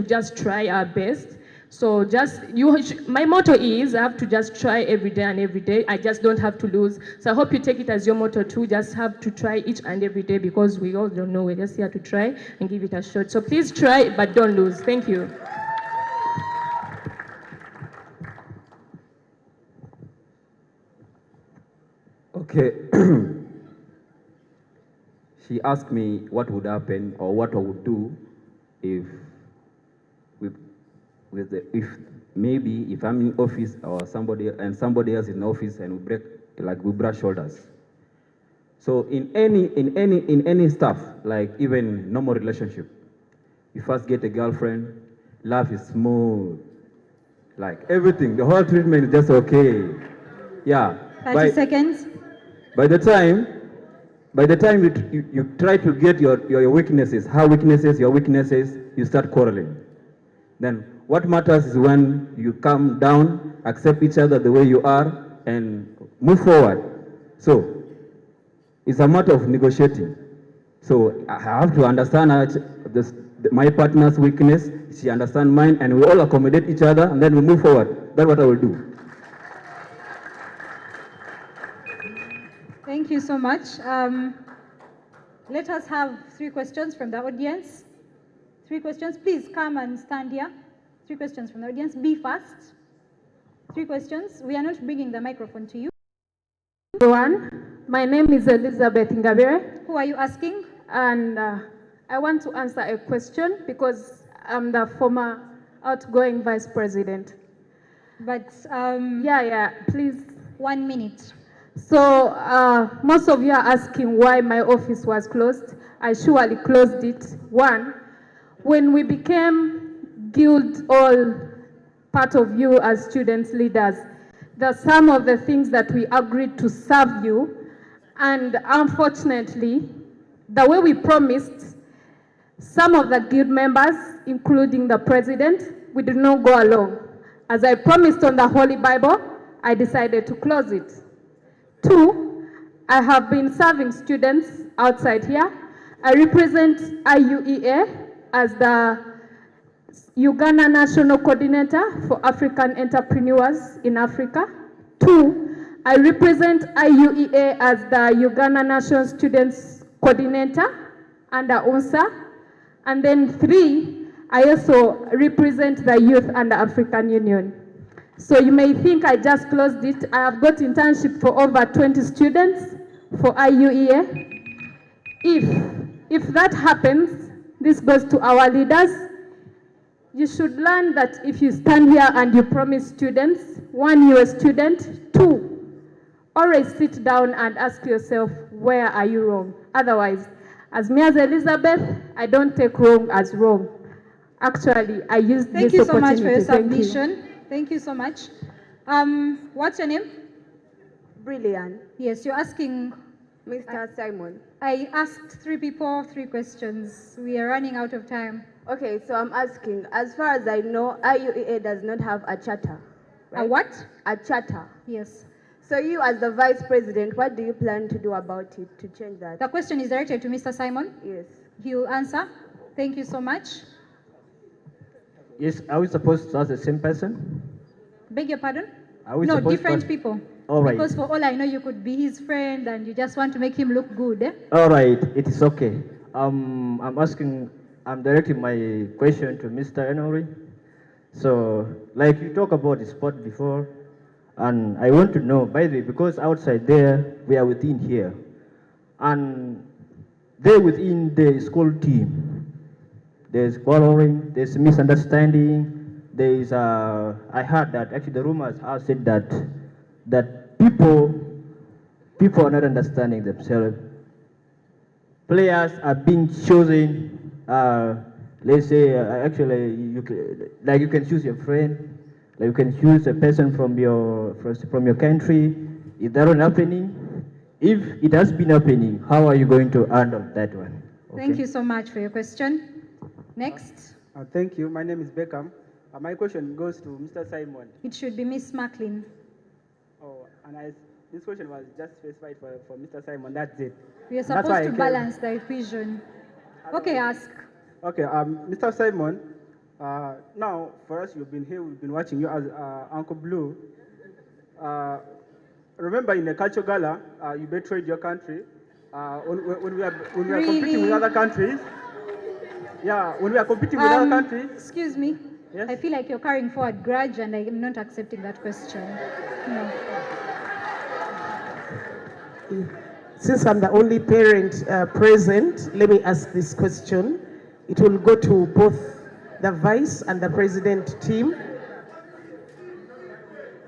just try our best. So my motto is I have to just try every day and every day. I just don't have to lose. So I hope you take it as your motto too. Just have to try each and every day because we all don't know. We're just here to try and give it a shot. So please try, but don't lose. Thank you. Okay. She asked me what would happen or what I would do if if maybe if I'm in office or somebody else is in office and we brush shoulders. So in any stuff, like even normal relationship, you first get a girlfriend, life is smooth, like everything, the whole treatment is just okay. Yeah. 30 seconds. By the time you try to get your weaknesses, your weaknesses, you start quarreling. Then what matters is when you come down, accept each other the way you are, and move forward. So it's a matter of negotiating. So I have to understand my partner's weakness, she understands mine, and we all accommodate each other, and then we move forward. That's what I will do. Thank you so much. Let us have 3 questions from the audience. 3 questions. Please come and stand here. 3 questions from the audience. Be fast. 3 questions. We are not bringing the microphone to you. Everyone, my name is Elizabeth Ngabire. Who are you asking? And I want to answer a question because I'm the former outgoing vice president. But yeah, please. 1 minute. So most of you are asking why my office was closed. I surely closed it. One, when we became guild all part of you as students leaders, there are some of the things that we agreed to serve you, and unfortunately, the way we promised, some of the guild members, including the president, we did not go along. As I promised on the Holy Bible, I decided to close it. 2, I have been serving students outside here. I represent IUEA as the Uganda National Coordinator for African Entrepreneurs in Africa. 2, I represent IUEA as the Uganda National Students Coordinator under UNSA. And then 3, I also represent the youth under African Union. So you may think I just closed it. I have got internship for over 20 students for IUEA. If that happens, this goes to our leaders. You should learn that if you stand here and you promise students, 1, you're a student, 2, always sit down and ask yourself, where are you wrong? Otherwise, as me as Elizabeth, I don't take wrong as wrong. Actually, I use this opportunity. Thank you so much for your submission. Thank you so much. What's your name? Brilliant. Yes, you're asking Mr. Simon. I asked 3 people 3 questions. We are running out of time. Okay, so I'm asking, as far as I know, IUEA does not have a charter. Right? A what? A charter. Yes. So you, as the vice president, what do you plan to do about it to change that? The question is directed to Mr. Simon. Yes. He will answer. Thank you so much. Yes, are we supposed to ask the same person? Beg your pardon? Are we no, supposed different to people. All right. Because for all I know, you could be his friend and you just want to make him look good. Eh? All right, it is okay. I'm directing my question to Mr. Henry. So, like you talked about the sport before, and I want to know, by the way, because outside there, we are within here, and they're within the school team. There's quarreling, there's misunderstanding, there's, I heard that, actually the rumors have said that people are not understanding themselves. Players are being chosen, let's say, actually, you can choose your friend, like you can choose a person from your country. Is that not happening? If it has been happening, how are you going to handle that one? Okay. Thank you so much for your question. Next. Thank you. My name is Beckham. My question goes to Mr. Simon. It should be Miss Macklin. Oh, and this question was just specified for Mr. Simon. That's it. We are supposed to balance the equation. Okay, ask. Okay, Mr. Simon, Now, for us, you've been here, we've been watching you as Uncle Blue. Remember in the culture gala, you betrayed your country. When we are competing with Really? other countries, yeah, when we are competing with other countries, Excuse me. Yes? I feel like you're carrying forward grudge, and I am not accepting that question. No. Since I'm the only parent present, let me ask this question. It will go to both the vice and the president team.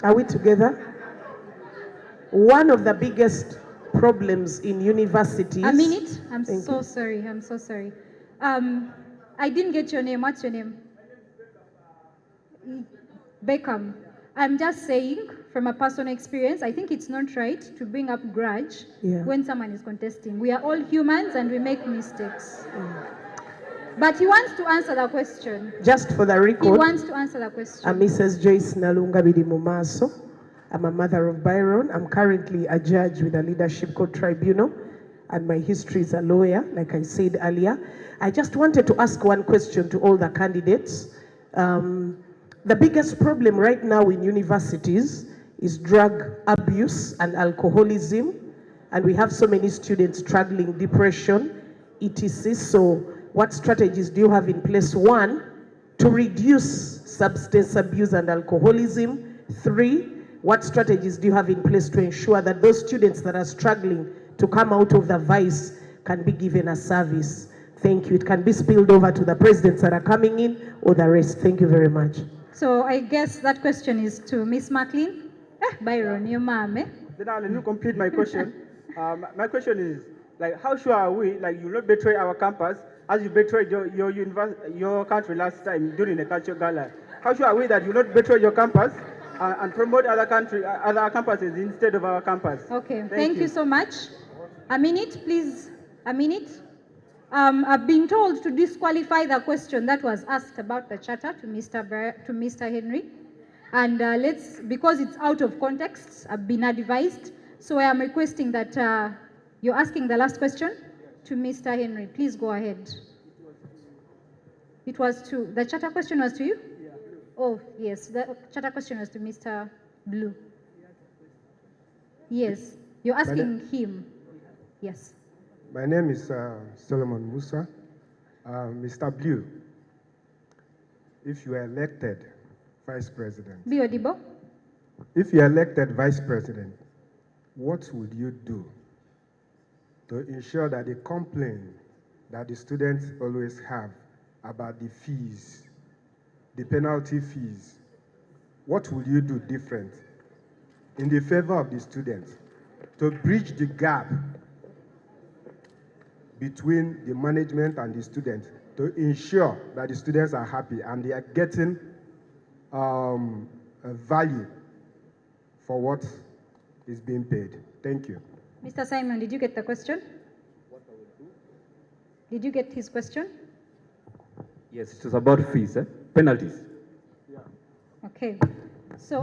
Are we together? One of the biggest problems in universities. A minute. I'm Thank so you. sorry. I'm so sorry. I didn't get your name. What's your name? Beckham. I'm just saying, from a personal experience, I think it's not right to bring up grudge Yeah. when someone is contesting. We are all humans and we make mistakes. But he wants to answer the question. Just for the He record, wants to answer the question. I'm Mrs. Joyce Nalunga Bidimumaso. I'm a mother of Byron. I'm currently a judge with a leadership court tribunal, and my history is a lawyer, like I said earlier. I just wanted to ask one question to all the candidates. The biggest problem right now in universities is drug abuse and alcoholism, and we have so many students struggling depression, etc. So what strategies do you have in place? One, to reduce substance abuse and alcoholism. Three, what strategies do you have in place to ensure that those students that are struggling to come out of the vice can be given a service? Thank you. It can be spilled over to the presidents that are coming in or the rest. Thank you very much. So I guess that question is to Miss McLean. Byron, your mom, eh? then I'll let me complete my question. My question is, like, how sure are we, like, you will not betray our campus as you betrayed your country last time during the culture gala? How sure are we that you will not betray your campus and promote other campuses instead of our campus? Okay, thank you so much. A minute, please. A minute. I've been told to disqualify the question that was asked about the charter to Mr. Henry. And because it's out of context, I've been advised. So I am requesting that you're asking the last question to Mr. Henry. Please go ahead. The charter question was to you? Yeah. Oh, yes, the charter question was to Mr. Blue. Yes, you're asking him. Yes. My name is Solomon Musa. Mr. Blue, if you are elected Vice President, Be audible. if you are elected Vice President, what would you do to ensure that the complaint that the students always have about the fees, the penalty fees, what will you do different in the favor of the students to bridge the gap between the management and the students to ensure that the students are happy and they are getting a value for what is being paid? Thank you. Mr. Simon, did you get the question? Did you get his question? Yes, it was about fees, penalties. Okay. So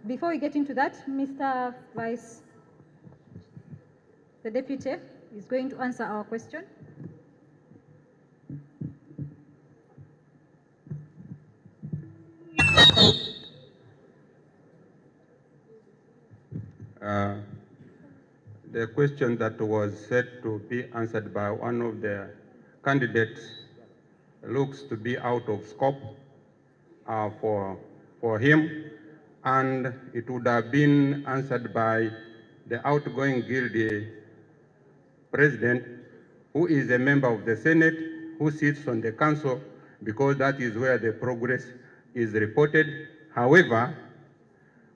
before we get into that, Mr. Vice, the deputy is going to answer our question. The question that was said to be answered by one of the candidates looks to be out of scope for him, and it would have been answered by the outgoing guild president, who is a member of the Senate, who sits on the council, because that is where the progress is reported. However,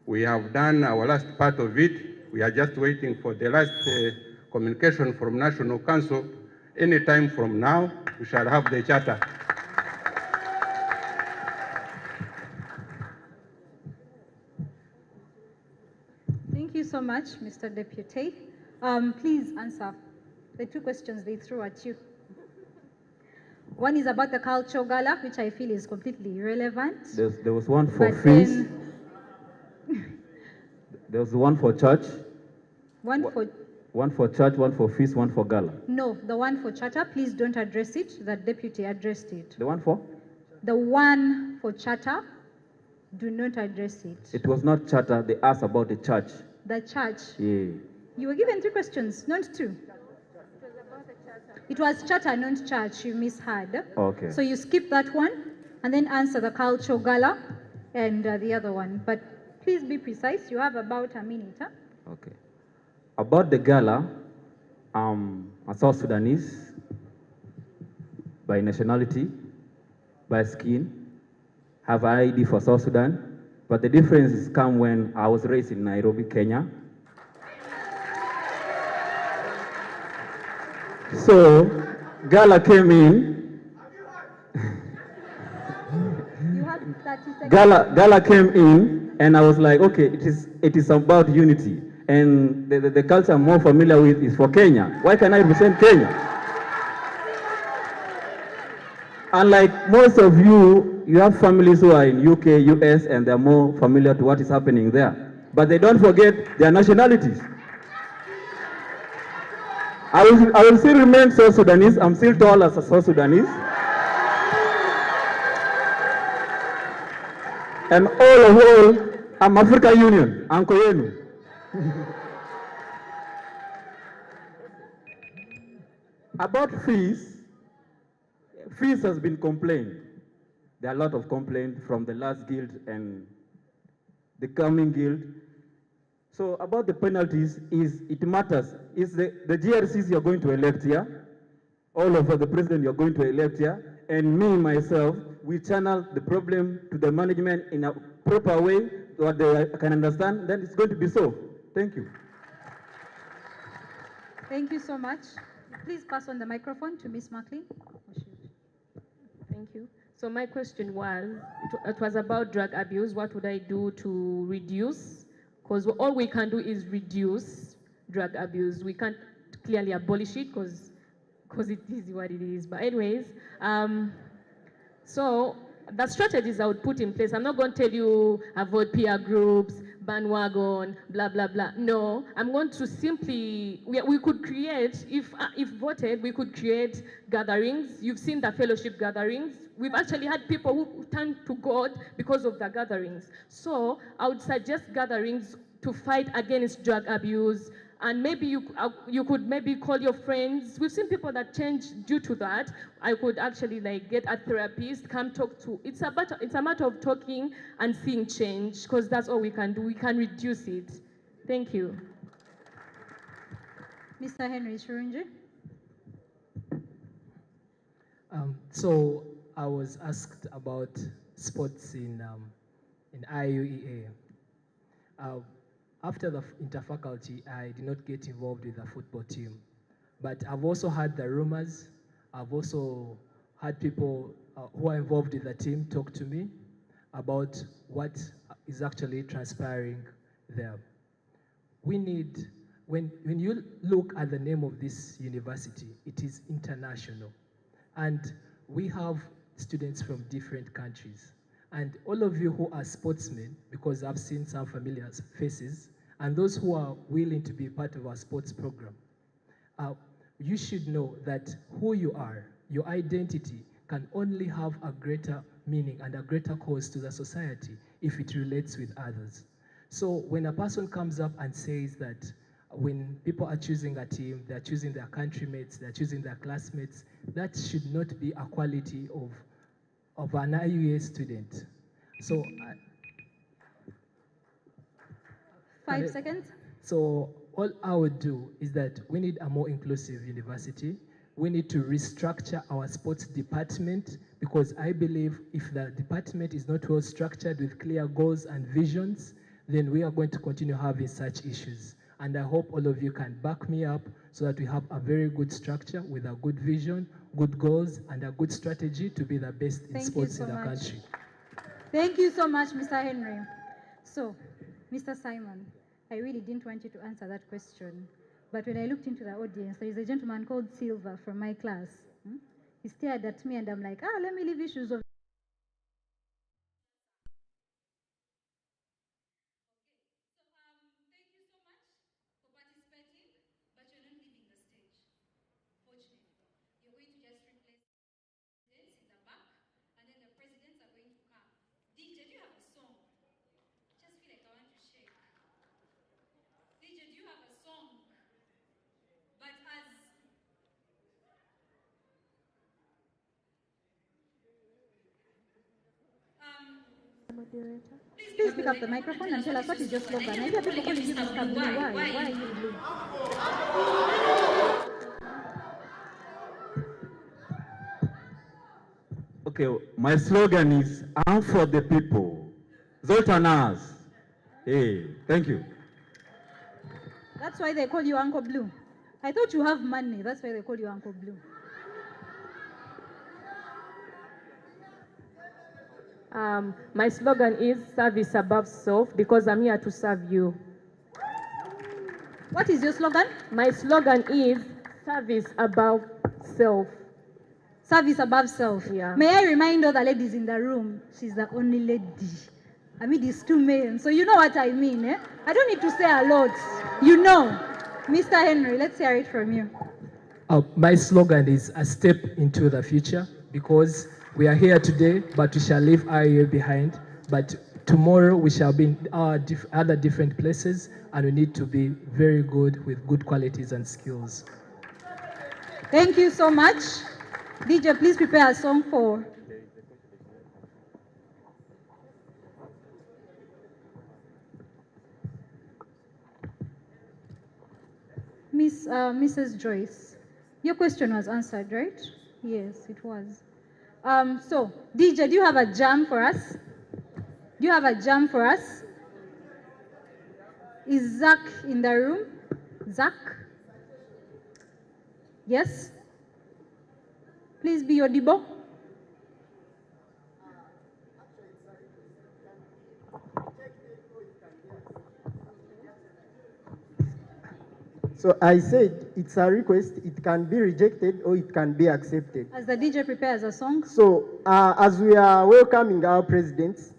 we have done our last part of it. We are just waiting for the last communication from National Council. Any time from now, we shall have the charter. Thank you so much, Mr. Deputy. Please answer the two questions they threw at you. One is about the cultural gala, which I feel is completely irrelevant. There was one for But fees. then- There was one for church. One for One for church, one for feast, one for gala. No, the one for charter, please don't address it. The deputy addressed it. The one for? The one for charter, do not address it. It was not charter. They asked about the church. The church. Yeah. You were given 3 questions, not 2. It was charter, not church. You misheard. Okay. So you skip that one and then answer the cultural gala and the other one. But please be precise. You have about a minute. Huh? Okay. About the gala, a South Sudanese by nationality, by skin, have ID for South Sudan, but the difference is come when I was raised in Nairobi, Kenya. So, gala came in. You have 30 seconds. Gala came in, and I was like, okay, it is about unity. And the culture I'm more familiar with is for Kenya. Why can I represent Kenya? Unlike most of you, you have families who are in UK, US, and they're more familiar to what is happening there. But they don't forget their nationalities. I will still remain South Sudanese. I'm still tall as a South Sudanese. And all, I'm Africa Union, Uncle Yenu. About fees has been complained. There are a lot of complaints from the last guild and the coming guild. So about the penalties, it matters. Is the GRCs you're going to elect here, all of the president you're going to elect here, and me, myself, we channel the problem to the management in a proper way so that they can understand, then it's going to be solved. Thank you. Thank you so much. Please pass on the microphone to Ms. Macklin. Thank you. So my question was, it was about drug abuse. What would I do to reduce? Because all we can do is reduce drug abuse. We can't clearly abolish it because it is what it is. But anyways, so the strategies I would put in place, I'm not going to tell you avoid peer groups, bandwagon, blah, blah, blah. No, I'm going to simply, we could create, if voted, we could create gatherings. You've seen the fellowship gatherings. We've actually had people who turned to God because of the gatherings. So I would suggest gatherings to fight against drug abuse, and maybe you could maybe call your friends. We've seen people that change due to that. I could actually like get a therapist, come talk to. It's a matter of talking and seeing change, because that's all we can do. We can reduce it. Thank you. Mr. Henry Shurunji. So I was asked about sports in IUEA. After the interfaculty, I did not get involved with the football team. But I've also heard the rumors. I've also had people who are involved with the team talk to me about what is actually transpiring there. We need, when you look at the name of this university, it is international. And we have students from different countries. And all of you who are sportsmen, because I've seen some familiar faces, and those who are willing to be part of our sports program, you should know that who you are, your identity, can only have a greater meaning and a greater cause to the society if it relates with others. So when a person comes up and says that when people are choosing a team, they're choosing their countrymates, they're choosing their classmates, that should not be a quality of an IUA student. So 5 seconds. So all I would do is that we need a more inclusive university. We need to restructure our sports department, because I believe if the department is not well structured with clear goals and visions, then we are going to continue having such issues. And I hope all of you can back me up so that we have a very good structure with a good vision, good goals, and a good strategy to be the best in sports in the country. Thank you so much, Mr. Henry. So, Mr. Simon, I really didn't want you to answer that question. But when I looked into the audience, there is a gentleman called Silva from my class. He stared at me and I'm like, let me leave issues of Please pick up the microphone and tell us what is your slogan. I hear people calling you Mr. Blue. Why? Why are you blue? Okay, my slogan is I'm for the people. Zoltanas. Hey, thank you. That's why they call you Uncle Blue. I thought you have money. That's why they call you Uncle Blue. My slogan is service above self because I'm here to serve you. What is your slogan? My slogan is service above self. Service above self. Yeah. May I remind all the ladies in the room, she's the only lady. I mean, these two men. So you know what I mean, eh? I don't need to say a lot. You know. Mr. Henry, let's hear it from you. My slogan is a step into the future because we are here today, but we shall leave IUEA behind. But tomorrow we shall be in other different places, and we need to be very good with good qualities and skills. Thank you so much. DJ, please prepare a song for... Mrs. Joyce, your question was answered, right? Yes, it was. So, DJ, do you have a jam for us? Do you have a jam for us? Is Zach in the room? Zach? Yes? Please be audible. So I said it's a request, it can be rejected or it can be accepted. As the DJ prepares a song. So as we are welcoming our presidents,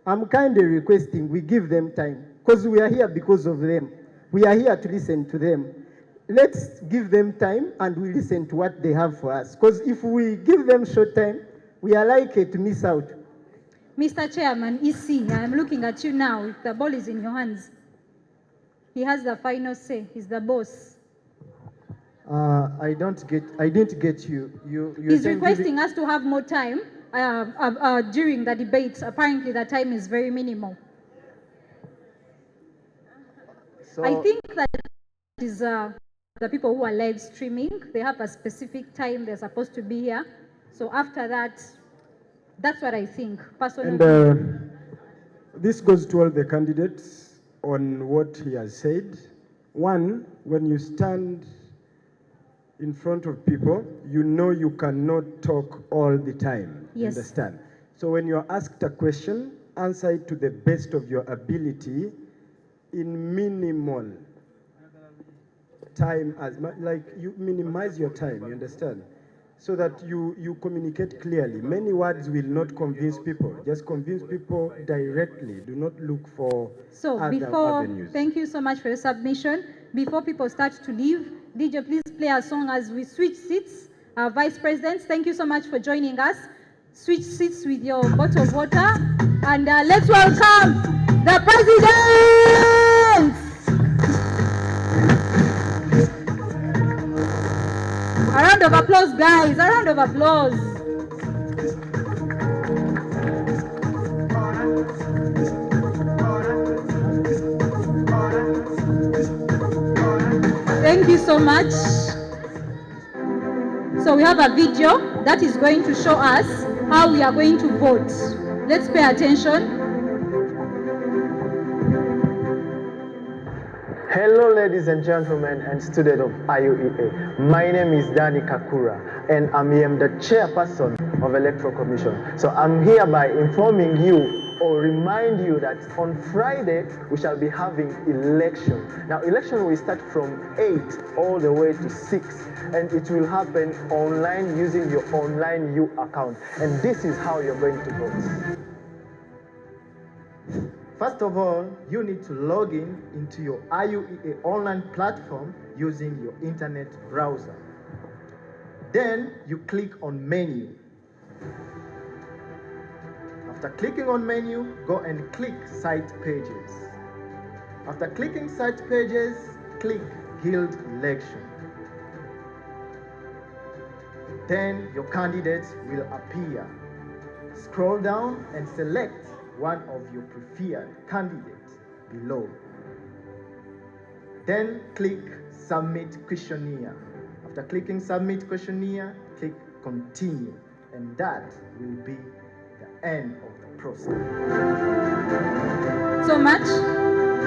I'm kindly requesting we give them time because we are here because of them. We are here to listen to them. Let's give them time and we listen to what they have for us. Because if we give them short time, we are likely to miss out. Mr. Chairman, EC, I'm looking at you now. If the ball is in your hands. He has the final say. He's the boss. I didn't get you. He's requesting us to have more time during the debate. Apparently, the time is very minimal. So, I think that is the people who are live streaming. They have a specific time they're supposed to be here. So after that, that's what I think personally. And this goes to all the candidates on what he has said. One, when you stand in front of people, you know you cannot talk all the time. Yes. You understand? So when you're asked a question, answer it to the best of your ability in minimal time, like you minimize your time, you understand? So that you communicate clearly. Many words will not convince people. Just convince people directly. Do not look for other avenues. Thank you so much for your submission. Before people start to leave, DJ, please play a song as we switch seats. Our vice presidents, thank you so much for joining us. Switch seats with your bottle of water. And let's welcome the presidents! A round of applause, guys. A round of applause. Thank you so much. So we have a video that is going to show us how we are going to vote. Let's pay attention. Hello ladies and gentlemen and students of IUEA. My name is Danny Kakura and I am the chairperson of Electoral Commission. So I'm hereby informing you or remind you that on Friday we shall be having election. Now election will start from 8 all the way to 6 and it will happen online using your online U account. And this is how you're going to vote. First of all, you need to log in into your IUEA online platform using your internet browser. Then you click on menu. After clicking on menu, go and click site pages. After clicking site pages, click guild election. Then your candidates will appear. Scroll down and select one of your preferred candidates below. Then click Submit Questionnaire. After clicking Submit Questionnaire, click Continue, and that will be the end of the process. So much.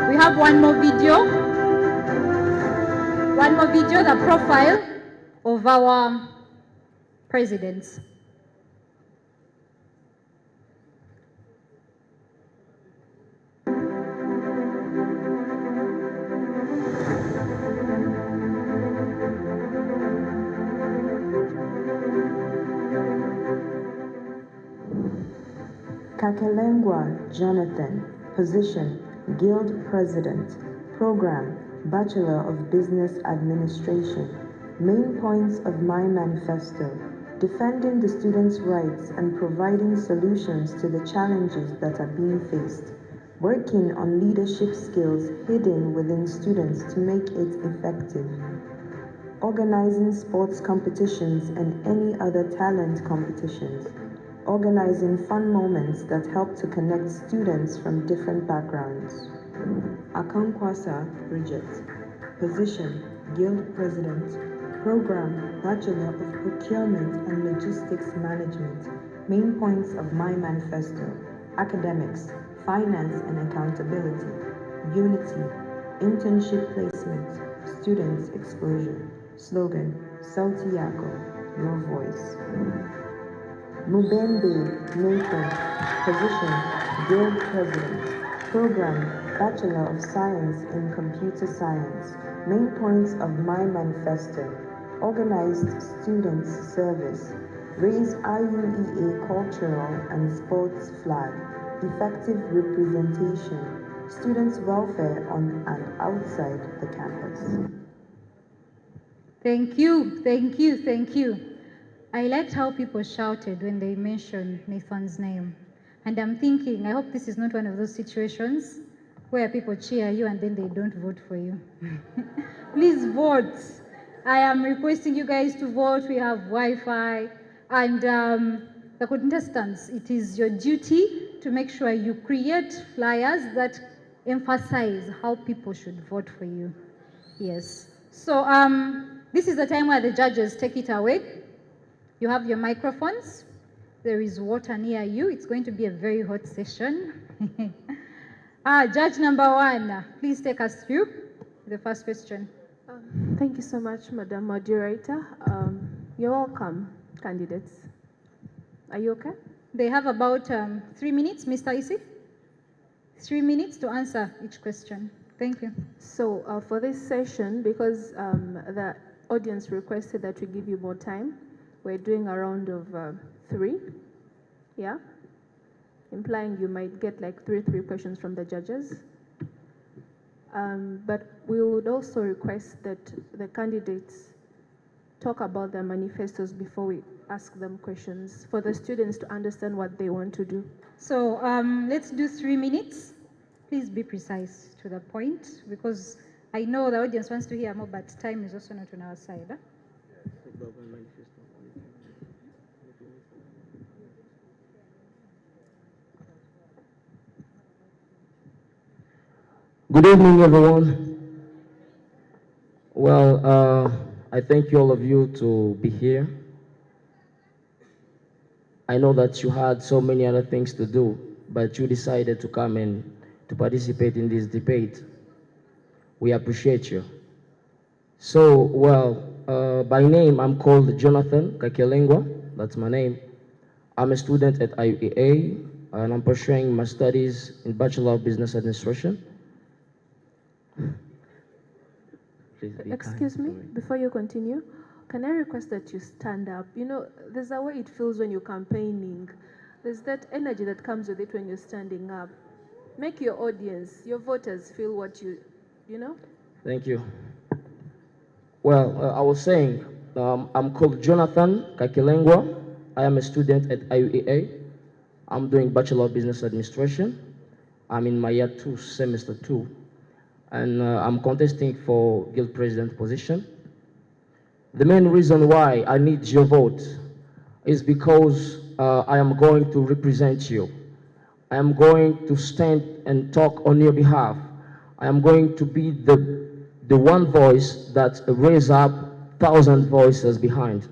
We have one more video. One more video, the profile of our presidents. Kakelengwa Jonathan, position, Guild President, program, Bachelor of Business Administration. Main points of my manifesto, defending the students' rights and providing solutions to the challenges that are being faced. Working on leadership skills hidden within students to make it effective. Organizing sports competitions and any other talent competitions. Organizing fun moments that help to connect students from different backgrounds. Akankwasa Bridget, position, Guild President, program, Bachelor of Procurement and Logistics Management. Main points of my manifesto, academics, finance and accountability, unity, internship placement, students exposure. Slogan, Sauti Yako, your voice. Mubembe Nathan, position, Guild President, program, Bachelor of Science in Computer Science. Main points of my manifesto, organized students service, raise IUEA cultural and sports flag, effective representation, students' welfare on and outside the campus. Thank you, thank you, thank you. I liked how people shouted when they mentioned Nathan's name. And I'm thinking, I hope this is not one of those situations where people cheer you and then they don't vote for you. Please vote. I am requesting you guys to vote. We have Wi-Fi. And the contestants, it is your duty to make sure you create flyers that emphasize how people should vote for you. Yes. So this is the time where the judges take it away. You have your microphones. There is water near you. It's going to be a very hot session. Judge number one, please take us through the first question. Thank you so much, Madam Moderator. You're welcome, candidates. Are you okay? They have about 3 minutes, Mr. Isi. 3 minutes to answer each question. Thank you. So for this session, because the audience requested that we give you more time, we're doing a round of 3, yeah? Implying you might get like three questions from the judges. But we would also request that the candidates talk about their manifestos before we ask them questions for the students to understand what they want to do. So let's do 3 minutes. Please be precise to the point, because I know the audience wants to hear more, but time is also not on our side. Huh? Good evening, everyone. Well, I thank all of you to be here. I know that you had so many other things to do, but you decided to come and to participate in this debate. We appreciate you. So, well, by name, I'm called Jonathan Kakelengwa. That's my name. I'm a student at IUEA, and I'm pursuing my studies in Bachelor of Business Administration. Excuse me, before you continue, can I request that you stand up? You know, there's a way it feels when you're campaigning. There's that energy that comes with it when you're standing up. Make your audience, your voters feel what you know? Thank you. Well, I was saying, I'm called Jonathan Kakelengwa. I am a student at IUEA. I'm doing Bachelor of Business Administration. I'm in my year 2, semester 2. And I'm contesting for Guild President position. The main reason why I need your vote is because I am going to represent you. I am going to stand and talk on your behalf. I am going to be the one voice that raise up thousand voices behind.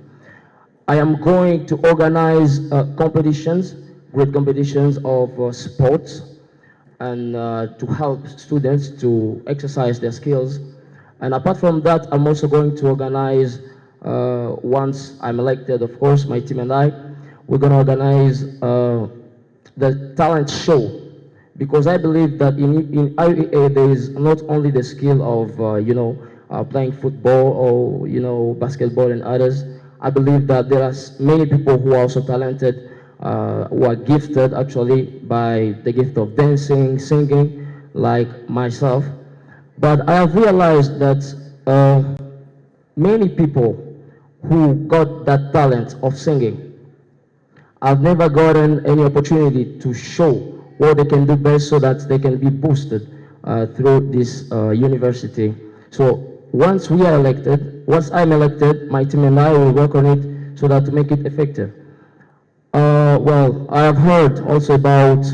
I am going to organize competitions, great competitions of sports, and to help students to exercise their skills. And apart from that, I'm also going to organize, once I'm elected, of course, my team and I, we're going to organize the talent show, because I believe that in IUEA there is not only the skill of playing football or basketball and others. I believe that there are many people who are also talented, who are gifted actually by the gift of dancing, singing, like myself. But I have realized that many people who got that talent of singing, I've never gotten any opportunity to show what they can do best so that they can be boosted through this university. So once we are elected, once I'm elected, my team and I will work on it so that to make it effective. Well, I have heard also about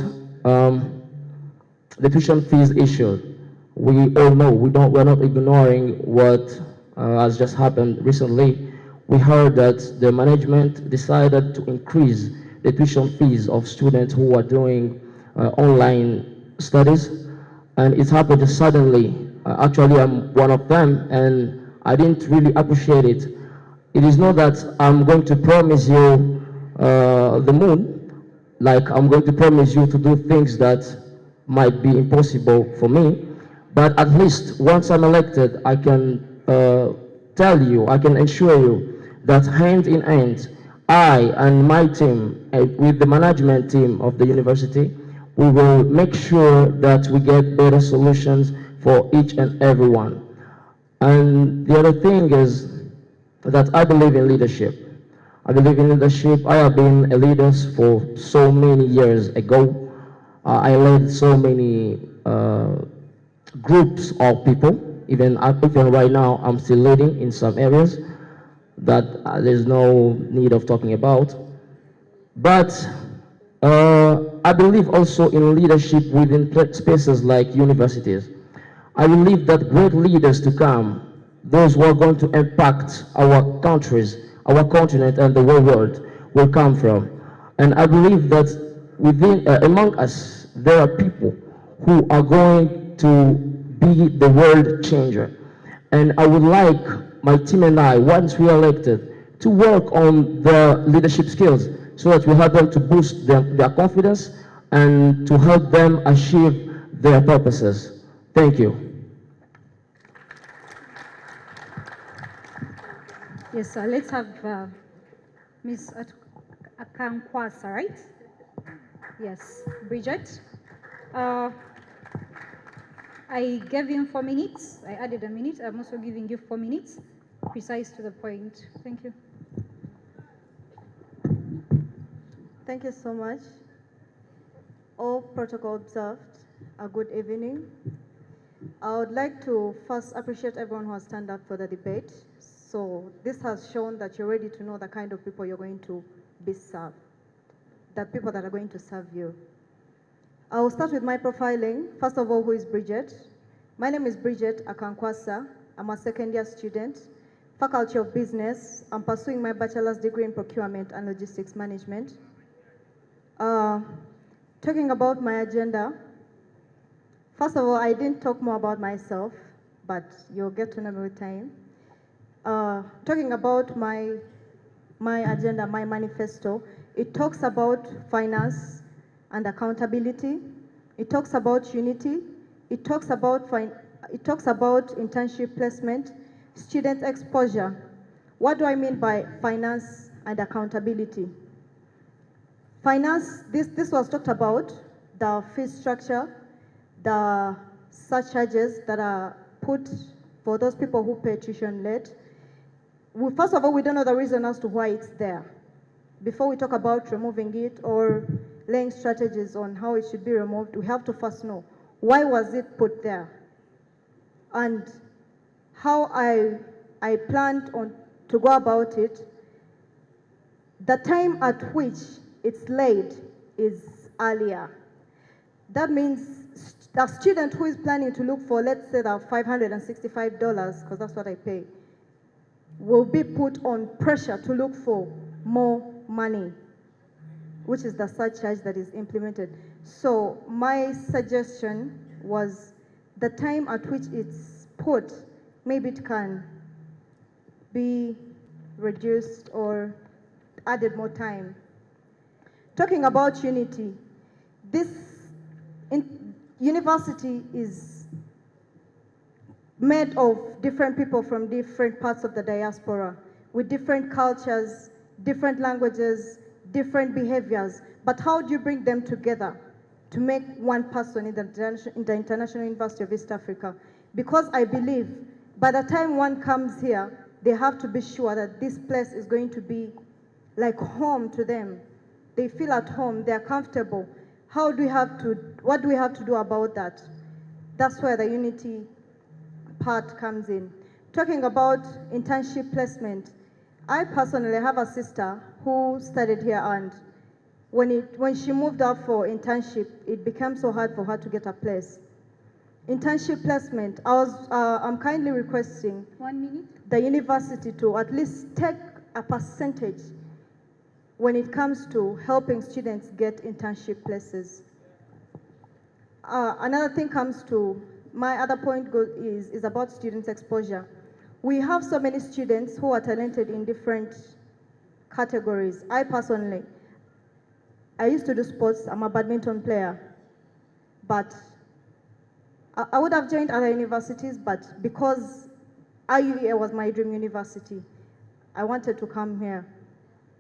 the tuition fees issue. We all know we're not ignoring what has just happened recently. We heard that the management decided to increase the tuition fees of students who are doing online studies, and it happened suddenly. Actually, I'm one of them, and I didn't really appreciate it. It is not that I'm going to promise you the moon, like I'm going to promise you to do things that might be impossible for me, but at least once I'm elected, I can tell you, I can assure you that hand in hand, I and my team, with the management team of the university, we will make sure that we get better solutions for each and every one. And the other thing is that I believe in leadership. I believe in leadership. I have been a leader for so many years ago. I led so many groups of people. Even right now, I'm still leading in some areas that there's no need of talking about. But I believe also in leadership within spaces like universities. I believe that great leaders to come, those who are going to impact our countries, our continent, and the whole world, will come from. And I believe that within, among us, there are people who are going to be the world changer. And I would like my team and I, once we are elected, to work on their leadership skills so that we help them to boost their confidence and to help them achieve their purposes. Thank you. Yes, sir. Let's have Ms. Akankwasa, right? Yes, Bridget. I gave him 4 minutes. I added a minute. I'm also giving you 4 minutes, precise to the point. Thank you. Thank you so much. All protocol observed, a good evening. I would like to first appreciate everyone who has stand up for the debate. So this has shown that you're ready to know the kind of people you're going to be served, the people that are going to serve you. I will start with my profiling. First of all, who is Bridget? My name is Bridget Akankwasa. I'm a second-year student, Faculty of Business. I'm pursuing my bachelor's degree in procurement and logistics management. Talking about my agenda, first of all, I didn't talk more about myself, but you'll get to know me with time. Talking about my agenda, my manifesto, it talks about finance and accountability. It talks about unity. It talks about internship placement, student exposure. What do I mean by finance and accountability? Finance, this was talked about, the fee structure, the surcharges that are put for those people who pay tuition late. First of all, we don't know the reason as to why it's there. Before we talk about removing it or laying strategies on how it should be removed, we have to first know, why was it put there? And how I planned on to go about it. The time at which it's laid is earlier. That means a student who is planning to look for, let's say, that $565, because that's what I pay, will be put on pressure to look for more money, which is the surcharge that is implemented. So my suggestion was the time at which it's put, maybe it can be reduced or added more time. Talking about unity, this university is made of different people from different parts of the diaspora, with different cultures, different languages, different behaviors. But how do you bring them together to make one person in the International University of East Africa? Because I believe by the time one comes here, they have to be sure that this place is going to be like home to them. They feel at home, they're comfortable. What do we have to do about that? That's where the unity part comes in. Talking about internship placement, I personally have a sister who studied here, and when she moved out for internship, it became so hard for her to get a place. Internship placement, I'm kindly requesting 1 minute. the university to at least take a percentage when it comes to helping students get internship places. Another thing comes to, my other point is about students' exposure. We have so many students who are talented in different categories. I personally, I used to do sports, I'm a badminton player, but I would have joined other universities, but because IUEA was my dream university, I wanted to come here,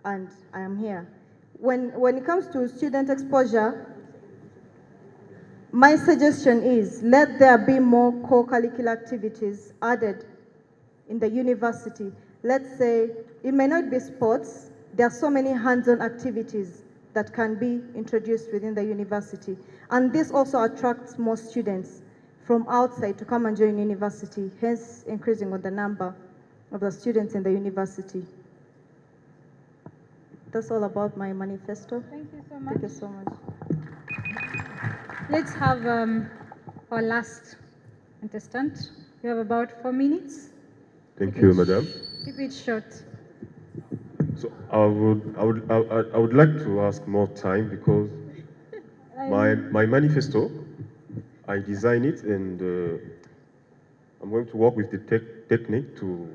and I am here. When it comes to student exposure, my suggestion is let there be more co-curricular activities added in the university. Let's say it may not be sports, there are so many hands-on activities that can be introduced within the university. And this also attracts more students from outside to come and join university, hence increasing on the number of the students in the university. That's all about my manifesto. Thank you so much. Thank you so much. Let's have our last contestant. You have about 4 minutes. Thank you, madam. Keep it short. So I would like to ask more time because my manifesto, I design it and I'm going to work with the technique to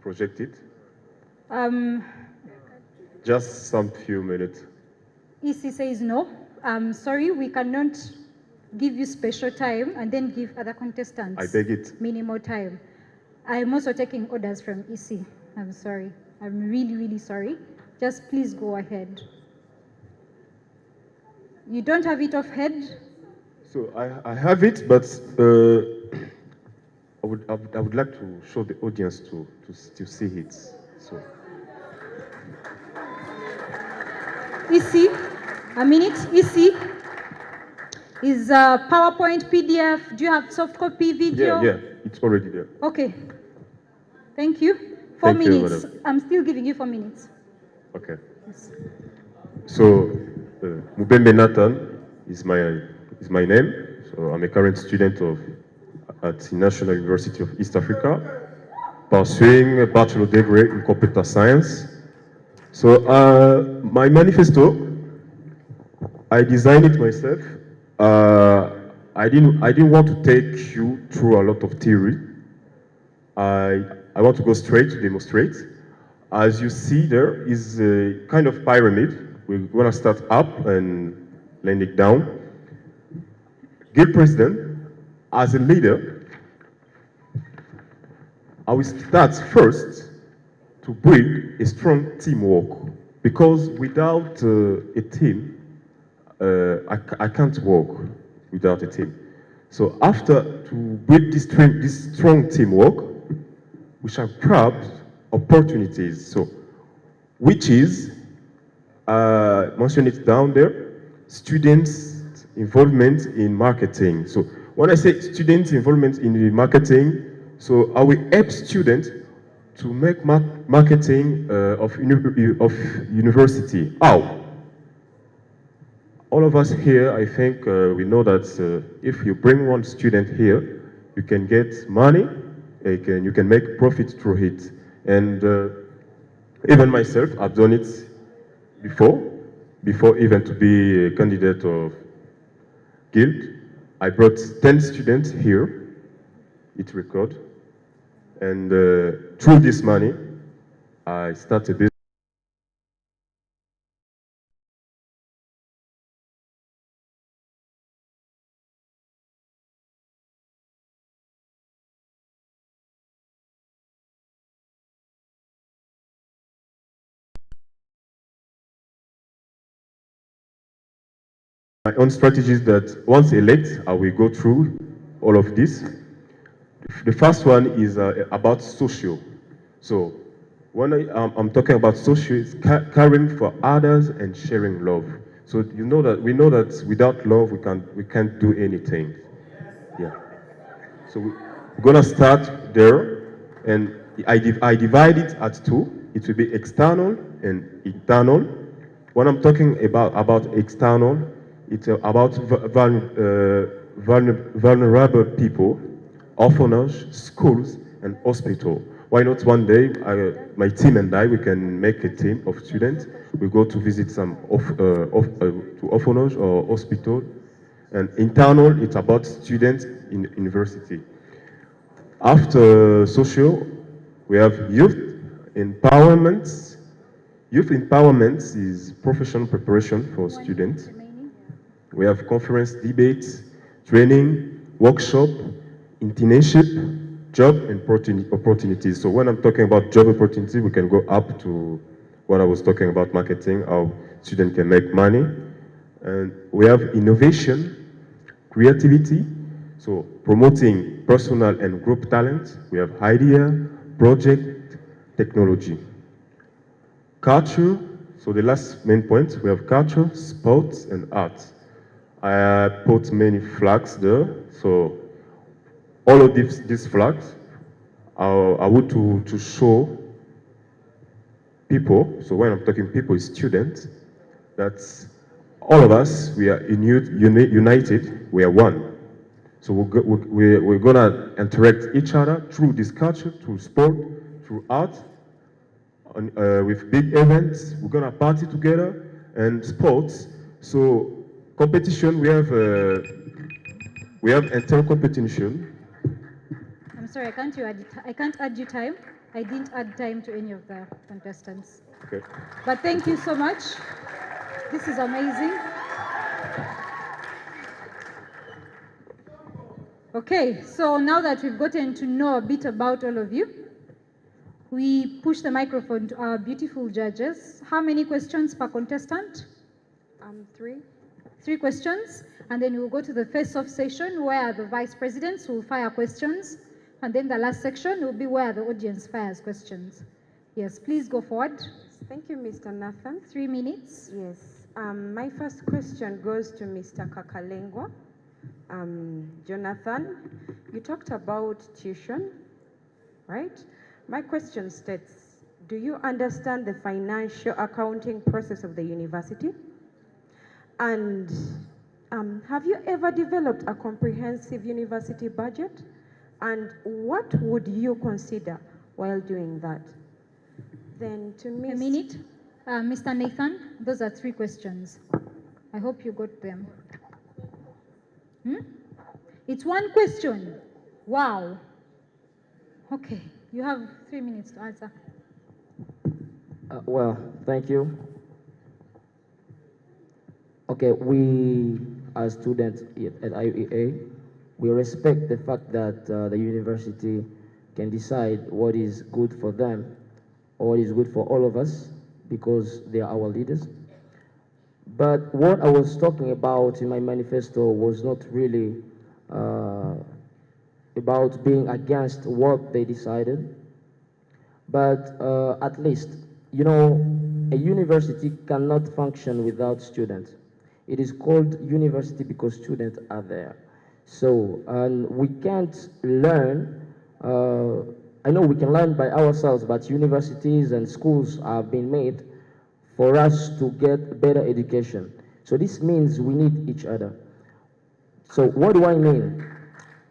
project it. Just some few minutes. EC says no. Sorry, we cannot give you special time and then give other contestants I beg it. minimal time. I'm also taking orders from EC. I'm sorry. I'm really, really sorry. Just please go ahead. You don't have it off head? So I have it, but I would like to show the audience to see it. So. EC, a minute. EC, is PowerPoint, PDF, do you have soft copy, video? Yeah, it's already there. Okay. Thank you. 4 Thank you, minutes. madam. I'm still giving you 4 minutes. Okay. So, Mubembe Nathan is my name. So I'm a current student at the National University of East Africa, pursuing a bachelor degree in computer science. So my manifesto, I designed it myself. I didn't want to take you through a lot of theory. I want to go straight to demonstrate. As you see, there is a kind of pyramid. We're going to start up and land it down. Guild president, as a leader, I will start first to build a strong teamwork, because without a team, I can't work without a team. So after to build this strong teamwork, we shall grab opportunities. So, which is mention it down there, students' involvement in marketing. So when I say students' involvement in the marketing, so I will help students to make marketing of university. How? all of us here, I think we know that if you bring one student here, you can get money, you can make profit through it. And even myself, I've done it before even to be a candidate of Guild. I brought 10 students here, it record, and through this money, I started a business. My own strategy is that once elect, I will go through all of this. The first one is about social. So when I'm talking about social, it's caring for others and sharing love. So you know that we know that without love we can't do anything. Yeah. So we're gonna start there, and I divide it at two. It will be external and internal. When I'm talking about external, it's about vulnerable people, orphanage, schools, and hospital. Why not one day, my team and I, we can make a team of students. We go to visit some to orphanage or hospital. And internal, it's about students in university. After social, we have youth empowerment. Youth empowerment is professional preparation for students. We have conference debates, training, workshop, internship, job and opportunities. So when I'm talking about job opportunity, we can go up to what I was talking about marketing, how students can make money. And we have innovation, creativity, so promoting personal and group talent. We have idea, project, technology. Culture, so the last main point, we have culture, sports, and arts. I put many flags there, so all of these flags I want to show people, so when I'm talking people, is students, that all of us, we are united, we are one. So we're gonna interact each other through this culture, through sport, through art, with big events. We're gonna party together and sports. So competition, we have internal competition. I'm sorry, I can't add you time. I didn't add time to any of the contestants. Okay. But thank you so much. This is amazing. Okay, so now that we've gotten to know a bit about all of you, we push the microphone to our beautiful judges. How many questions per contestant? 3. 3 questions, and then we'll go to the face-off session where the vice presidents will fire questions, and then the last section will be where the audience fires questions. Yes, please go forward. Thank you, Mr. Nathan. 3 minutes. Yes. My first question goes to Mr. Kakalengwa. Jonathan, you talked about tuition, right? My question states, do you understand the financial accounting process of the university? And have you ever developed a comprehensive university budget? And what would you consider while doing that? Then to me, a minute. Mr. Nathan, those are 3 questions. I hope you got them. It's 1 question. Wow. Okay, you have 3 minutes to answer. Well, thank you. Okay, we as students at IUEA, we respect the fact that the university can decide what is good for them or what is good for all of us because they are our leaders. But what I was talking about in my manifesto was not really about being against what they decided, but at least, you know, a university cannot function without students. It is called university because students are there. So, and we can't learn, I know we can learn by ourselves, but universities and schools are being made for us to get better education. So this means we need each other. So what do I mean?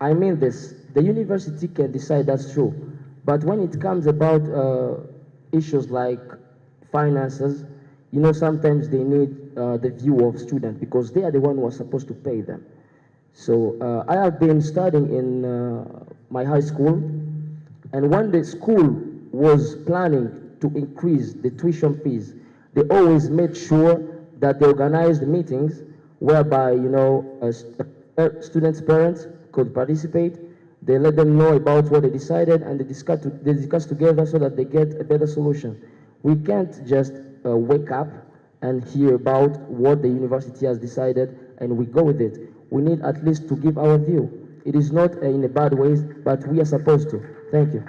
I mean this, the university can decide, that's true. But when it comes about issues like finances, you know, sometimes they need the view of students because they are the one who are supposed to pay them. So I have been studying in my high school, and when the school was planning to increase the tuition fees, they always made sure that they organized meetings whereby, you know, students' parents could participate. They let them know about what they decided, and they discuss together so that they get a better solution. We can't just wake up and hear about what the university has decided and we go with it. We need at least to give our view. It is not in a bad way, but we are supposed to. Thank you.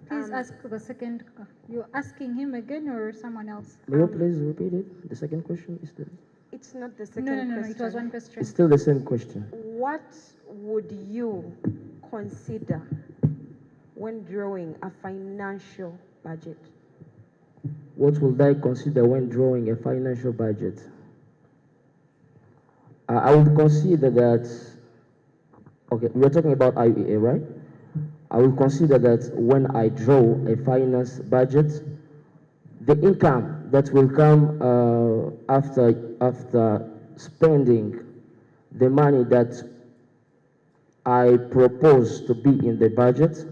Please ask the second. You're asking him again or someone else? May you please repeat it? The second question is still. It's not the second No, question. it was one question. It's still the same question. What would you consider when drawing a financial budget? What would I consider when drawing a financial budget? I would consider that, okay, we're talking about IUEA, right? I will consider that when I draw a finance budget, the income that will come after spending the money that I propose to be in the budget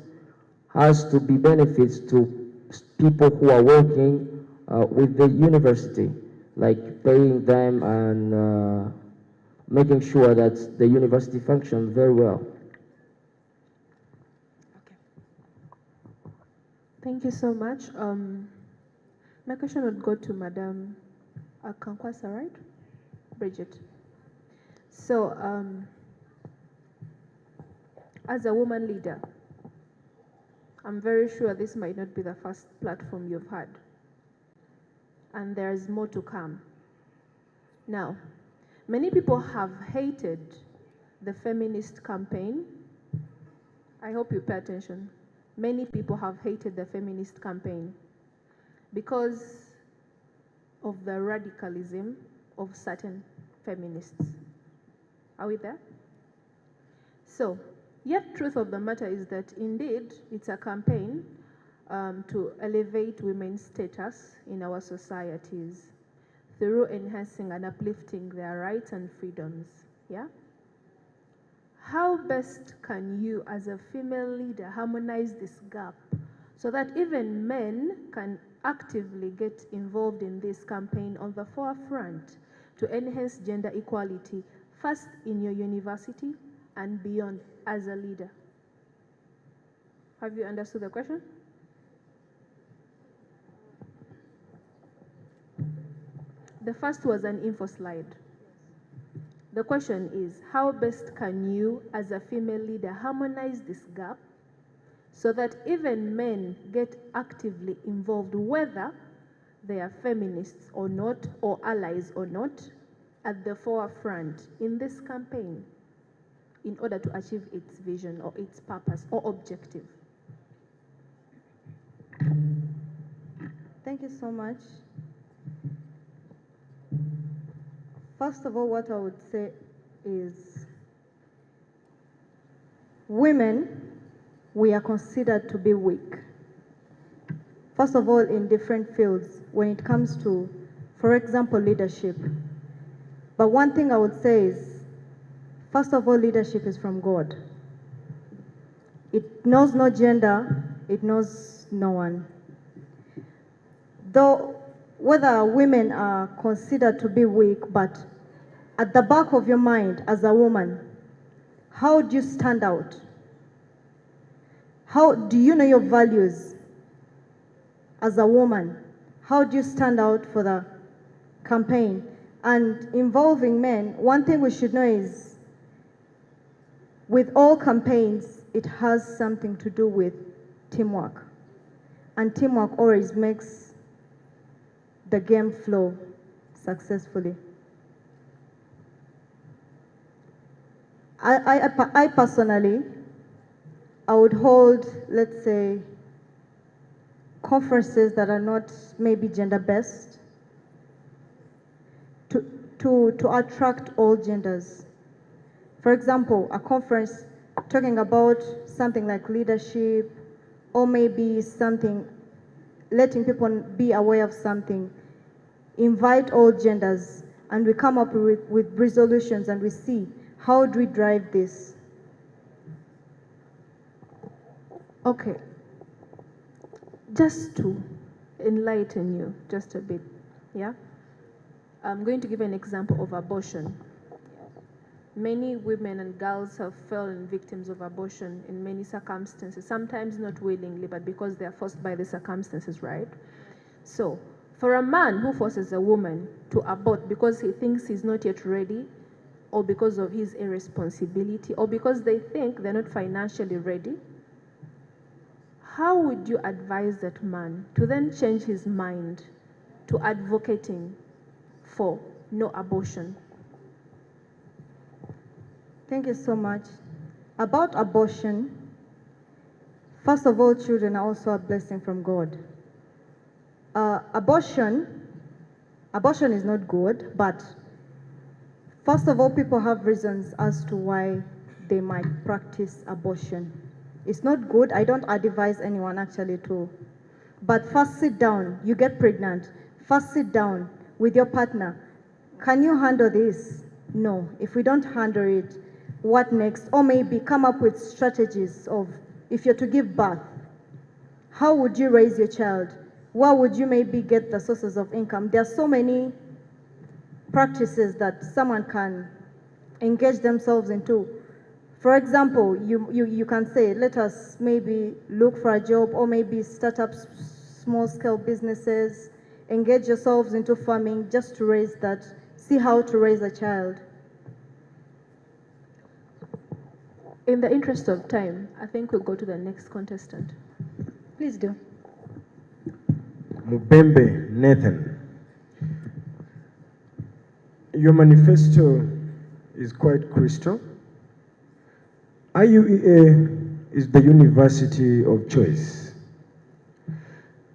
has to be benefits to people who are working with the university, like paying them and making sure that the university functions very well. Thank you so much. My question would go to Madam Kankwasa, right? Bridget. So, as a woman leader, I'm very sure this might not be the first platform you've had. And there's more to come. Now, many people have hated the feminist campaign. I hope you pay attention. Many people have hated the feminist campaign because of the radicalism of certain feminists. Are we there? So, yet truth of the matter is that indeed it's a campaign to elevate women's status in our societies through enhancing and uplifting their rights and freedoms. Yeah? How best can you, as a female leader, harmonize this gap so that even men can actively get involved in this campaign on the forefront to enhance gender equality, first in your university and beyond as a leader? Have you understood the question? The first was an info slide. The question is, how best can you, as a female leader, harmonize this gap so that even men get actively involved, whether they are feminists or not, or allies or not, at the forefront in this campaign in order to achieve its vision or its purpose or objective? Thank you so much. First of all, what I would say is women, we are considered to be weak. First of all, in different fields, when it comes to, for example, leadership. But one thing I would say is, first of all, leadership is from God. It knows no gender, it knows no one. Though whether women are considered to be weak, but at the back of your mind as a woman, how do you stand out? How do you know your values as a woman? How do you stand out for the campaign? And involving men, one thing we should know is with all campaigns, it has something to do with teamwork. And teamwork always makes the game flow successfully. I personally, I would hold, let's say, conferences that are not maybe gender-based to attract all genders. For example, a conference talking about something like leadership, or maybe something, letting people be aware of something, invite all genders, and we come up with resolutions and we see how do we drive this. Okay. Just to enlighten you just a bit, yeah? I'm going to give an example of abortion. Many women and girls have fallen victims of abortion in many circumstances, sometimes not willingly, but because they are forced by the circumstances, right? So, for a man who forces a woman to abort because he thinks he's not yet ready, or because of his irresponsibility, or because they think they're not financially ready, how would you advise that man to then change his mind to advocating for no abortion? Thank you so much. About abortion, first of all, children are also a blessing from God. Abortion is not good, but first of all, people have reasons as to why they might practice abortion. It's not good. I don't advise anyone actually to. But first sit down. You get pregnant. First sit down with your partner. Can you handle this? No. If we don't handle it, what next? Or maybe come up with strategies of, if you're to give birth, how would you raise your child? Where would you maybe get the sources of income? There are so many practices that someone can engage themselves into. For example, you can say, let us maybe look for a job, or maybe start up small-scale businesses, engage yourselves into farming just to raise that, see how to raise a child. In the interest of time, I think we'll go to the next contestant. Please do. Mubembe Nathan. Your manifesto is quite crystal. IUEA is the university of choice.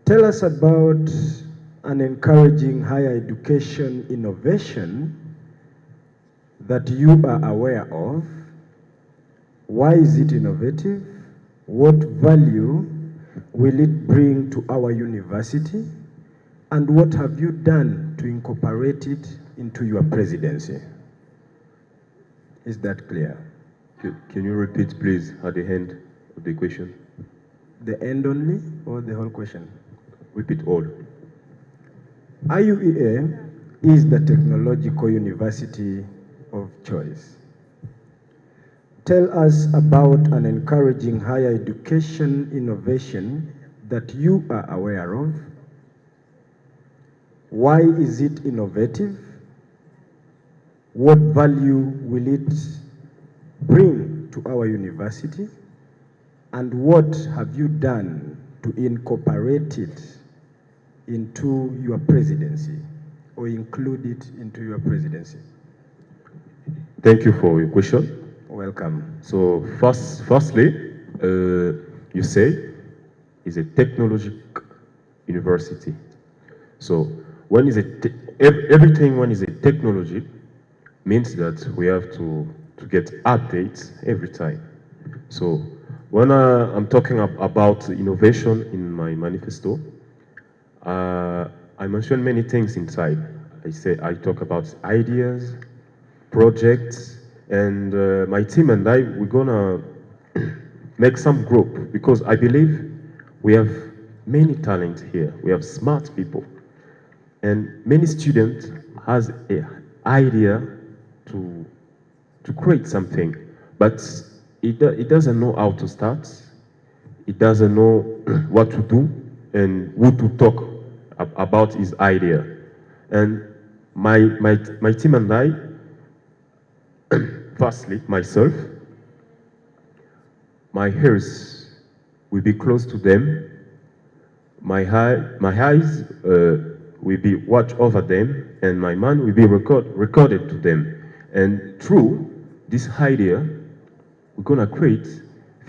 Tell us about an encouraging higher education innovation that you are aware of. Why is it innovative? What value will it bring to our university? And what have you done to incorporate it into your presidency? Is that clear? Can you repeat, please, at the end of the question? The end only, or the whole question? Repeat all. IUEA is the technological university of choice. Tell us about an encouraging higher education innovation that you are aware of. Why is it innovative? What value will it bring to our university? And what have you done to incorporate it into your presidency, or include it into your presidency? Thank you for your question. Welcome. So firstly, you say it's a technological university. So when is everything when is a technology means that we have to get updates every time. So when I'm talking about innovation in my manifesto, I mentioned many things inside. I talk about ideas, projects, and my team and I, we're gonna make some group, because I believe we have many talent here. We have smart people, and many students has an idea to create something, but it doesn't know how to start. It doesn't know what to do and who to talk about his idea. And my team and I, firstly, myself, my ears will be close to them. My eyes will be watch over them, and my mind will be recorded to them. And through this idea, we're gonna create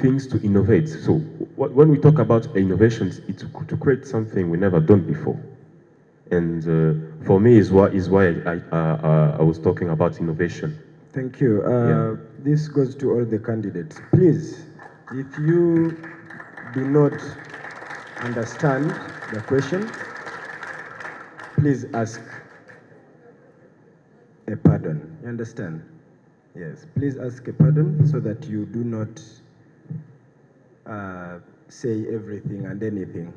things to innovate. So when we talk about innovations, it's to create something we never done before. And for me is why I was talking about innovation. Thank you. This goes to all the candidates. Please, if you do not understand the question, please ask a pardon. You understand? Yes, please ask a pardon so that you do not say everything and anything.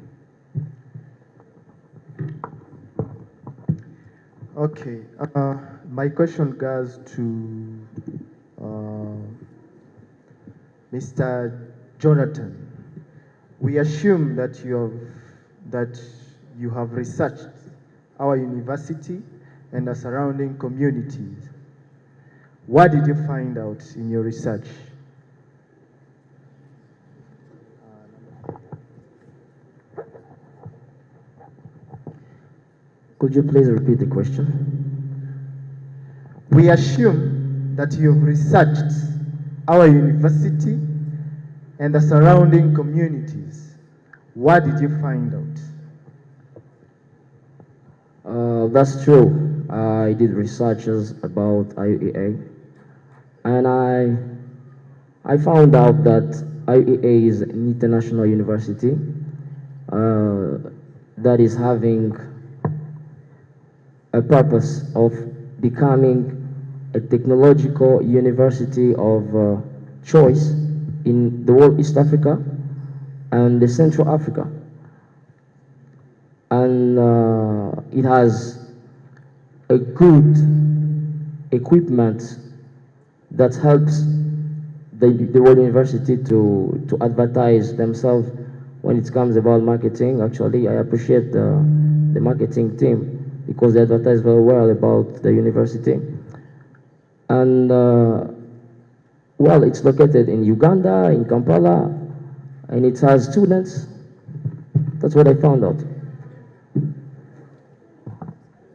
Okay, my question goes to Mr. Jonathan. We assume that you have researched our university and the surrounding communities. What did you find out in your research? Could you please repeat the question? We assume that you've researched our university and the surrounding communities. What did you find out? That's true. I did researches about IUEA, and I found out that IUEA is an international university that is having a purpose of becoming a technological university of choice in the whole East Africa and the Central Africa. And it has a good equipment that helps the World University to advertise themselves when it comes about marketing. Actually, I appreciate the marketing team because they advertise very well about the university. And well, it's located in Uganda, in Kampala, and it has students. That's what I found out.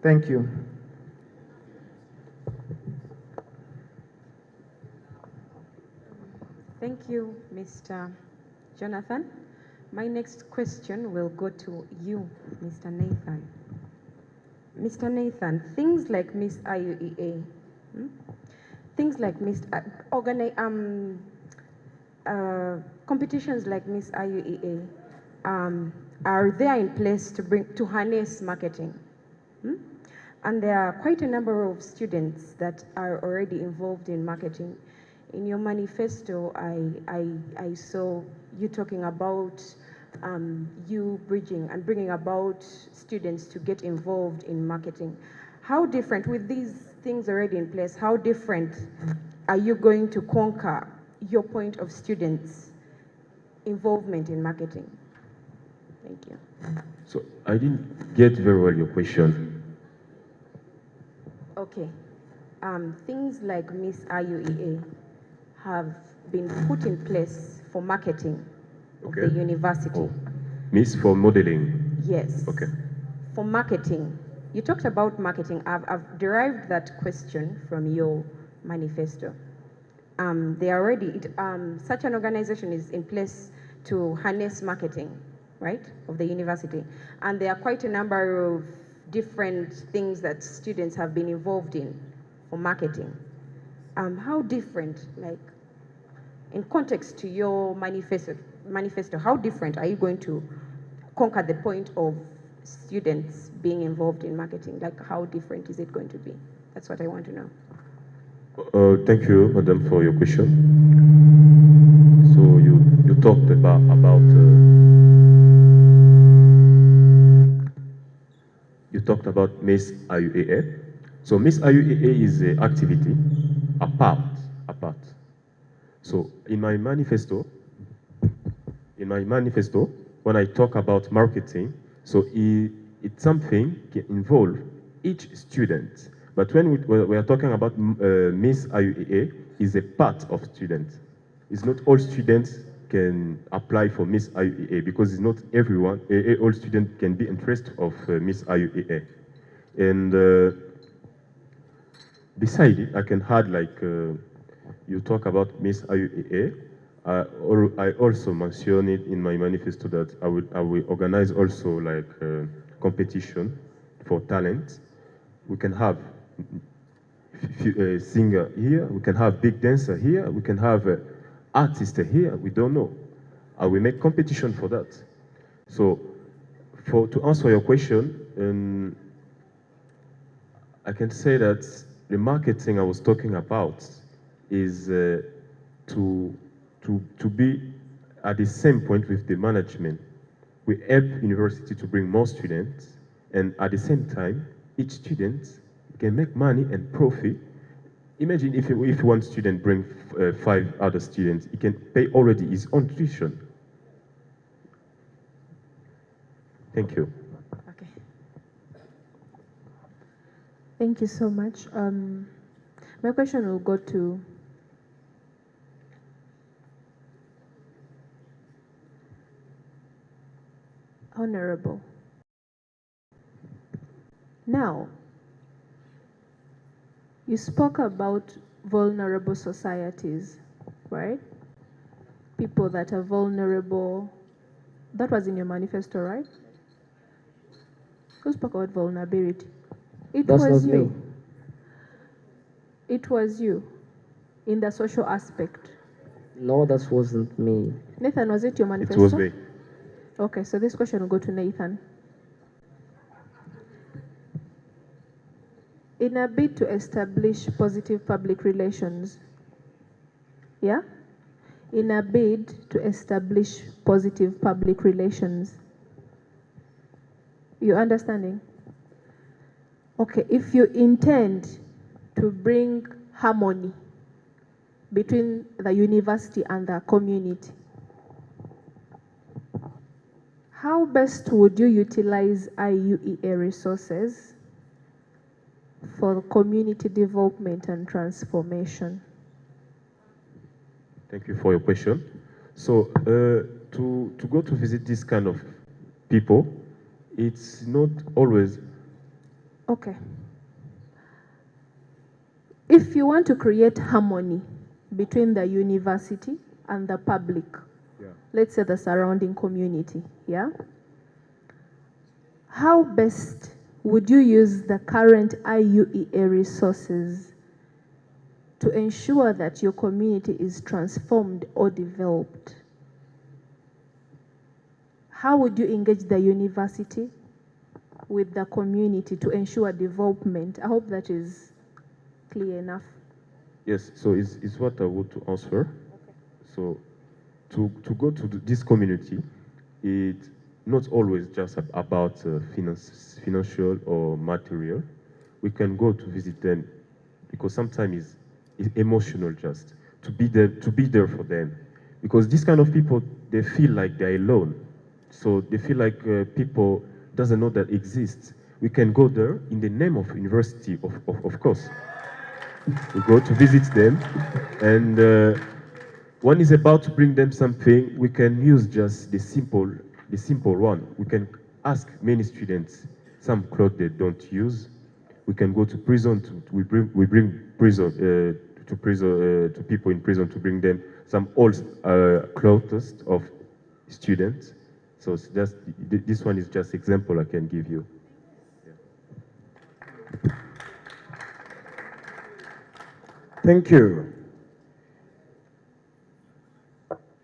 Thank you. Thank you, Mr. Jonathan. My next question will go to you, Mr. Nathan. Mr. Nathan, things like Miss IUEA, things like competitions like Miss IUEA, are there in place to harness marketing? And there are quite a number of students that are already involved in marketing. In your manifesto, I saw you talking about you bridging and bringing about students to get involved in marketing. How different, with these things already in place, how different are you going to conquer your point of students' involvement in marketing? Thank you. So I didn't get very well your question. Okay. Things like Miss IUEA have been put in place for marketing of the university. Oh. Miss for modeling? Yes. Okay. For marketing. You talked about marketing. I've derived that question from your manifesto. They already, such an organization is in place to harness marketing, right, of the university. And there are quite a number of different things that students have been involved in for marketing. How different, like, in context to your manifesto, how different are you going to conquer the point of students being involved in marketing? Like, how different is it going to be? That's what I want to know. Thank you, Madam, for your question. So you talked about you talked about Miss IUEA. So Miss IUEA is an activity apart. So in my manifesto, when I talk about marketing, so it's something can involve each student. But when we are talking about Miss IUEA, is a part of students. It's not all students can apply for Miss IUEA because it's not everyone, all students can be interested of Miss IUEA. And beside it, I can add like, you talk about Miss IUEA, I also mentioned it in my manifesto that I will organize also like competition for talent. We can have singer here, we can have big dancer here, we can have artist here, we don't know. I will make competition for that. So to answer your question, I can say that the marketing I was talking about is to be at the same point with the management. We help university to bring more students, and at the same time, each student can make money and profit. Imagine if one student brings 5 other students, he can pay already his own tuition. Thank you. Okay. Thank you so much. My question will go to Honorable. Now, you spoke about vulnerable societies, right? People that are vulnerable. That was in your manifesto, right? Who spoke about vulnerability? That's not me. It was you in the social aspect. No, that wasn't me. Nathan, was it your manifesto? It was me. Okay, so this question will go to Nathan. In a bid to establish positive public relations, yeah? In a bid to establish positive public relations. You understanding? Okay, if you intend to bring harmony between the university and the community, how best would you utilize IUEA resources for community development and transformation? Thank you for your question. So to go to visit this kind of people, it's not always. Okay. If you want to create harmony between the university and the public, let's say the surrounding community, yeah? How best would you use the current IUEA resources to ensure that your community is transformed or developed? How would you engage the university with the community to ensure development? I hope that is clear enough. Yes, so it's what I want to answer. So to go to this community, it's not always just about financial or material. We can go to visit them because sometimes it's emotional just to be there for them. Because this kind of people, they feel like they're alone. So they feel like people doesn't know that exists. We can go there in the name of university, of course. We go to visit them, and one is about to bring them something. We can use just the simple one. We can ask many students some clothes they don't use. We can go to prison. We bring prison to people in prison to bring them some old clothes of students. So it's just this one is just example I can give you. Thank you.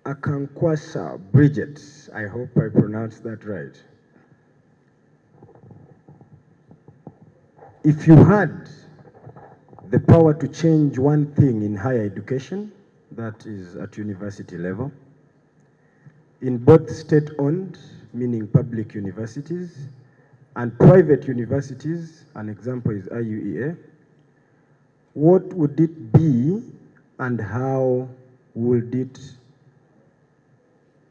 Akankwasa Bridget, I hope I pronounced that right. If you had the power to change one thing in higher education, that is at university level, in both state-owned, meaning public universities, and private universities, an example is IUEA, what would it be and how would it,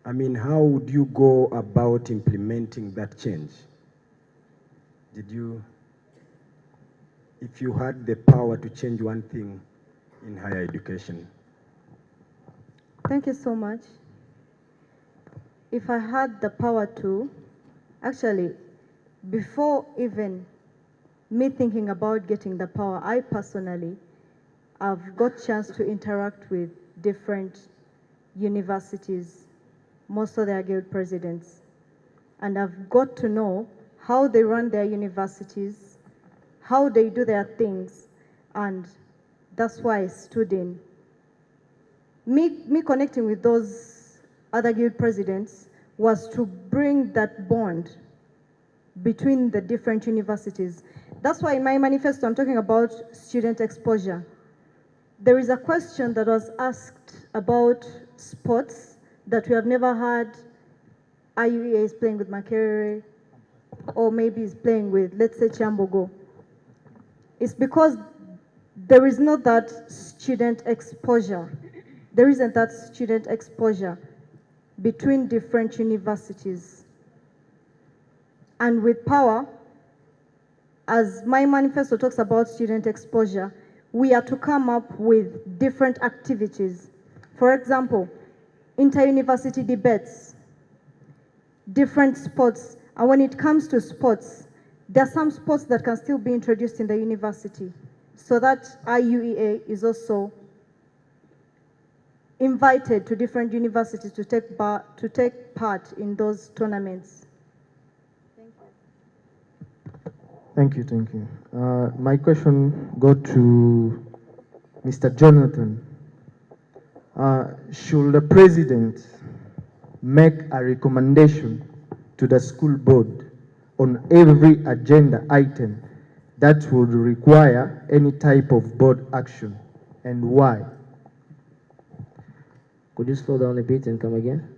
how would you go about implementing that change? If you had the power to change one thing in higher education? Thank you so much. If I had the power to, actually, before even me thinking about getting the power, I personally have got chance to interact with different universities, most of their guild presidents. And I've got to know how they run their universities, how they do their things, and that's why I stood in. Me connecting with those other guild presidents was to bring that bond between the different universities. That's why in my manifesto I'm talking about student exposure. There is a question that was asked about sports that we have never had. IUEA is playing with Makerere, or maybe is playing with, let's say, Chambogo. It's because there is not that student exposure. There isn't that student exposure between different universities. And with power, as my manifesto talks about student exposure, we are to come up with different activities. For example, inter-university debates, different sports. And when it comes to sports, there are some sports that can still be introduced in the university, so that IUEA is also invited to different universities to take part in those tournaments. Thank you, thank you. My question go to Mr. Jonathan. Should the president make a recommendation to the school board on every agenda item that would require any type of board action, and why? Could you slow down a bit and come again?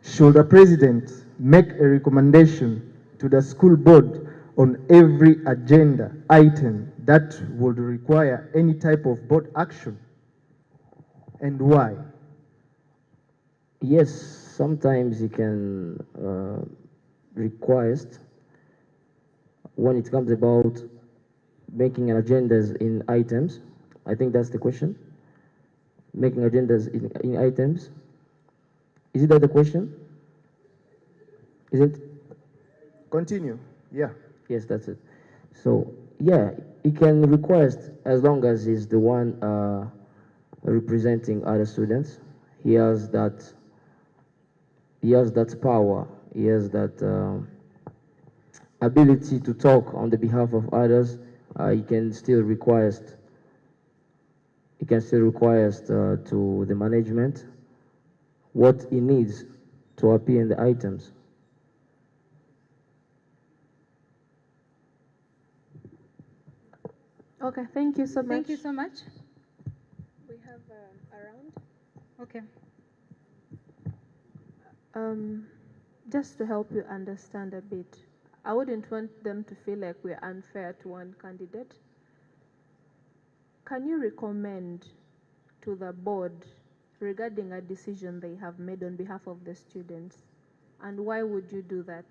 Should the president make a recommendation to the school board on every agenda item that would require any type of board action, and why? Yes, sometimes you can request when it comes about making agendas in items. I think that's the question. Making agendas in items. Is it that the question? Is it? Continue. Yeah. Yes, that's it. So, yeah, he can request as long as he's the one representing other students. He has that power. He has that ability to talk on the behalf of others. He can still request. He can still request to the management what he needs to appear in the items. Okay, thank you so much. Thank you so much. We have a round. Okay. Just to help you understand a bit, I wouldn't want them to feel like we're unfair to one candidate. Can you recommend to the board regarding a decision they have made on behalf of the students? And why would you do that?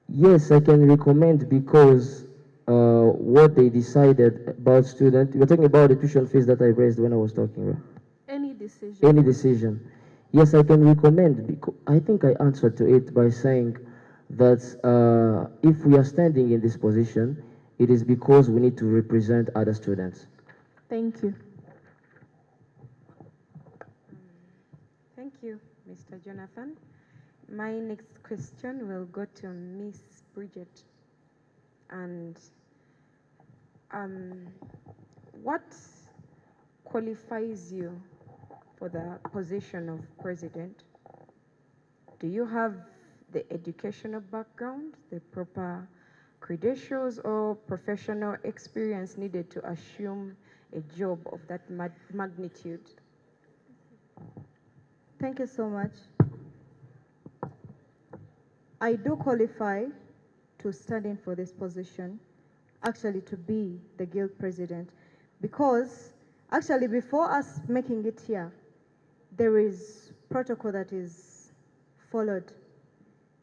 Yes, I can recommend because what they decided about students, you're talking about the tuition fees that I raised when I was talking, right? Any decision. Any decision. Yes, I can recommend, because I think I answered to it by saying that if we are standing in this position, it is because we need to represent other students. Thank you. Thank you, Mr. Jonathan. My next question will go to Miss Bridget. And what qualifies you for the position of president? Do you have the educational background, the proper credentials, or professional experience needed to assume a job of that magnitude? Thank you so much. I do qualify to stand in for this position, actually to be the guild president, because actually before us making it here, there is protocol that is followed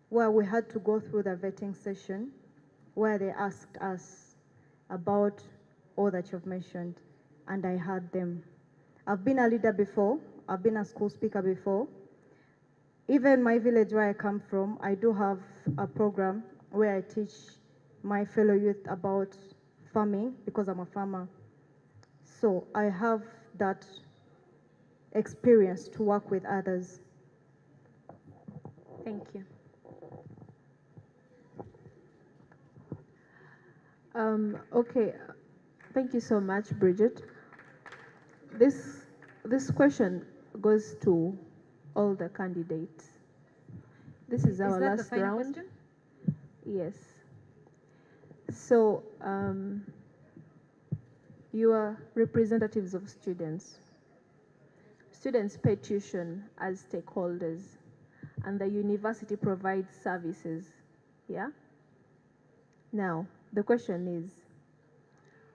where we had to go through the vetting session where they asked us about all that you've mentioned, and I had them. I've been a leader before, I've been a school speaker before. Even my village where I come from, I do have a program where I teach my fellow youth about farming because I'm a farmer. So I have that experience to work with others. Thank you. Okay, thank you so much, Bridget. This question goes to all the candidates. This is our that the last final round. question? Yes. So, you are representatives of students. Students pay tuition as stakeholders, and the university provides services. Yeah? Now, the question is,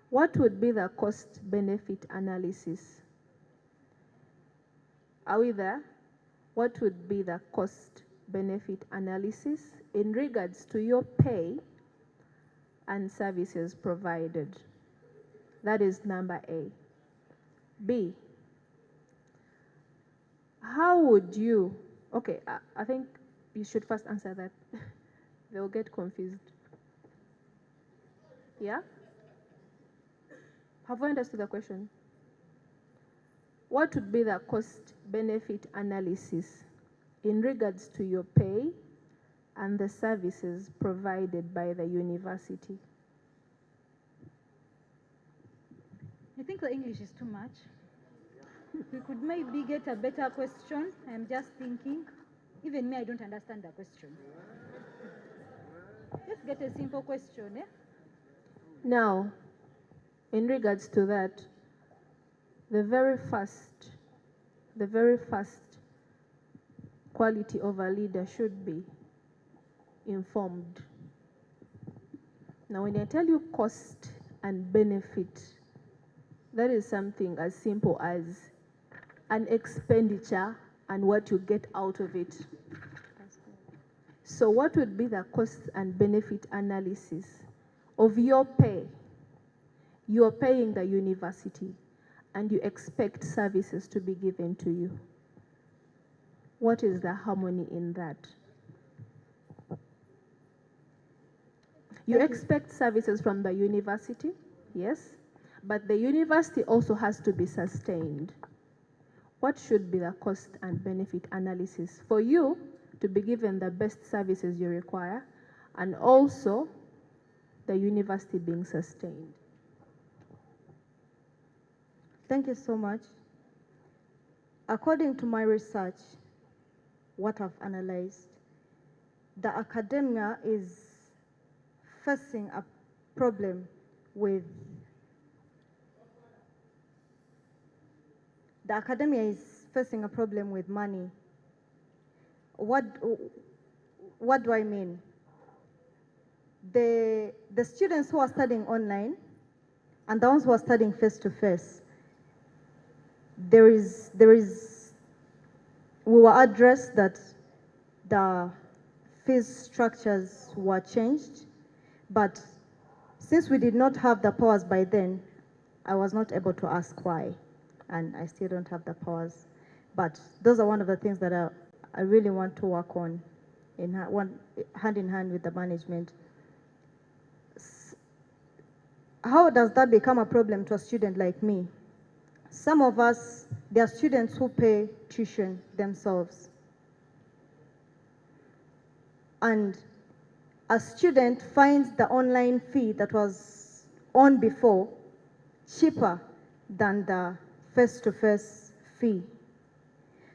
what would be the cost-benefit analysis? Are we there? What would be the cost-benefit analysis in regards to your pay and services provided? That is number A. B, how would you, okay, I think you should first answer that. They'll get confused. Yeah? Have I understood the question? What would be the cost-benefit analysis in regards to your pay and the services provided by the university? I think the English is too much. We could maybe get a better question. I'm just thinking. Even me, I don't understand the question. Let's get a simple question, eh? Now, in regards to that, the very first quality of a leader should be informed. Now, when I tell you cost and benefit, that is something as simple as an expenditure and what you get out of it. So what would be the cost and benefit analysis of your pay? You're paying the university and you expect services to be given to you. What is the harmony in that? You expect services from the university, yes, but the university also has to be sustained. What should be the cost and benefit analysis for you to be given the best services you require, and also the university being sustained? Thank you so much. According to my research, what I've analyzed, the academia is facing a problem with money. What do I mean? The students who are studying online and the ones who are studying face-to-face, we were addressed that the fees structures were changed, but since we did not have the powers by then, I was not able to ask why, and I still don't have the powers. But those are one of the things that I really want to work on, hand in hand with the management. How does that become a problem to a student like me? Some of us, there are students who pay tuition themselves. And a student finds the online fee that was on before cheaper than the face-to-face fee.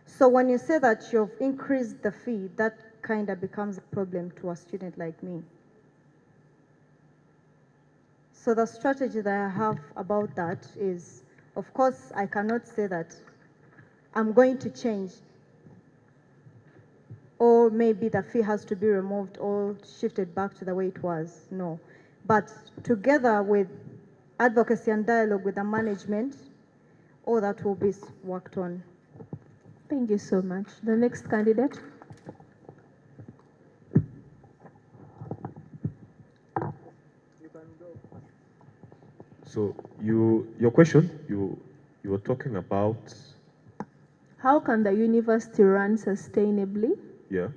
So when you say that you've increased the fee, that kind of becomes a problem to a student like me. So the strategy that I have about that is, of course, I cannot say that I'm going to change, or maybe the fee has to be removed or shifted back to the way it was. No. But together with advocacy and dialogue with the management, all that will be worked on. Thank you so much. The next candidate. So your question, you were talking about. How can the university run sustainably? Yeah.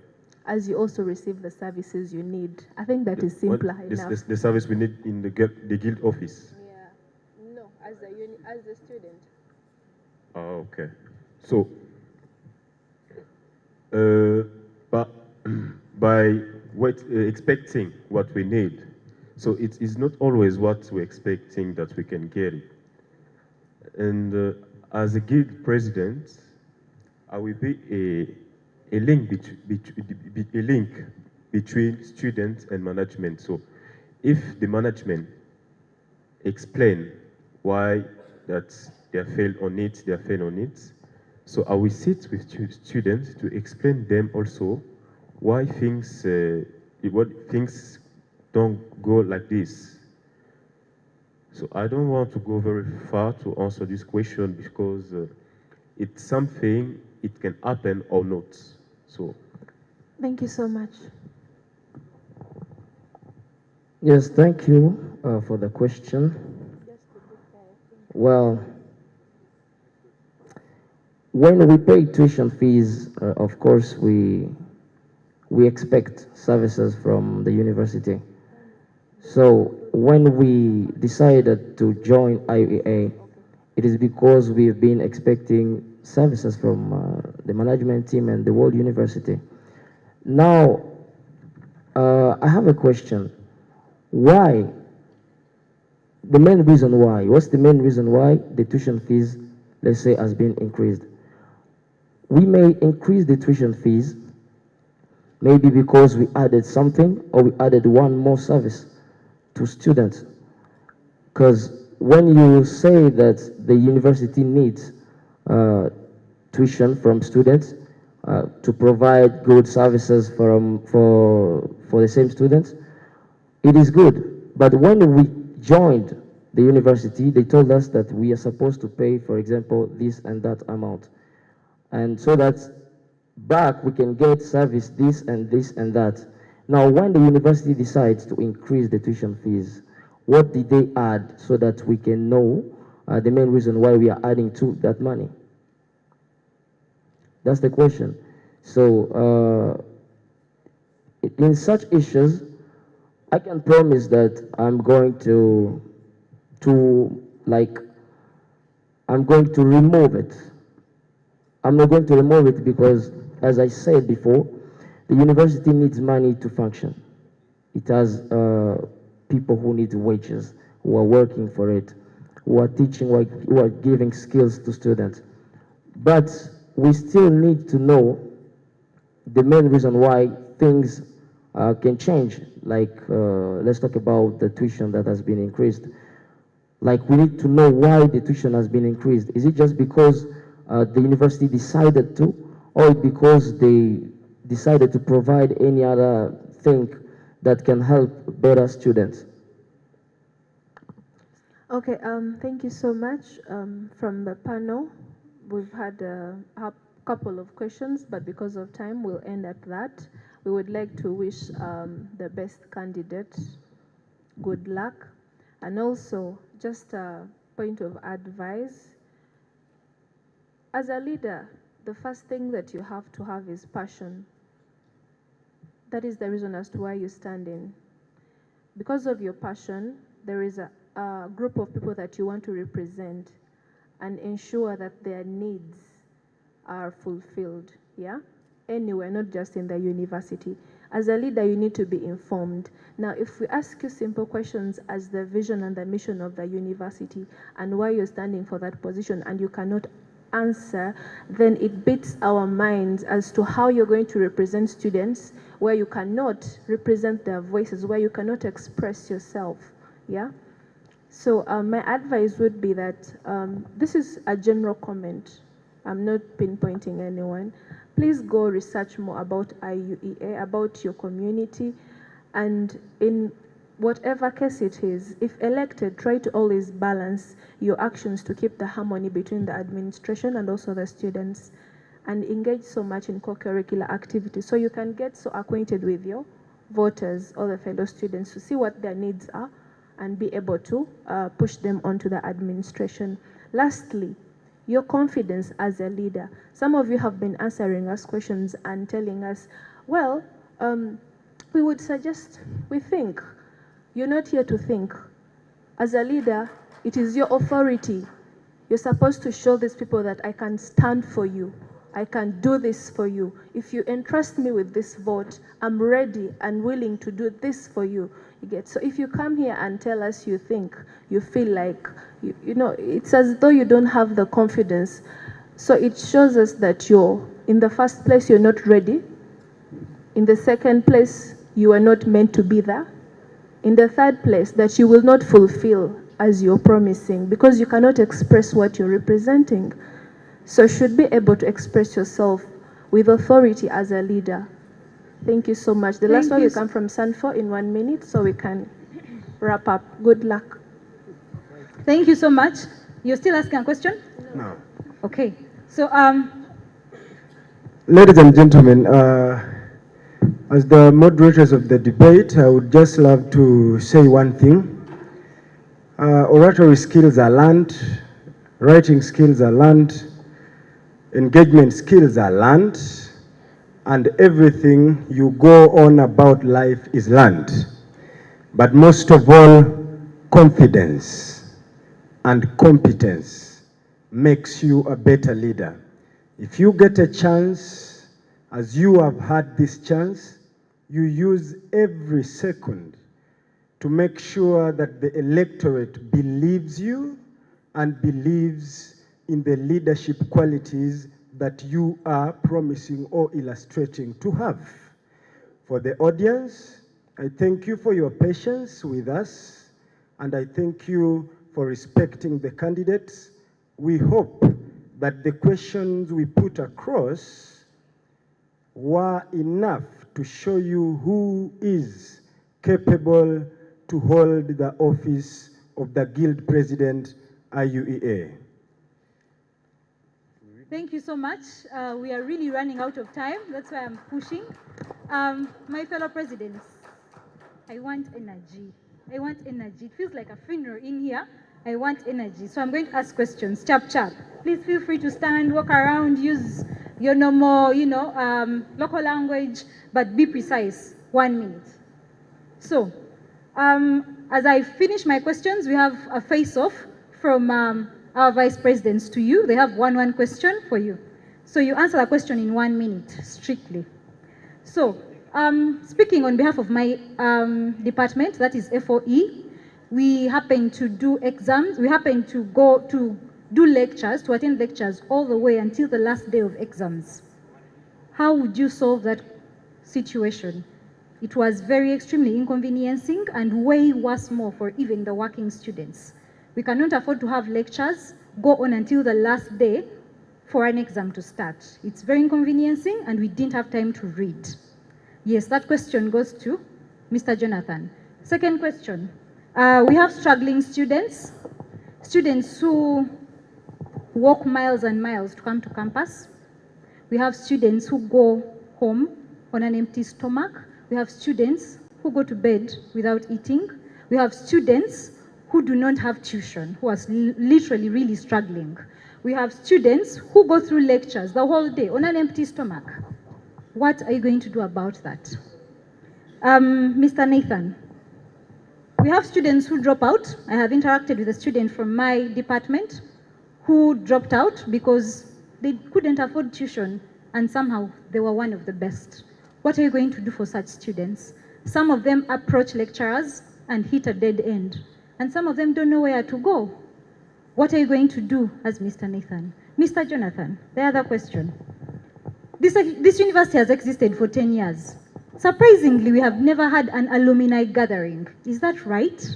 As you also receive the services you need. I think that is simpler enough. The service we need in the guild office. Yeah. No, as the student. Oh, okay. So, but by expecting what we need, so it is not always what we're expecting that we can get it. And as a guild president, I will be a link between students and management. So if the management explain why that they have failed on it, so I will sit with students to explain them also why things don't go like this. So I don't want to go very far to answer this question because it's something, it can happen or not. So. Thank you so much. Yes, thank you for the question. Well, when we pay tuition fees, of course, we expect services from the university. So when we decided to join IUEA, it is because we've been expecting services from the management team and the World University. Now, I have a question. Why? The main reason why? What's the main reason why the tuition fees, let's say, has been increased? We may increase the tuition fees maybe because we added something or we added one more service to students. Because when you say that the university needs tuition from students to provide good services for the same students, it is good. But when we joined the university, they told us that we are supposed to pay, for example, this and that amount. And so that back we can get service this and this and that. Now, when the university decides to increase the tuition fees, what did they add so that we can know the main reason why we are adding to that money? That's the question. So, in such issues, I can promise that I'm going to remove it. I'm not going to remove it because, as I said before, the university needs money to function. It has people who need wages, who are working for it, who are teaching, who are giving skills to students. But we still need to know the main reason why things can change. Like, let's talk about the tuition that has been increased. Like, we need to know why the tuition has been increased. Is it just because the university decided to, or because they decided to provide any other thing that can help better students? Okay, thank you so much. From the panel, we've had a couple of questions, but because of time, we'll end at that. We would like to wish the best candidate good luck. And also, just a point of advice. As a leader, the first thing that you have to have is passion. That is the reason as to why you stand in. Because of your passion, there is a group of people that you want to represent and ensure that their needs are fulfilled, yeah? Anywhere, not just in the university. As a leader, you need to be informed. Now, if we ask you simple questions as the vision and the mission of the university and why you're standing for that position and you cannot answer, then it beats our minds as to how you're going to represent students where you cannot represent their voices, where you cannot express yourself, yeah? So my advice would be that this is a general comment. I'm not pinpointing anyone. Please go research more about IUEA, about your community, and in whatever case it is, if elected, try to always balance your actions to keep the harmony between the administration and also the students, and engage so much in co-curricular activities so you can get so acquainted with your voters or the fellow students to see what their needs are and be able to push them onto the administration. Lastly, your confidence as a leader. Some of you have been answering us questions and telling us, well, we would suggest we think. You're not here to think. As a leader, it is your authority. You're supposed to show these people that I can stand for you. I can do this for you. If you entrust me with this vote, I'm ready and willing to do this for you. You get? So if you come here and tell us you think, you feel like, you know, it's as though you don't have the confidence. So it shows us that you're, in the first place, you're not ready. In the second place, you are not meant to be there. In the third place, that you will not fulfill as you're promising, because you cannot express what you're representing. So you should be able to express yourself with authority as a leader. Thank you so much. The last one will come from Sanfo in 1 minute, so we can wrap up. Good luck. Thank you so much. You're still asking a question? No. Okay. So, Ladies and gentlemen, as the moderators of the debate, I would just love to say one thing. Oratory skills are learned, writing skills are learned, engagement skills are learned, and everything you go on about life is learned. But most of all, confidence and competence makes you a better leader. If you get a chance, as you have had this chance, you use every second to make sure that the electorate believes you and believes in the leadership qualities that you are promising or illustrating to have. For the audience, I thank you for your patience with us, and I thank you for respecting the candidates. We hope that the questions we put across were enough to show you who is capable to hold the office of the Guild President, IUEA. thank you so much. We are really running out of time. That's why I'm pushing. My fellow presidents, I want energy. I want energy. It feels like a funeral in here. I want energy. So I'm going to ask questions. Chap, chap. Please feel free to stand, walk around, use your normal, local language, but be precise. 1 minute. So, as I finish my questions, we have a face-off from our vice presidents to you. They have one question for you. So you answer the question in 1 minute, strictly. So, speaking on behalf of my department, that is FOE, we happen to do exams. We happen to go to do lectures, to attend lectures all the way until the last day of exams. How would you solve that situation? It was very extremely inconveniencing and way worse more for even the working students. We cannot afford to have lectures go on until the last day for an exam to start. It's very inconveniencing and we didn't have time to read. Yes, that question goes to Mr. Jonathan. Second question, we have struggling students, students who walk miles and miles to come to campus. We have students who go home on an empty stomach. We have students who go to bed without eating. We have students who do not have tuition, who are literally really struggling. We have students who go through lectures the whole day on an empty stomach. What are you going to do about that? Mr. Nathan, we have students who drop out. I have interacted with a student from my department who dropped out because they couldn't afford tuition and somehow they were one of the best. What are you going to do for such students? Some of them approach lecturers and hit a dead end, and some of them don't know where to go. What are you going to do as Mr. Nathan? Mr. Jonathan, the other question. This university has existed for 10 years. Surprisingly, we have never had an alumni gathering. Is that right?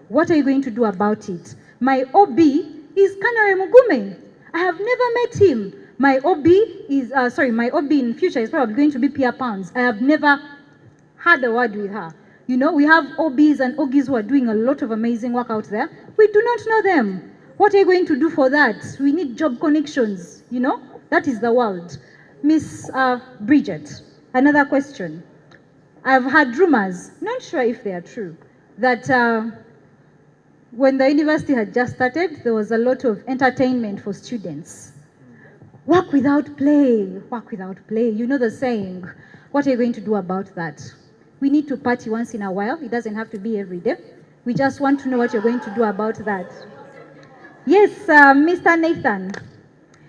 What are you going to do about it? My OB is Kanare Mugume. I have never met him. My OB is, my OB in future is probably going to be Pia Pounds. I have never had a word with her. You know, we have OBs and OGs who are doing a lot of amazing work out there. We do not know them. What are you going to do for that? We need job connections, you know? That is the world. Miss Bridget, another question. I've heard rumors, not sure if they are true, that when the university had just started, there was a lot of entertainment for students. Work without play, work without play. You know the saying. What are you going to do about that? We need to party once in a while. It doesn't have to be every day. We just want to know what you're going to do about that. Yes, Mr. Nathan.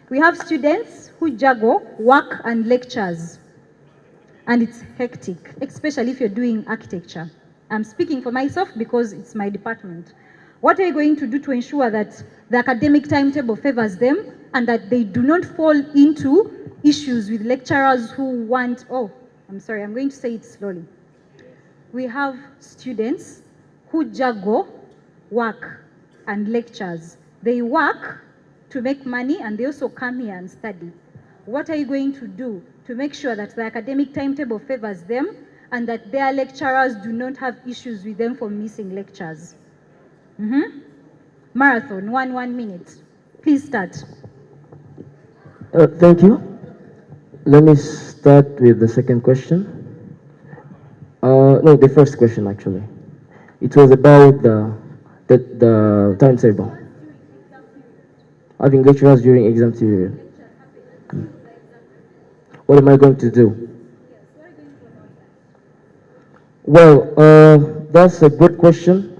We have students who juggle work and lectures. And it's hectic, especially if you're doing architecture. I'm speaking for myself because it's my department. What are you going to do to ensure that the academic timetable favors them and that they do not fall into issues with lecturers who want, oh, I'm sorry, I'm going to say it slowly. We have students who juggle work and lectures. They work to make money and they also come here and study. What are you going to do to make sure that the academic timetable favors them and that their lecturers do not have issues with them for missing lectures? Marathon, 1 minute. Please start. Thank you. Let me start with the second question. No, the first question actually. It was about the timetable. Having lecturers during exam period. What am I going to do? Well, that's a good question.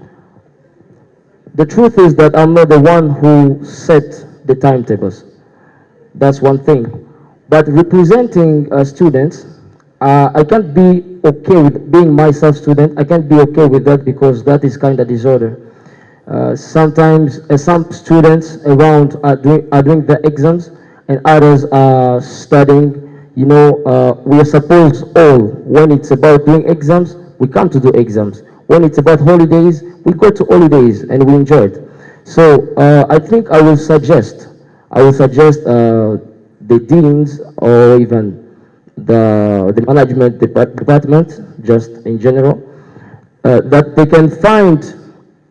The truth is that I'm not the one who set the timetables. That's one thing. But representing students, I can't be okay with being myself student. I can't be okay with that because that is kind of disorder. Sometimes some students around are doing the exams and others are studying. You know, we are supposed all, when it's about doing exams, we come to do exams. When it's about holidays, we go to holidays and we enjoy it. So I think I will suggest the deans or even the management department, just in general, that they can find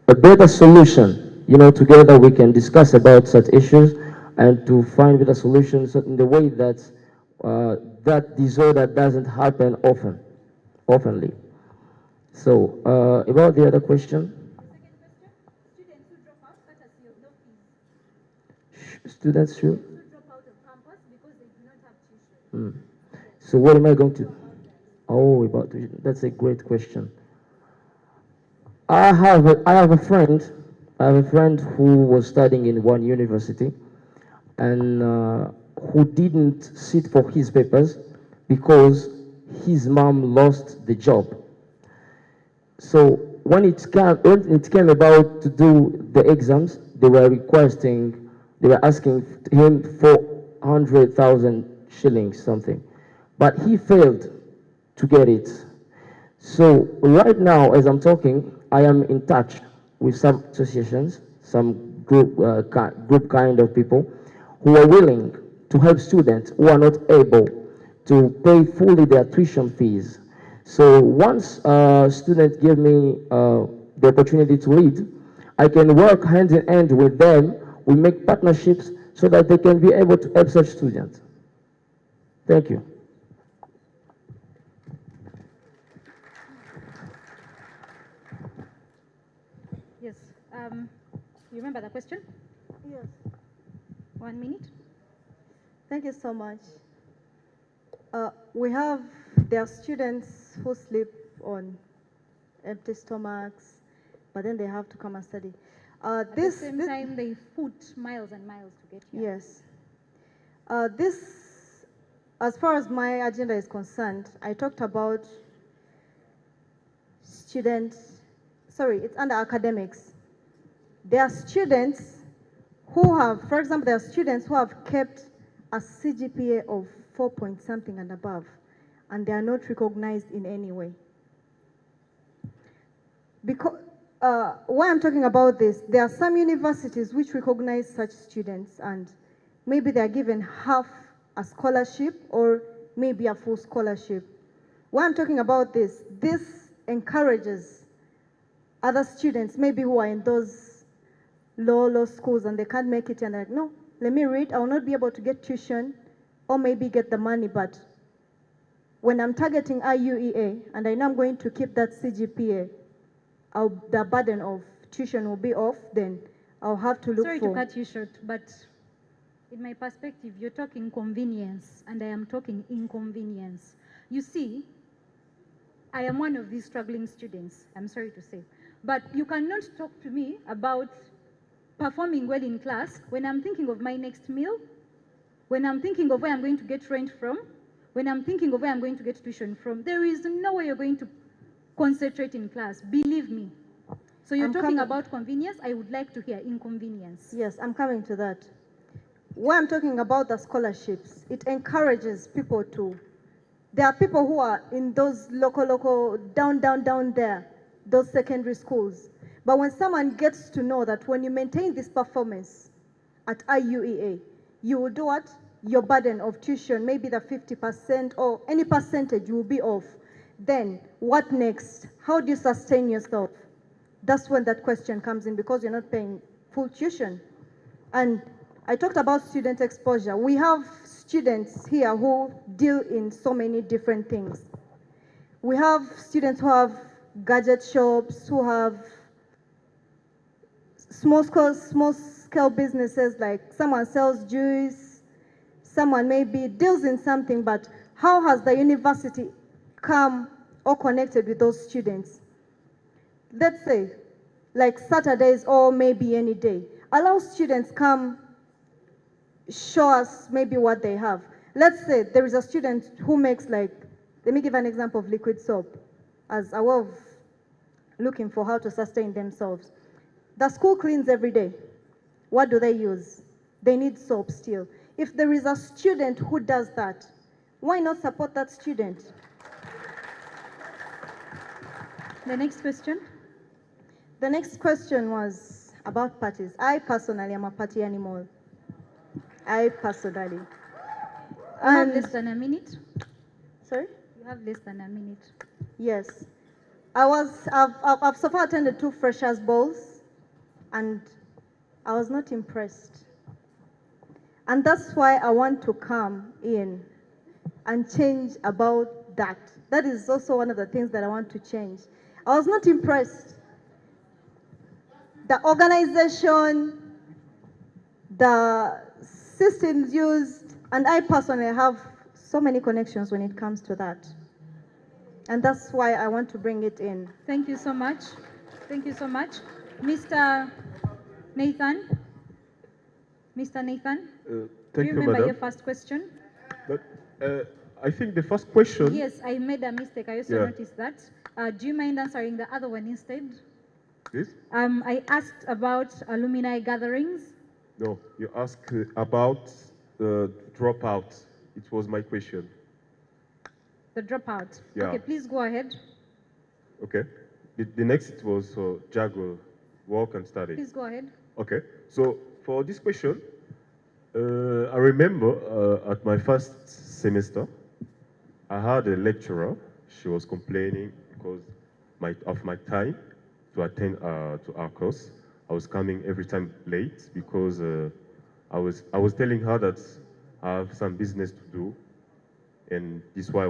a better solution. You know, together we can discuss about such issues and to find better solutions in the way that that disorder doesn't happen oftenly. So about the other question. Students should. So what am I going to? Oh, about that's a great question. I have a friend. I have a friend who was studying in one university, and who didn't sit for his papers because his mom lost the job. So when it came about to do the exams, they were asking him 400,000 shillings something, but he failed to get it. So right now, as I'm talking, I am in touch with some associations, some group kind of people who are willing to help students who are not able to pay fully their tuition fees. So once students give me the opportunity to lead, I can work hand in hand with them. We make partnerships so that they can be able to help such students. Thank you. Yes. You remember the question? Yes. 1 minute. Thank you so much. There are students who sleep on empty stomachs, but then they have to come and study. At the same time, they foot miles and miles to get here. Yes. As far as my agenda is concerned, I talked about it's under academics. There are students who have, for example, there are students who have kept a CGPA of 4 point something and above, and they are not recognized in any way. Because why I'm talking about this, there are some universities which recognize such students, and maybe they are given half a scholarship or maybe a full scholarship. Why I'm talking about this encourages other students, maybe who are in those low schools and they can't make it, and they're like, no, let me read, I will not be able to get tuition or maybe get the money, but when I'm targeting IUEA and I know I'm going to keep that CGPA, the burden of tuition will be off, then I'll have to look Sorry to cut you short, but in my perspective, you're talking convenience and I am talking inconvenience. You see, I am one of these struggling students, I'm sorry to say. But you cannot talk to me about performing well in class, when I'm thinking of my next meal, when I'm thinking of where I'm going to get rent from, when I'm thinking of where I'm going to get tuition from, there is no way you're going to concentrate in class, believe me. So you're talking about convenience, I would like to hear inconvenience. Yes, I'm coming to that. When I'm talking about the scholarships, it encourages people to, there are people who are in those local, down there, those secondary schools. But when someone gets to know that when you maintain this performance at IUEA, you will do what? Your burden of tuition, maybe the 50% or any percentage you will be off. Then what next? How do you sustain yourself? That's when that question comes in, because you're not paying full tuition. And I talked about student exposure. We have students here who deal in so many different things. We have students who have gadget shops, who have small scale businesses, like someone sells juice, someone maybe deals in something, but how has the university come or connected with those students? Let's say, like Saturdays or maybe any day, allow students come show us maybe what they have. Let's say there is a student who makes, like, let me give an example of liquid soap as a way of looking for how to sustain themselves. The school cleans every day. What do they use? They need soap still. If there is a student who does that, why not support that student? The next question? The next question was about parties. I personally am a party animal. I personally. You have less than a minute? Sorry? You have less than a minute. Yes. I've so far attended 2 freshers' balls, and I was not impressed. And that's why I want to come in and change about that. That is also one of the things that I want to change. I was not impressed. The organization, the systems used, and I personally have so many connections when it comes to that. And that's why I want to bring it in. Thank you so much. Thank you so much. Mr. Nathan? Mr. Nathan? Do Thank you you, remember madam. your first question? But, I think the first question. Yes, I made a mistake. I also noticed that. Do you mind answering the other one instead? Please? I asked about alumni gatherings. No, you asked about dropout. It was my question. The dropout. Yeah. Okay, please go ahead. Okay. The next was juggle, work and study. Please go ahead. Okay. So for this question, I remember at my first semester, I had a lecturer. She was complaining because of my time to attend to our course. I was coming every time late because I was telling her that I have some business to do, and this is why I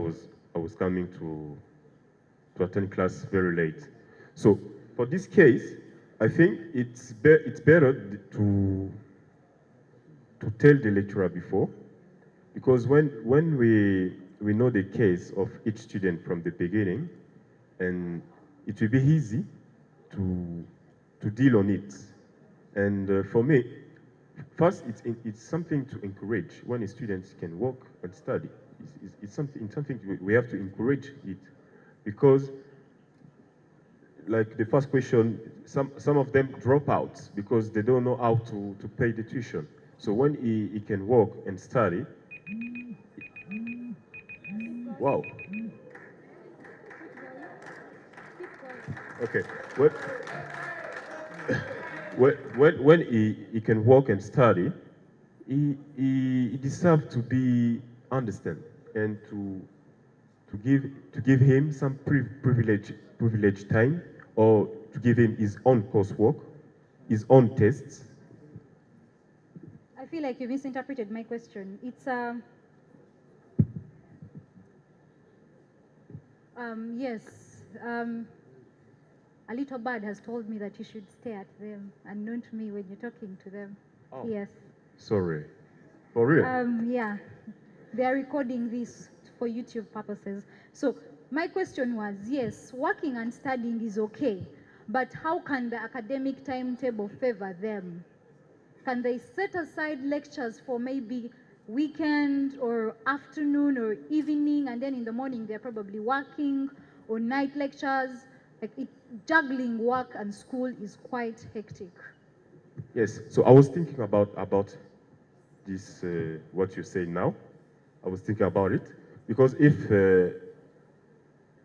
was coming to attend class very late. So for this case, I think it's better to tell the lecturer before, because when we know the case of each student from the beginning, and it will be easy to deal on it. And for me, first, it's something to encourage when students can work and study. It's something we have to encourage it, because, like the first question, some of them drop out because they don't know how to pay the tuition. So when he can work and study, wow. Okay. When he can work and study, he deserves to be understood and to give him some privilege time, or to give him his own coursework, his own tests. I feel like you misinterpreted my question. It's yes. A little bird has told me that you should stare at them and not me when you're talking to them. Oh. Yes. Sorry. For real? Yeah. They are recording this for YouTube purposes. So my question was, yes, working and studying is okay, but how can the academic timetable favor them? Can they set aside lectures for maybe weekend or afternoon or evening, and then in the morning they're probably working, or night lectures? Like juggling work and school is quite hectic. Yes, so I was thinking about this, what you say now. I was thinking about it, because if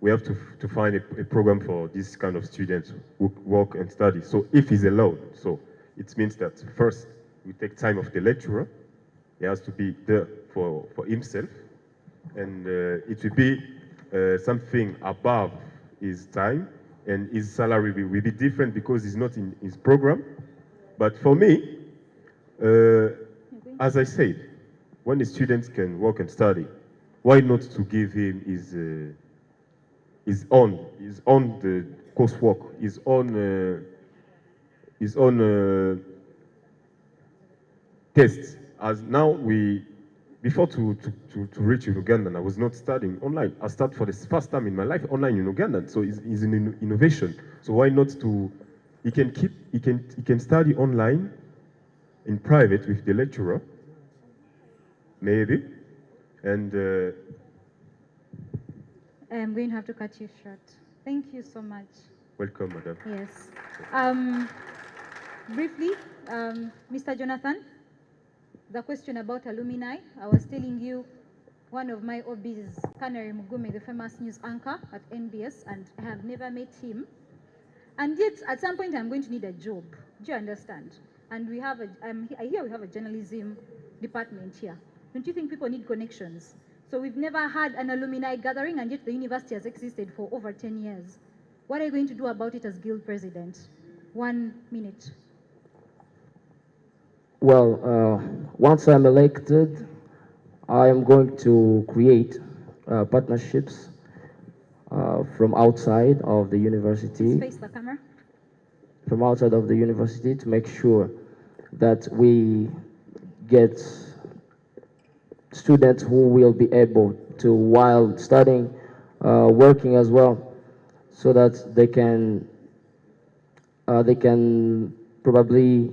we have to find a program for this kind of students who work and study, so if he's allowed, so it means that first we take time of the lecturer. He has to be there for himself, and it will be something above his time, and his salary will be different because it's not in his program. But for me, as I said, when the students can work and study, why not to give him his own the coursework, his own tests. As now before to reach in Uganda, I was not studying online. I started for the first time in my life online in Uganda. So it's an innovation. So why not to? He can study online, in private with the lecturer, maybe, and. I'm going to have to cut you short. Thank you so much. Welcome, madam. Yes. Briefly, Mr. Jonathan, the question about alumni, I was telling you one of my hobbies is Canary Mugume, the famous news anchor at NBS, and I have never met him. And yet, at some point, I'm going to need a job. Do you understand? And we have I hear we have a journalism department here. Don't you think people need connections? So we've never had an alumni gathering, and yet the university has existed for over 10 years. What are you going to do about it as guild president? 1 minute. Well, once I'm elected, I am going to create partnerships from outside of the university. Face the camera. From outside of the university to make sure that we get students who will be able to, while studying, working as well, so that they can probably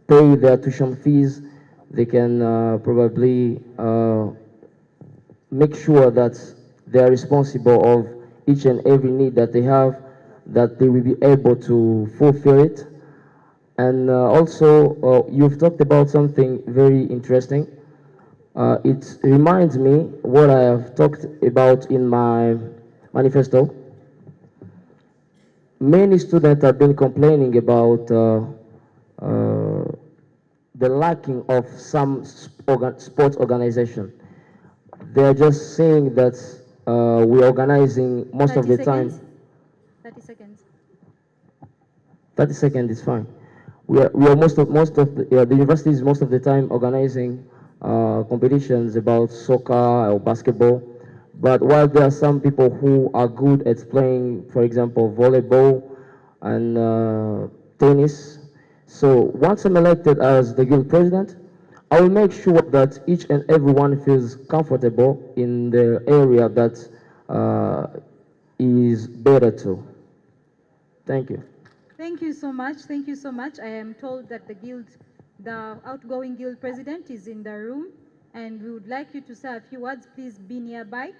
pay their tuition fees. They can probably make sure that they are responsible of each and every need that they have, that they will be able to fulfill it. And also, you've talked about something very interesting. It reminds me what I have talked about in my manifesto. Many students have been complaining about the lacking of some sports organization. They're just saying that we're organizing most of the time. 30 seconds. 30 seconds is fine. We are most of the university is most of the time organizing competitions about soccer or basketball. But while there are some people who are good at playing, for example, volleyball and tennis. So once I'm elected as the guild president, I will make sure that each and everyone feels comfortable in the area that is better to. Thank you. Thank you so much. Thank you so much. I am told that the outgoing guild president is in the room, and we would like you to say a few words. Please be nearby.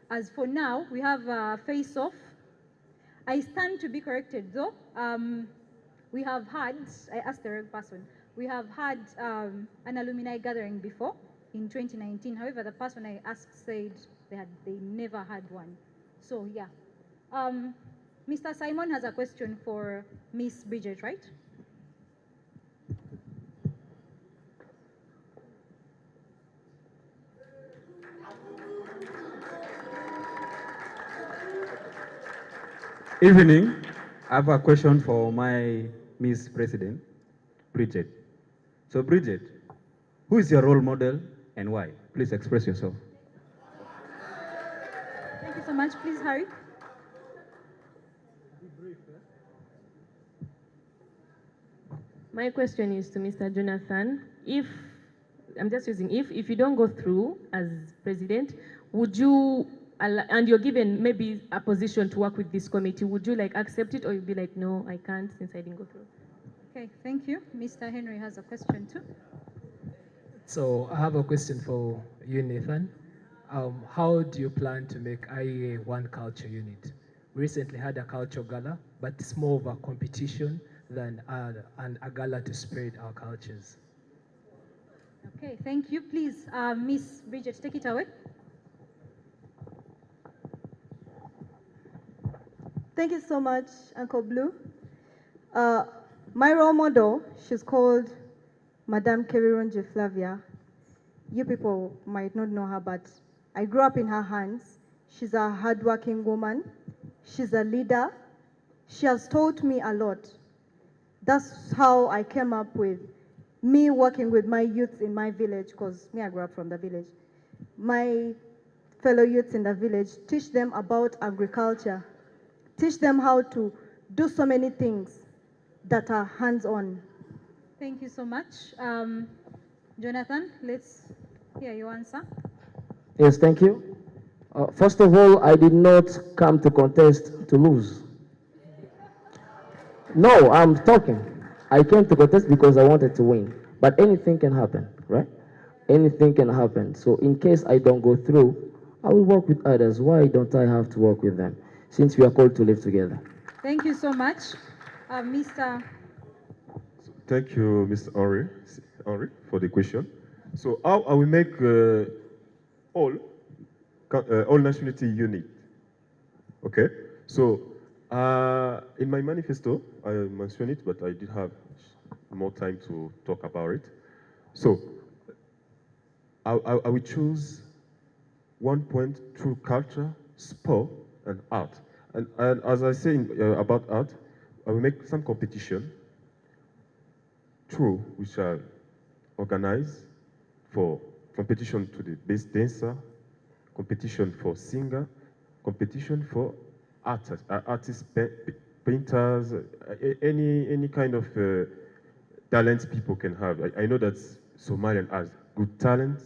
As for now, we have a face-off. I stand to be corrected, though. We have had, I asked the right person, we have had an alumni gathering before in 2019. However, the person I asked said they never had one. So, yeah. Mr. Simon has a question for Miss Bridget, right? Evening. I have a question for my Miss President, Bridget. So, Bridget, who is your role model and why? Please express yourself. Thank you so much. Please hurry. My question is to Mr. Jonathan. I'm just using if you don't go through as president, would you, and you're given maybe a position to work with this committee, would you like accept it, or you'd be like, no, I can't since I didn't go through? Okay, thank you. Mr. Henry has a question too. So I have a question for you, Nathan. How do you plan to make IUEA one culture unit? We recently had a culture gala, but it's more of a competition than a gala to spread our cultures. Okay, thank you. Please, Miss Bridget, take it away. Thank you so much, Uncle Blue. My role model, she's called Madame Kevironje Flavia. You people might not know her, but I grew up in her hands. She's a hardworking woman. She's a leader. She has taught me a lot. That's how I came up with me working with my youth in my village, because me, I grew up from the village. My fellow youths in the village, teach them about agriculture, teach them how to do so many things that are hands-on. Thank you so much. Jonathan, let's hear your answer. Yes, thank you. First of all, I did not come to contest to lose. No, I'm talking. I came to contest because I wanted to win. But anything can happen, right? Anything can happen. So in case I don't go through, I will work with others. Why don't I have to work with them? Since we are called to live together. Thank you so much. Mr. Thank you, Mr. Henry, for the question. So how I will make all nationality unit? Okay. So in my manifesto, I mentioned it, but I did have more time to talk about it. So I will choose 1 point through culture, sport, and art. And as I say about art, I will make some competition through we shall organize for competition to the best dancer, competition for singer, competition for artists, painters, any kind of talents people can have. I know that Somalian has good talent,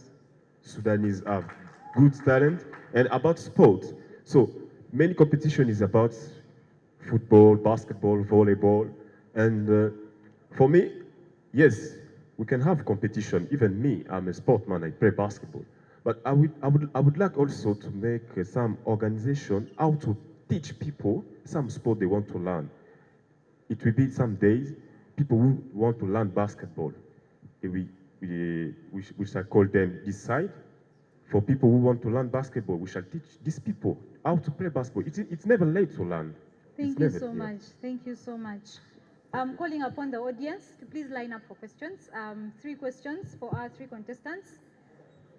Sudanese have good talent, and about sports. So many competition is about football, basketball, volleyball, and for me, yes, we can have competition. Even me, I'm a sportman, I play basketball. But I would like also to make some organization how to teach people some sport they want to learn. It will be some days, people who want to learn basketball. We shall call them this side. For people who want to learn basketball, we shall teach these people how to play basketball. It's never late to learn. Thank you so much. Thank you so much. I'm calling upon the audience to please line up for questions. 3 questions for our 3 contestants.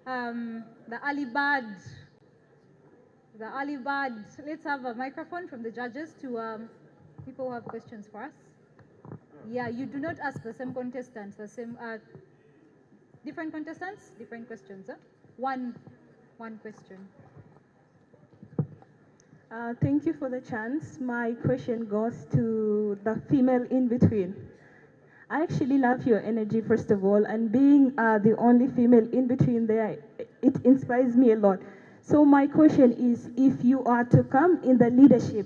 The early bird. Let's have a microphone from the judges to people who have questions for us. Yeah, you do not ask the same contestants, different contestants, different questions. Huh? One question. Thank you for the chance. My question goes to the female in between. I actually love your energy, first of all, and being the only female in between there, it inspires me a lot. So my question is, if you are to come in the leadership,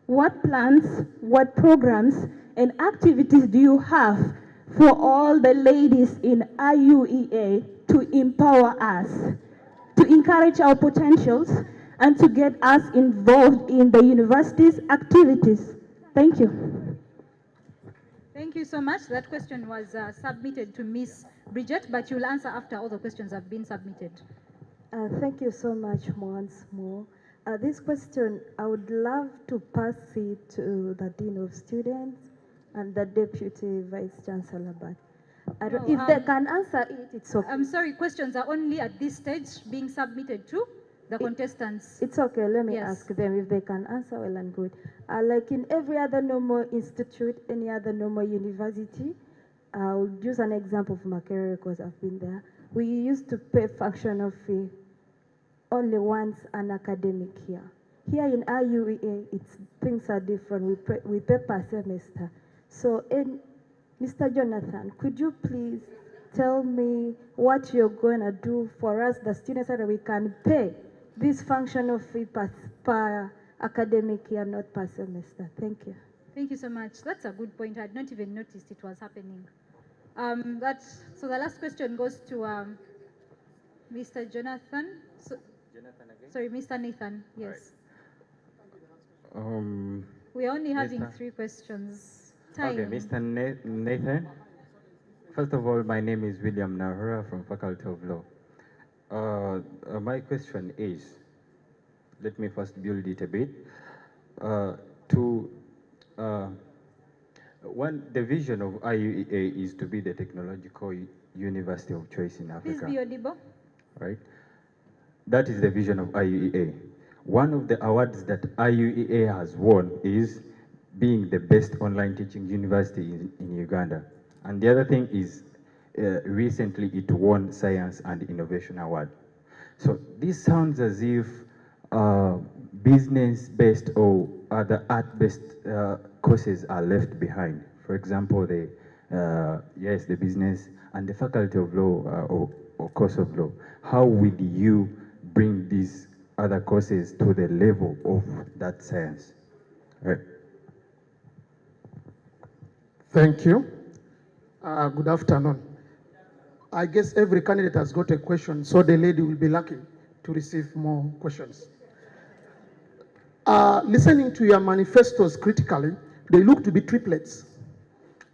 what plans, what programs, and activities do you have for all the ladies in IUEA to empower us, to encourage our potentials, and to get us involved in the university's activities? Thank you. Thank you so much. That question was submitted to Miss Bridget, but you'll answer after all the questions have been submitted. Thank you so much once more. This question, I would love to pass it to the Dean of Students and the Deputy Vice Chancellor, but if they can answer it, it's okay. I'm sorry, questions are only at this stage being submitted to the contestants. It's okay, let me ask them if they can answer well and good. Like in every other normal institute, any other normal university, I'll use an example of Makerere because I've been there. We used to pay functional fee only once an academic year. Here in IUEA, things are different. We pay per semester. So, Mr. Jonathan, could you please tell me what you're going to do for us, the students, so that we can pay this functional fee per academic year, not per semester? Thank you. Thank you so much. That's a good point. I had not even noticed it was happening. So the last question goes to Mr. Jonathan. Jonathan again? Sorry, Mr. Nathan. Yes. We're only having 3 questions. Time. Okay, Mr. Nathan. First of all, my name is William Nahura from Faculty of Law. My question is, let me first build it a bit. The vision of IUEA is to be the technological university of choice in Africa. Please be audible. Right? That is the vision of IUEA. One of the awards that IUEA has won is being the best online teaching university in Uganda. And the other thing is, recently it won Science and Innovation Award. So this sounds as if business-based or other art-based courses are left behind. For example, the business and the Faculty of Law or course of law. How will you bring these other courses to the level of that science? Right. Thank you. Good afternoon. I guess every candidate has got a question, so the lady will be lucky to receive more questions. Listening to your manifestos critically, they look to be triplets,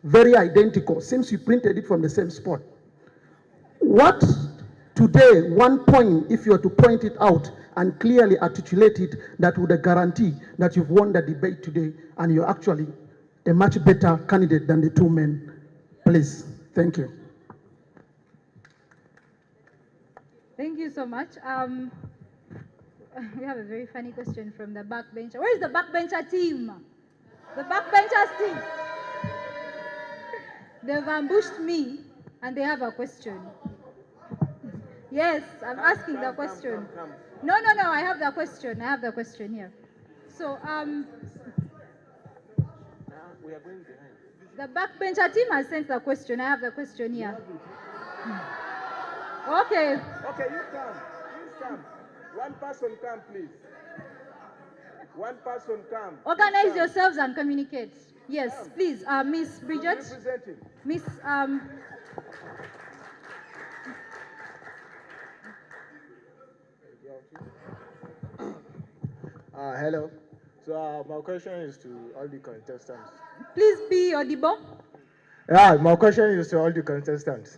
very identical. Seems you printed it from the same spot. What today, one point, if you were to point it out and clearly articulate it, that would guarantee that you've won the debate today and you're actually a much better candidate than the 2 men. Please, thank you. Thank you so much. We have a very funny question from the backbencher. Where is the backbencher team? The backbenchers team. They've ambushed me and they have a question. Yes, I'm asking the question. No, I have the question. I have the question here. So, We are going behind. the backbencher team has sent the question. I have the question here. Okay. Okay, you come. Please come. One person come, please. One person come. Organize yourselves and communicate. Yes, please. Miss Bridget. Miss Hello. So my question is to all the contestants. Please be audible. Yeah, my question is to all the contestants.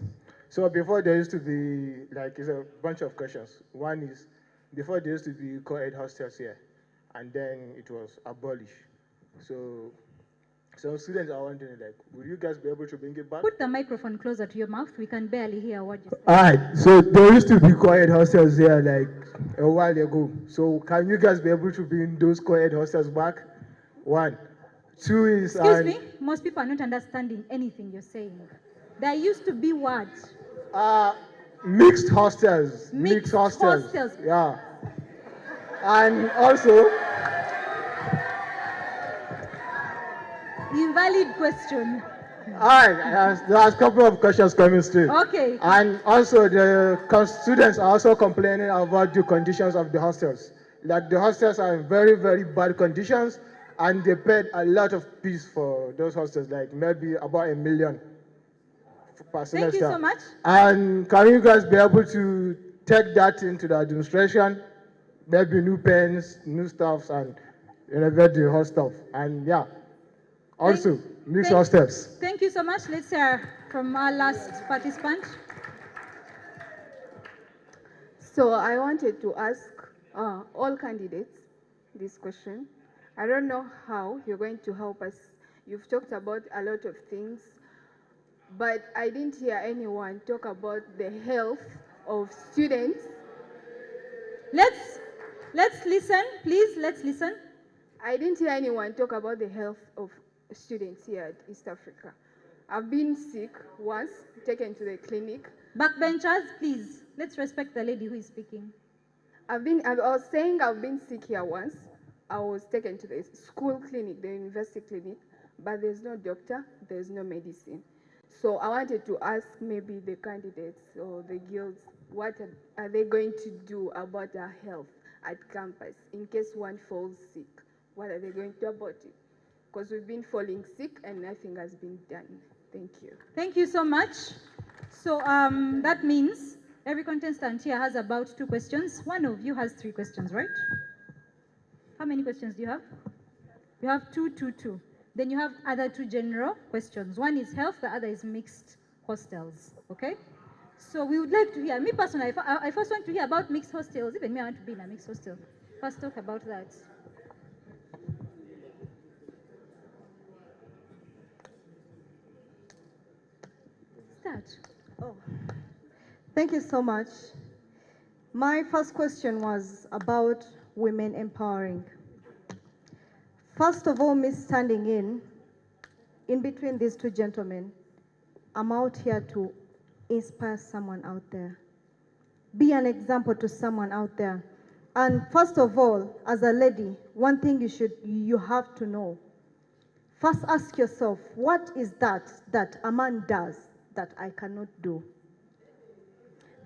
So before there used to be, it's a bunch of questions. One is, before there used to be co-ed hostels here, and then it was abolished. So some students are wondering, will you guys be able to bring it back? Put the microphone closer to your mouth. We can barely hear what you say. All right, so there used to be co-ed hostels here a while ago. So can you guys be able to bring those co-ed hostels back? One. Two is... Excuse me, most people are not understanding anything you're saying. There used to be what? Mixed hostels. Mixed hostels. Yeah. And also... Invalid question. All right, there's a couple of questions coming still. Okay. And also, the students are also complaining about the conditions of the hostels. The hostels are in very, very bad conditions, and they paid a lot of fees for those hostels, maybe about $1 million per semester. Thank you so much. And can you guys be able to take that into the administration? Maybe new pens, new stuffs, and elevate the whole stuff. And yeah. Also, mixed hostels. Thank you so much. Let's hear from our last participant. So I wanted to ask all candidates this question. I don't know how you're going to help us. You've talked about a lot of things, but I didn't hear anyone talk about the health of students. Let's listen, please. Let's listen. I didn't hear anyone talk about the health of students here at East Africa. I've been sick once, taken to the clinic. Backbenchers, please, let's respect the lady who is speaking. I was saying I've been sick here once. I was taken to the school clinic, the university clinic, but there's no doctor, there's no medicine. So I wanted to ask maybe the candidates or the guilds, what are they going to do about our health at campus in case one falls sick? What are they going to do about it? because we've been falling sick and nothing has been done. Thank you. Thank you so much. So that means every contestant here has about 2 questions. One of you has 3 questions, right? How many questions do you have? You have 2, 2, 2. Then you have other 2 general questions. One is health, the other is mixed hostels, okay? So we would like to hear, me personally, I first want to hear about mixed hostels. Even me, I want to be in a mixed hostel. First talk about that. Start. Oh, thank you so much. My first question was about women empowering. First of all, me standing in between these 2 gentlemen, I'm out here to inspire someone out there. Be an example to someone out there. And first of all, as a lady, one thing you have to know. First ask yourself, what is that a man does that I cannot do?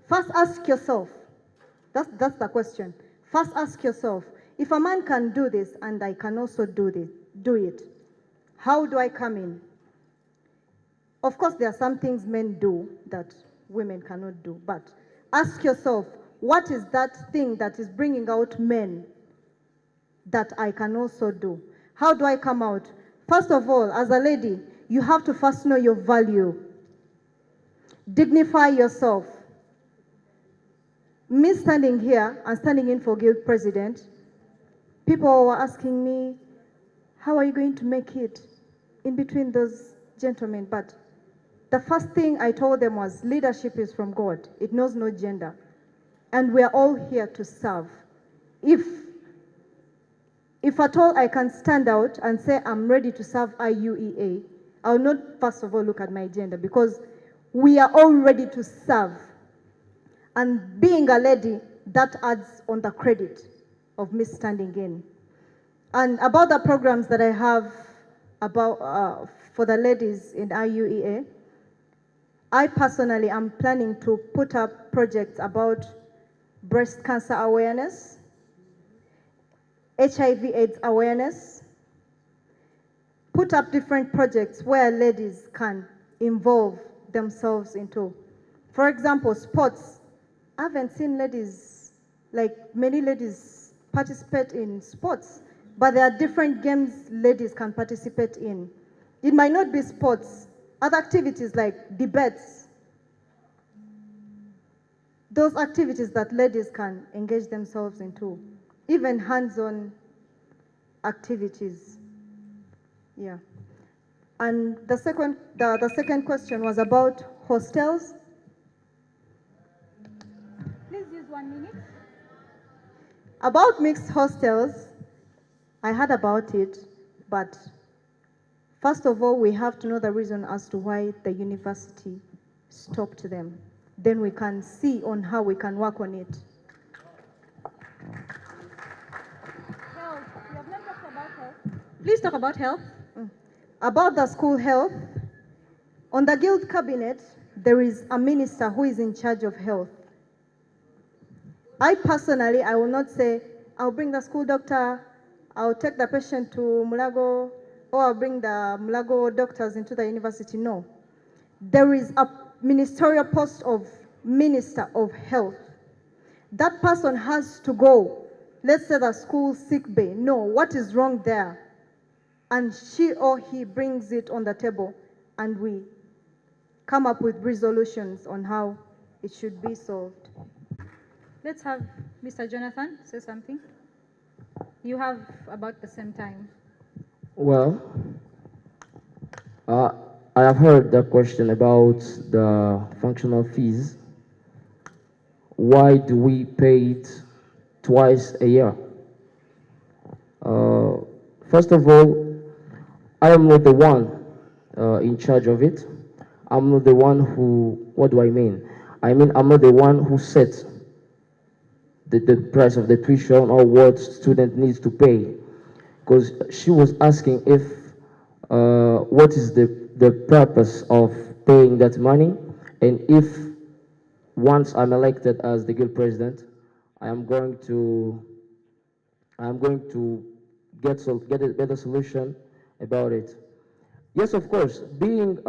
First ask yourself, that's the question. First ask yourself, if a man can do this and I can also do it, how do I come in? Of course, there are some things men do that women cannot do, but ask yourself, what is that thing that is bringing out men that I can also do? How do I come out? First of all, as a lady, you have to first know your value. Dignify yourself. Me standing here and standing in for guild president, people were asking me, how are you going to make it in between those gentlemen? But the first thing I told them was, leadership is from God. It knows no gender. And we are all here to serve. If at all I can stand out and say I'm ready to serve IUEA, I will not first of all look at my gender, because we are all ready to serve. And being a lady, that adds on the credit of me standing in. And about the programs that I have about for the ladies in IUEA, I personally am planning to put up projects about breast cancer awareness, HIV/AIDS awareness, put up different projects where ladies can involve themselves into. For example, sports. I haven't seen ladies, like many ladies, participate in sports, but there are different games ladies can participate in. It might not be sports, other activities like debates, those activities that ladies can engage themselves into, even hands-on activities. Yeah. And the second question was about hostels. Please use 1 minute. About mixed hostels, I heard about it, but first of all, we have to know the reason as to why the university stopped them. Then we can see on how we can work on it. Health. You have not talked about health. Please talk about health. About the school health, on the guild cabinet, there is a minister who is in charge of health. I personally, I will not say, I'll bring the school doctor, I'll take the patient to Mulago, or I'll bring the Mulago doctors into the university. No. There is a ministerial post of Minister of Health. That person has to go, let's say the school sick bay, know what is wrong there. And she or he brings it on the table, and we come up with resolutions on how it should be solved. Let's have Mr. Jonathan say something. You have about the same time. Well, I have heard the question about the functional fees. Why do we pay it twice a year? First of all, I am not the one in charge of it. I'm not the one who, what do I mean? I mean, I'm not the one who sets the price of the tuition or what student needs to pay. Because she was asking if, what is the purpose of paying that money, and if once I'm elected as the guild president, I am going to get a better solution about it. Yes, of course, being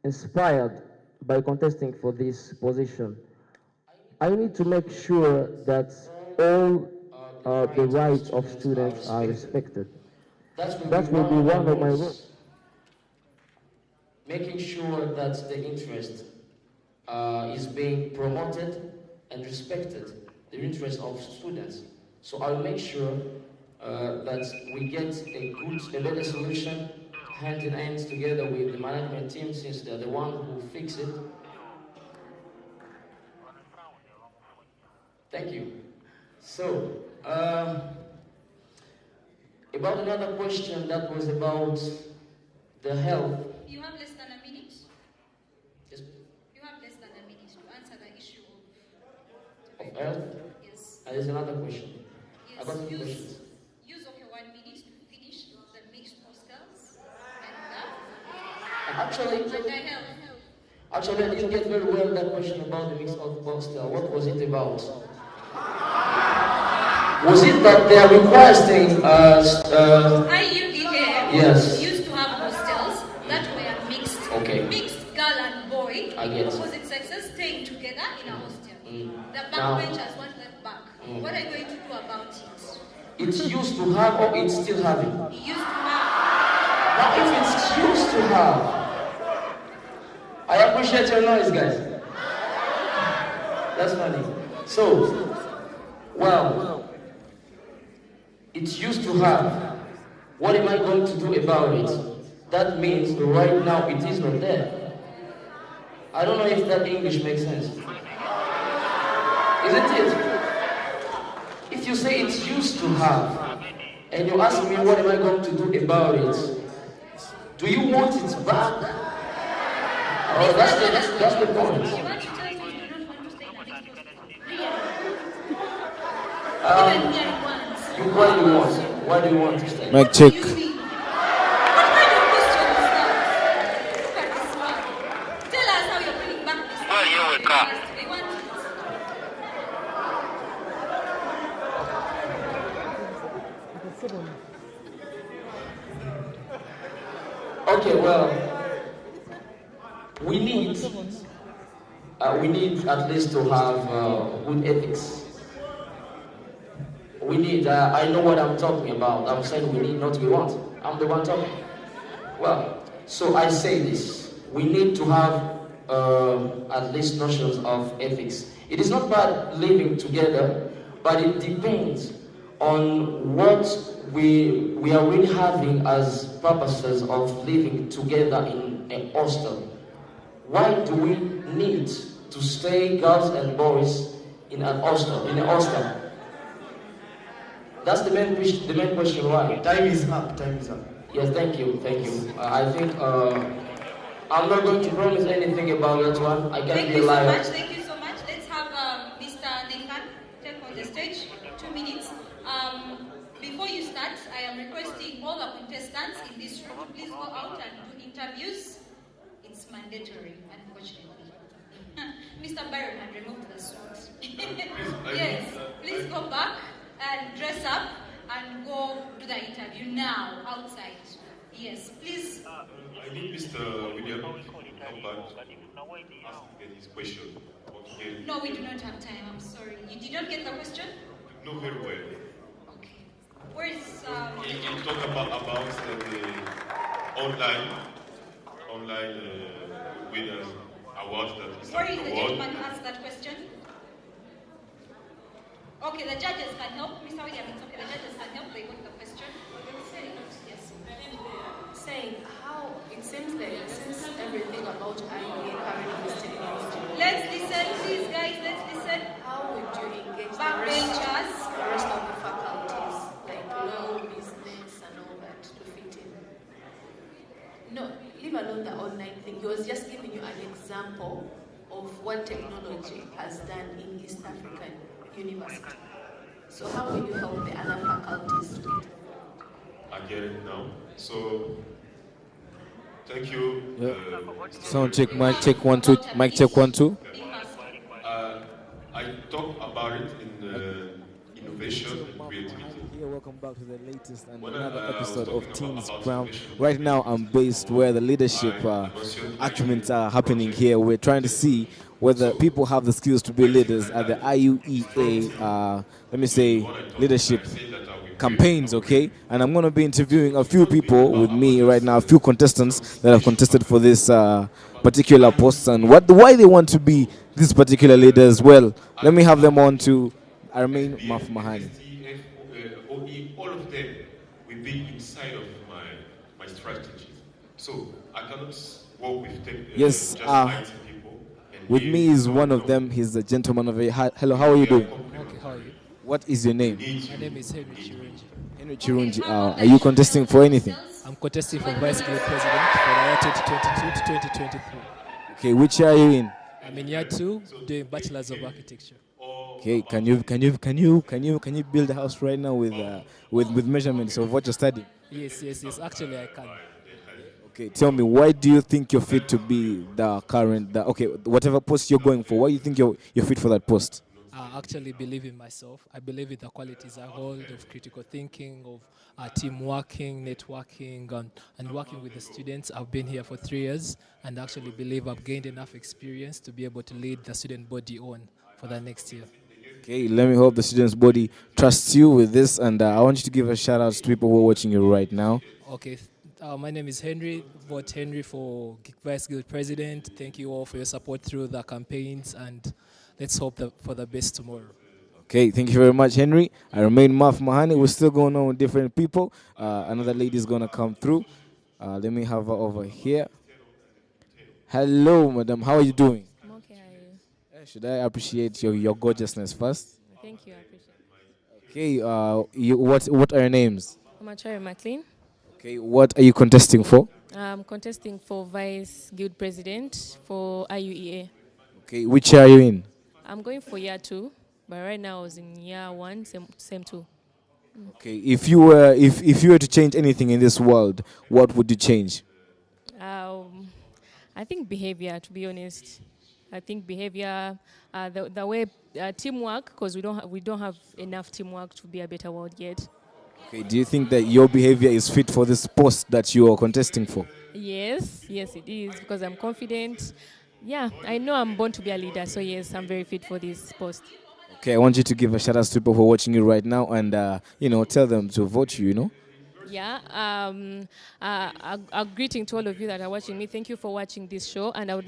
inspired by contesting for this position, I need to make sure that all the rights of students are respected. That will be one of my roles. Making sure that the interest is being promoted and respected, the interest of students. So I'll make sure that we get a better solution, hand in hand together with the management team, since they're the one who fix it. Thank you. So, about another question that was about the health. You have less than a minute. Yes. You have less than a minute to answer the issue Of health? Yes. There's another question. Yes. I got two questions. Use of your 1 minute to finish the mixed hostels Actually, and the health. Actually, I didn't get very well that question about the mixed hostel. What was it about? Was it that they are requesting IUEA yes. used to have hostels that were mixed. Okay. Mixed girl and boy, I get it. opposite sexes staying together in a hostel. The Now- backbenchers want that back. What are you going to do about it? It's used to have or it's still having? It used to have. Now, if it's used to have, I appreciate your noise, guys. That's funny. So, well, it's used to have. What am I going to do about it? That means right now it is not there. I don't know if that English makes sense. Isn't it? If you say it's used to have, and you ask me what am I going to do about it, do you want it back? Oh, that's the point. What do you want? What do you want to stay? Mic check. Okay, well, we need at least to have good ethics. We need, I know what I'm talking about. I'm saying we need, not we want. I'm the one talking. Well, so I say this. We need to have at least notions of ethics. It is not bad living together, but it depends on what we are really having as purposes of living together in a hostel. Why do we need to stay, girls and boys, in an hostel? That's the main question. Why? Time is up. Time is up. Yes, thank you. I think I'm not going to promise anything about that one. I can't be a liar. Thank you so much. Let's have Mr. Nathan take on the stage. 2 minutes. Before you start, I am requesting all the contestants in this room to please go out and do interviews. It's mandatory, unfortunately. Mr. Byron had removed the suit. Yes, please go back and dress up and go do the interview now, outside. Yes, please. I need Mr. William to come back to ask again his question. No, we do not have time, I'm sorry. You did not get the question? No, very well. Where is... He talked about the online winners awards that is Where is the award. gentleman who asked that question? Okay, the judges can help. Mr. William, it's okay. The judges can help. They got the question. Yes. Saying how it seems that since everything about IUEA currently is technology. Let's listen, please, guys. Let's listen. How would you engage Backbenchers. the rest of the faculties, like law, business, and all that, to fit in? No, leave alone the online thing. He was just giving you an example of what technology has done in East African University. So how will you help the other faculties? I get it now. So, thank you. Sound check, mic check 1 2, mic check 1 2. I talk about it in innovation and creativity. Welcome back. back to the latest and another episode of Teens Ground. Right now, I'm based where the leadership arguments are happening here. We're trying to see whether people have the skills to be leaders at the IUEA, let me say, leadership campaigns, okay? And I'm going to be interviewing a few people with me right now, a few contestants that have contested for this particular post and why they want to be this particular leaders. Well, let me have them on to Armain Mafmahani. All of them will be inside of my strategy. So I cannot work with Yes, just IT people. with me is one of them. He's a gentleman of a. Hello, how are you doing? Okay, how are you? What is your name? My name is Henry Chirunji. Henry Chirunji. Are you contesting for anything? I'm contesting for Vice Guild President for the year 2022 to 2023. Okay, which year are you in? I'm in year 2 doing Bachelor's of Architecture. Okay, can you build a house right now with measurements of what you're studying? Yes. Actually, I can. Okay, tell me, why do you think you're fit to be whatever post you're going for? Why do you think you're fit for that post? I actually believe in myself. I believe in the qualities I hold of critical thinking, of team working, networking, and working with the students. I've been here for 3 years and actually believe I've gained enough experience to be able to lead the student body on for the next year. Okay, let me hope the students' body trusts you with this, and I want you to give a shout out to people who are watching you right now. Okay, my name is Henry. Vote Henry for Vice Guild President. Thank you all for your support through the campaigns, and let's hope for the best tomorrow. Okay, thank you very much, Henry. I remain Maf Mahani. We're still going on with different people. Another lady is going to come through. Let me have her over here. Hello, madam. How are you doing? I'm okay, how are you? Should I appreciate your gorgeousness first? Thank you, I appreciate it. Okay, what are your names? I'm Achari McLean. Okay, what are you contesting for? I'm contesting for Vice Guild President for IUEA. Okay, which year are you in? I'm going for year 2, but right now I was in year 1, same 2. Okay, if you were to change anything in this world, what would you change? I think behavior, to be honest. I think behavior, the way teamwork, because we don't have enough teamwork to be a better world yet. Okay, do you think that your behavior is fit for this post that you are contesting for? Yes, it is, because I'm confident. Yeah, I know I'm born to be a leader, so yes, I'm very fit for this post. Okay, I want you to give a shout out to people who are watching you right now and, tell them to vote you, Yeah, a greeting to all of you that are watching me. Thank you for watching this show, and I would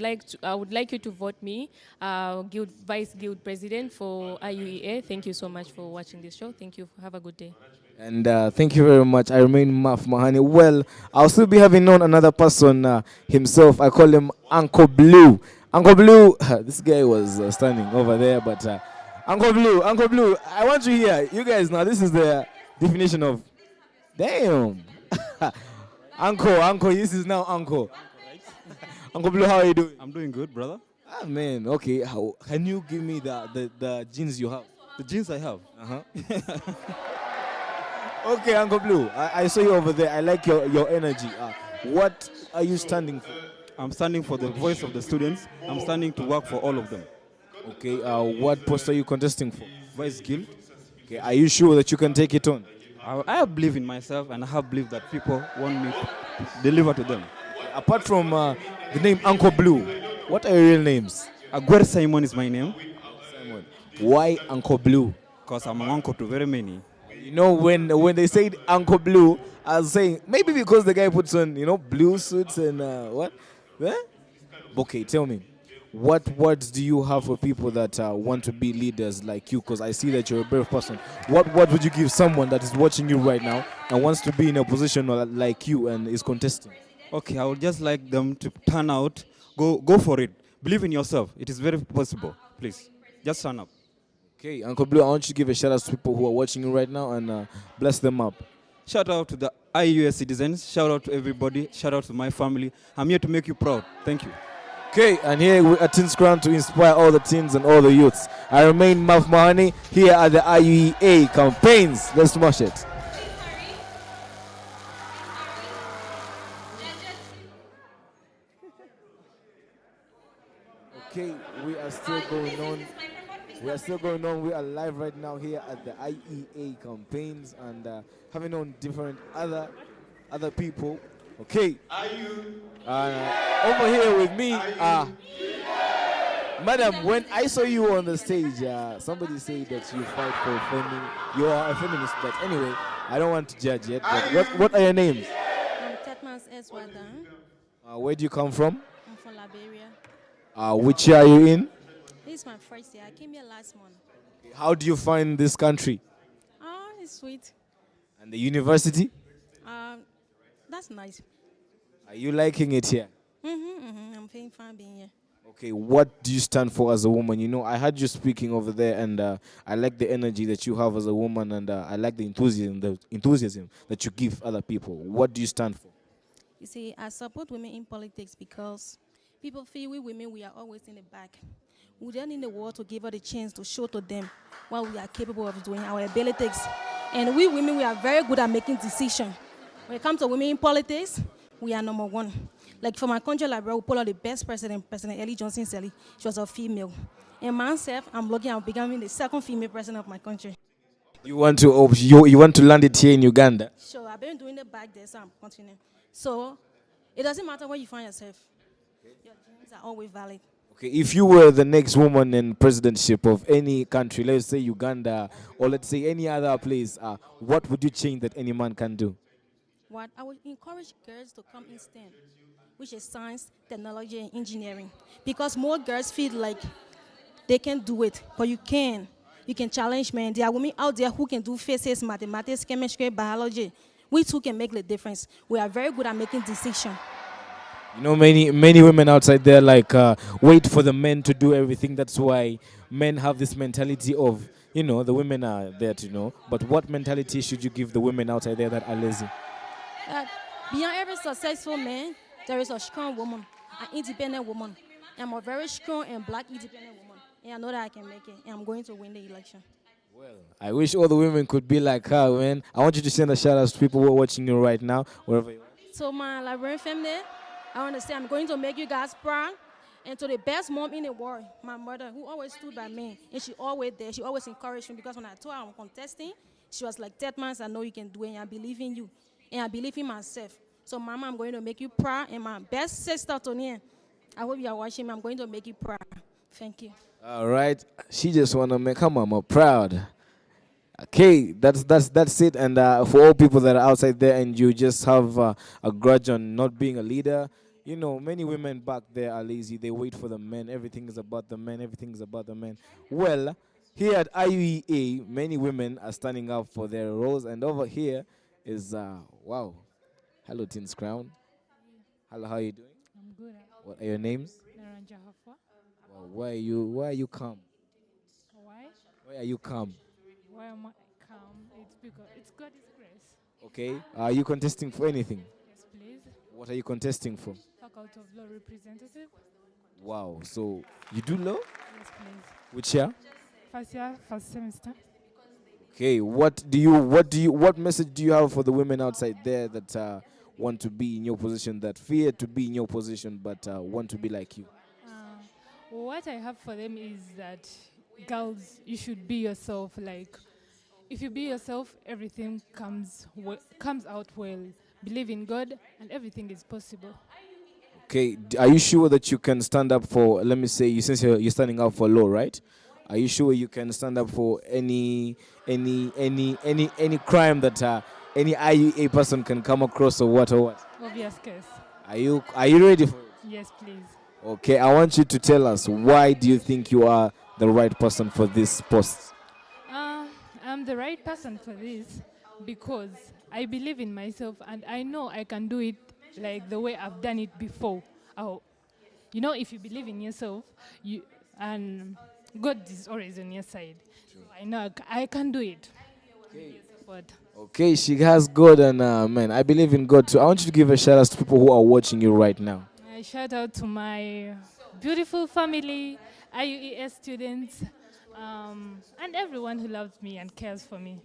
like you to vote me Vice Guild President for IUEA. Thank you so much for watching this show. Thank you. Have a good day. And thank you very much. I remain Maf Mahani. Well, I'll still be having on another person himself. I call him Uncle Blue. Uncle Blue, this guy was standing over there, but Uncle Blue, I want you here. You guys now, this is the definition of, damn. Uncle, this is now Uncle. Uncle Blue, how are you doing? I'm doing good, brother. Ah, man, okay. Can you give me the jeans you have? The jeans I have? Uh-huh. Okay, Uncle Blue, I saw you over there. I like your energy. What are you standing for? I'm standing for the voice of the students. I'm standing to work for all of them. Okay, what post are you contesting for? Vice Guild. Okay, are you sure that you can take it on? I believe in myself, and I have believed that people want me to deliver to them. Apart from the name Uncle Blue, what are your real names? Aguer Simon is my name. Simon. Why Uncle Blue? Because I'm an uncle to very many. You know, when they said Uncle Blue, I was saying maybe because the guy puts on, blue suits and what? Eh? Okay, tell me, what words do you have for people that want to be leaders like you? Because I see that you're a brave person. What would you give someone that is watching you right now and wants to be in a position like you and is contesting? Okay, I would just like them to turn out, go for it. Believe in yourself. It is very possible. Please, just turn up. Okay, Uncle Blue, I want you to give a shout out to people who are watching you right now and bless them up. Shout out to the IUEA citizens. Shout out to everybody. Shout out to my family. I'm here to make you proud. Thank you. Okay, and here we at Teens Ground to inspire all the teens and all the youths. I remain Maf Mahani here at the IUEA campaigns. Let's smash it. Okay, we are still going on. We are still going on. We are live right now here at the IEA campaigns and having on different other people. Okay. Over here with me, madam, when I saw you on the stage, somebody said that you fight for you are a feminist, but anyway, I don't want to judge yet. But what are your names? I'm Tetmans Eswadan. Where do you come from? I'm from Liberia. Which year are you in? This is my first year. I came here last month. How do you find this country? It's sweet. And the university? That's nice. Are you liking it here? I'm feeling fine being here. Okay, what do you stand for as a woman? You know, I heard you speaking over there, and I like the energy that you have as a woman, and I like the enthusiasm that you give other people. What do you stand for? You see, I support women in politics because people feel we women, we are always in the back. We don't need the world to give us the chance to show to them what we are capable of doing, our abilities. And we women, we are very good at making decisions. When it comes to women in politics, we are number one. Like for my country, Liberia, we pull out the best president, President Ellie Johnson Sirleaf. She was a female. And myself, I'm looking at becoming the second female president of my country. You want to land it here in Uganda? Sure, I've been doing it back there, so I'm continuing. So it doesn't matter where you find yourself. Your dreams are always valid. Okay, if you were the next woman in presidentship of any country, let's say Uganda, or let's say any other place, what would you change that any man can do? What I would encourage girls to come in STEM, which is science, technology, and engineering, because more girls feel like they can do it, but you can. You can challenge men. There are women out there who can do physics, mathematics, chemistry, biology. We too can make the difference. We are very good at making decisions. You know, many women outside there wait for the men to do everything. That's why men have this mentality of, the women are there to know. But what mentality should you give the women outside there that are lazy? Beyond every successful man, there is a strong woman, an independent woman. I'm a very strong and black independent woman. And I know that I can make it. And I'm going to win the election. Well, I wish all the women could be like her, man. I want you to send a shout out to people who are watching you right now, wherever you are. So my Liberian family, I want to say I'm going to make you guys proud. And to the best mom in the world, my mother, who always stood by me. And she always there. She always encouraged me because when I told her I'm contesting, she was like, Tetmans, I know you can do it, and I believe in you. And I believe in myself. So, Mama, I'm going to make you proud. And my best sister, Tony, I hope you are watching me. I'm going to make you proud. Thank you. All right. She just want to make her mama proud. Okay, that's it. And for all people that are outside there and you just have a grudge on not being a leader, many women back there are lazy. They wait for the men. Everything is about the men. Everything is about the men. Well, here at IUEA, many women are standing up for their roles. And over here is, wow. Hello, Teens Crown. Hello, how are you doing? I'm good. What are your names? Naranja Hafa. Well, why are you calm? Why? Why are you calm? Why am I calm? It's because it's God's grace. Okay. Are you contesting for anything? Yes, please. What are you contesting for? Faculty of Law representative. Wow. So you do law? Yes, please. Which year? First year, first semester. Okay. What message do you have for the women outside there that want to be in your position, that fear to be in your position, but want to be like you? What I have for them is that, girls, you should be yourself. Like, if you be yourself, everything comes out well. Believe in God, and everything is possible. Okay, are you sure that you can stand up for, let me say, since you're standing up for law, right? Are you sure you can stand up for any crime that any IUA person can come across or what? Obvious case. Are you ready for it? Yes, please. Okay, I want you to tell us, why do you think you are the right person for this post? I'm the right person for this because I believe in myself and I know I can do it like the way I've done it before. If you believe in yourself, and God is always on your side. So I know I can do it. Okay, she has God and man, I believe in God too. I want you to give a shout out to people who are watching you right now. I shout out to my beautiful family, IUEA students, and everyone who loves me and cares for me.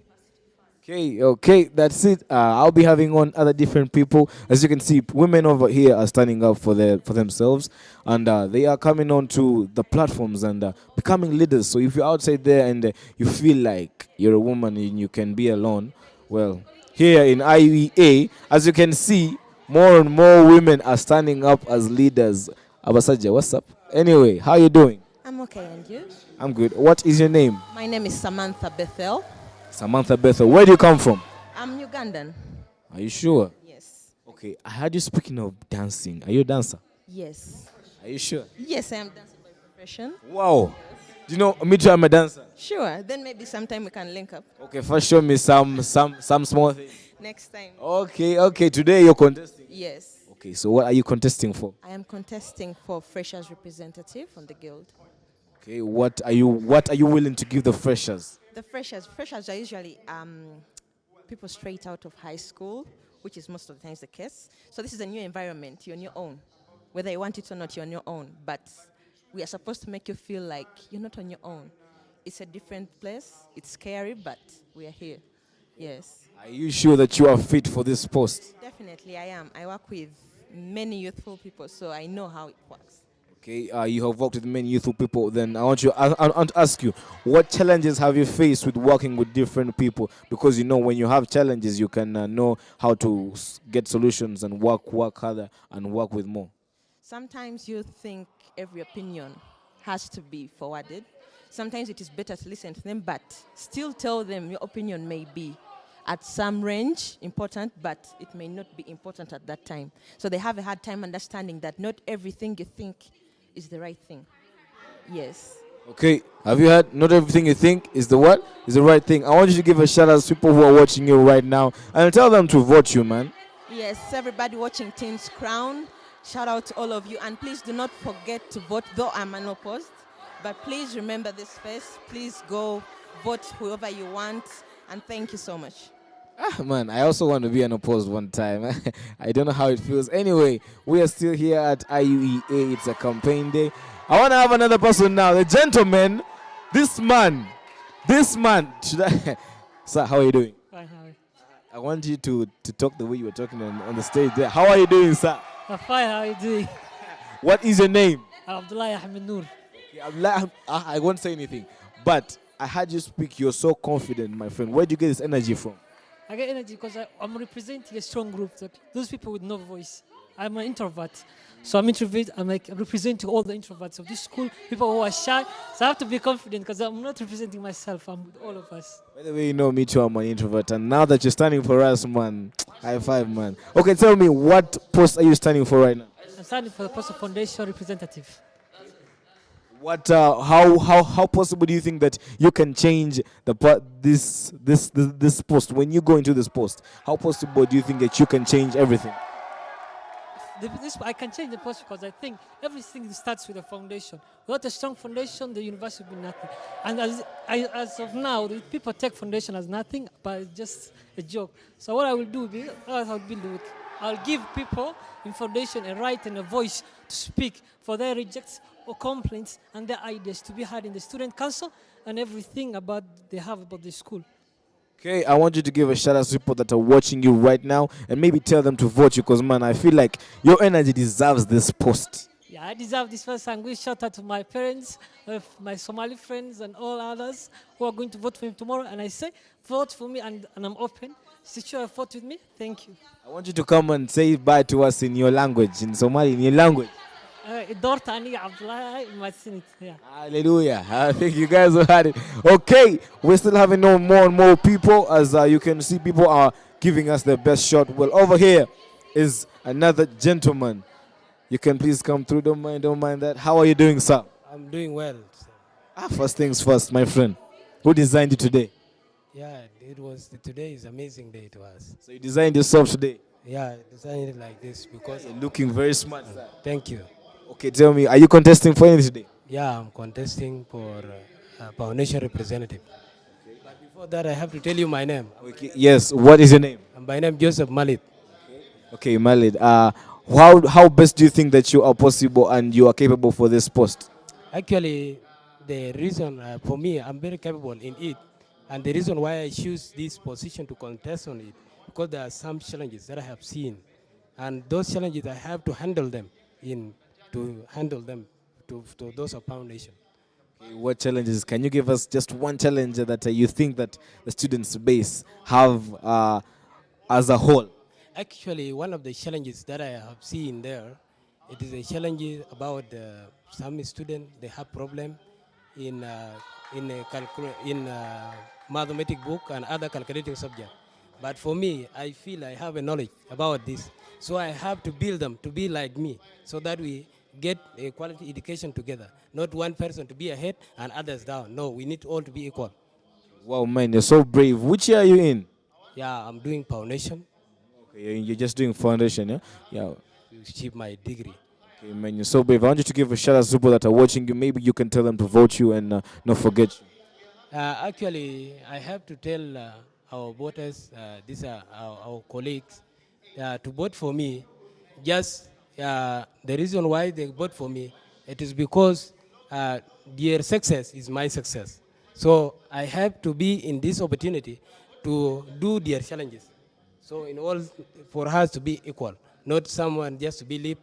Okay, that's it. I'll be having on other different people. As you can see, women over here are standing up for themselves, and they are coming on to the platforms and becoming leaders. So if you're outside there and you feel like you're a woman and you can be alone, well, here in IUEA, as you can see, more and more women are standing up as leaders. Abasaja, what's up? Anyway, how you doing? I'm okay, and you? I'm good. What is your name? My name is Samantha Bethel. Samantha Bethel. Where do you come from? I'm Ugandan. Are you sure? Yes. Okay, I heard you speaking of dancing. Are you a dancer? Yes. Are you sure? Yes, I am dancer by profession. Wow. Do you know me too? I'm a dancer. Sure. Then maybe sometime we can link up. Okay, first show me some small thing. Next time. Okay. Today you're contesting. Yes. Okay, so what are you contesting for? I am contesting for freshers representative on the guild. Okay, what are you willing to give the freshers? The freshers are usually people straight out of high school, which is most of the times the case. So this is a new environment. You're on your own. Whether you want it or not, you're on your own. But we are supposed to make you feel like you're not on your own. It's a different place. It's scary, but we are here. Yes. Are you sure that you are fit for this post? Definitely, I am. I work with many youthful people, so I know how it works. Okay, you have worked with many youthful people. Then I want to ask you, what challenges have you faced with working with different people? Because when you have challenges, you can know how to get solutions and work harder and work with more. Sometimes you think every opinion has to be forwarded. Sometimes it is better to listen to them, but still tell them your opinion may be at some range important, but it may not be important at that time. So they have a hard time understanding that not everything you think is the right thing. Yes. Okay, have you heard? Not everything you think is the what? Is the right thing. I want you to give a shout out to people who are watching you right now and tell them to vote you, man. Yes, everybody watching Team's Crown, shout out to all of you. And please do not forget to vote, though I'm unopposed. But please remember this first. Please go vote whoever you want. And thank you so much. Man, I also want to be unopposed one time. I don't know how it feels. Anyway, we are still here at IUEA. It's a campaign day. I want to have another person now. The gentleman, this man. Should I? Sir, how are you doing? Fine, how are you? I want you to talk the way you were talking on the stage there. How are you doing, sir? I'm fine, how are you doing? What is your name? Abdullah Ahmed Noor. I won't say anything. But I heard you speak. You're so confident, my friend. Where do you get this energy from? I get energy because I'm representing a strong group. Those people with no voice. I'm an introvert. So I'm introvert. I'm representing all the introverts of this school, people who are shy. So I have to be confident because I'm not representing myself. I'm with all of us. By the way, me too, I'm an introvert. And now that you're standing for us, man, high five, man. Okay, tell me, what post are you standing for right now? I'm standing for the post of foundation representative. What? How possible do you think that you can change this post when you go into this post? How possible do you think that you can change everything? I can change the post because I think everything starts with a foundation. Without a strong foundation, the university will be nothing. And as of now, the people take foundation as nothing, but it's just a joke. So what I will do, I'll give people in foundation a right and a voice to speak for their rejects or complaints and their ideas to be heard in the student council and everything they have about the school. Okay, I want you to give a shout out to people that are watching you right now and maybe tell them to vote you because, man, I feel like your energy deserves this post. Yeah, I deserve this first. I'm going to shout out to my parents, my Somali friends, and all others who are going to vote for him tomorrow. And I say, vote for me, and I'm open. Secure a vote with me. Thank you. I want you to come and say bye to us in your language, in Somali, in your language. Hallelujah. I think you guys have had it. Okay, we're still having more and more people. As you can see, people are giving us their best shot. Well, over here is another gentleman. You can please come through. Don't mind that. How are you doing, sir? I'm doing well. First things first, my friend. Who designed it today? Yeah, today is amazing day to us. So you designed yourself today? Yeah, I designed it like this because... You're looking very smart, sir. Thank you. Okay, tell me, are you contesting for anything today? Yeah, I'm contesting for foundation representative. Okay. But before that, I have to tell you my name. Okay. Yes, what is your name? My name is Joseph Malit. Okay, Malit. How best do you think that you are possible and you are capable for this post? Actually, the reason for me, I'm very capable in it And the reason why I choose this position to contest on it, because there are some challenges that I have seen. And those challenges, I have to handle them to those of foundation. Okay, what challenges? Can you give us just one challenge that you think that the students base have as a whole? Actually, one of the challenges that I have seen there, it is a challenge about some students, they have problem in mathematics book and other calculating subject. But for me, I feel I have a knowledge about this. So I have to build them to be like me so that we get a quality education together. Not one person to be ahead and others down. No, we need all to be equal. Wow, man, you're so brave. Which year are you in? Yeah, I'm doing foundation. Okay, you're just doing foundation, yeah? Yeah. To achieve my degree. Okay, man, you're so brave. I want you to give a shout out to people that are watching you. Maybe you can tell them to vote you and not forget you. Actually, I have to tell our voters, these are our colleagues, to vote for me. Just the reason why they vote for me, it is because their success is my success. So I have to be in this opportunity to do their challenges. So in all, for us to be equal, not someone just to be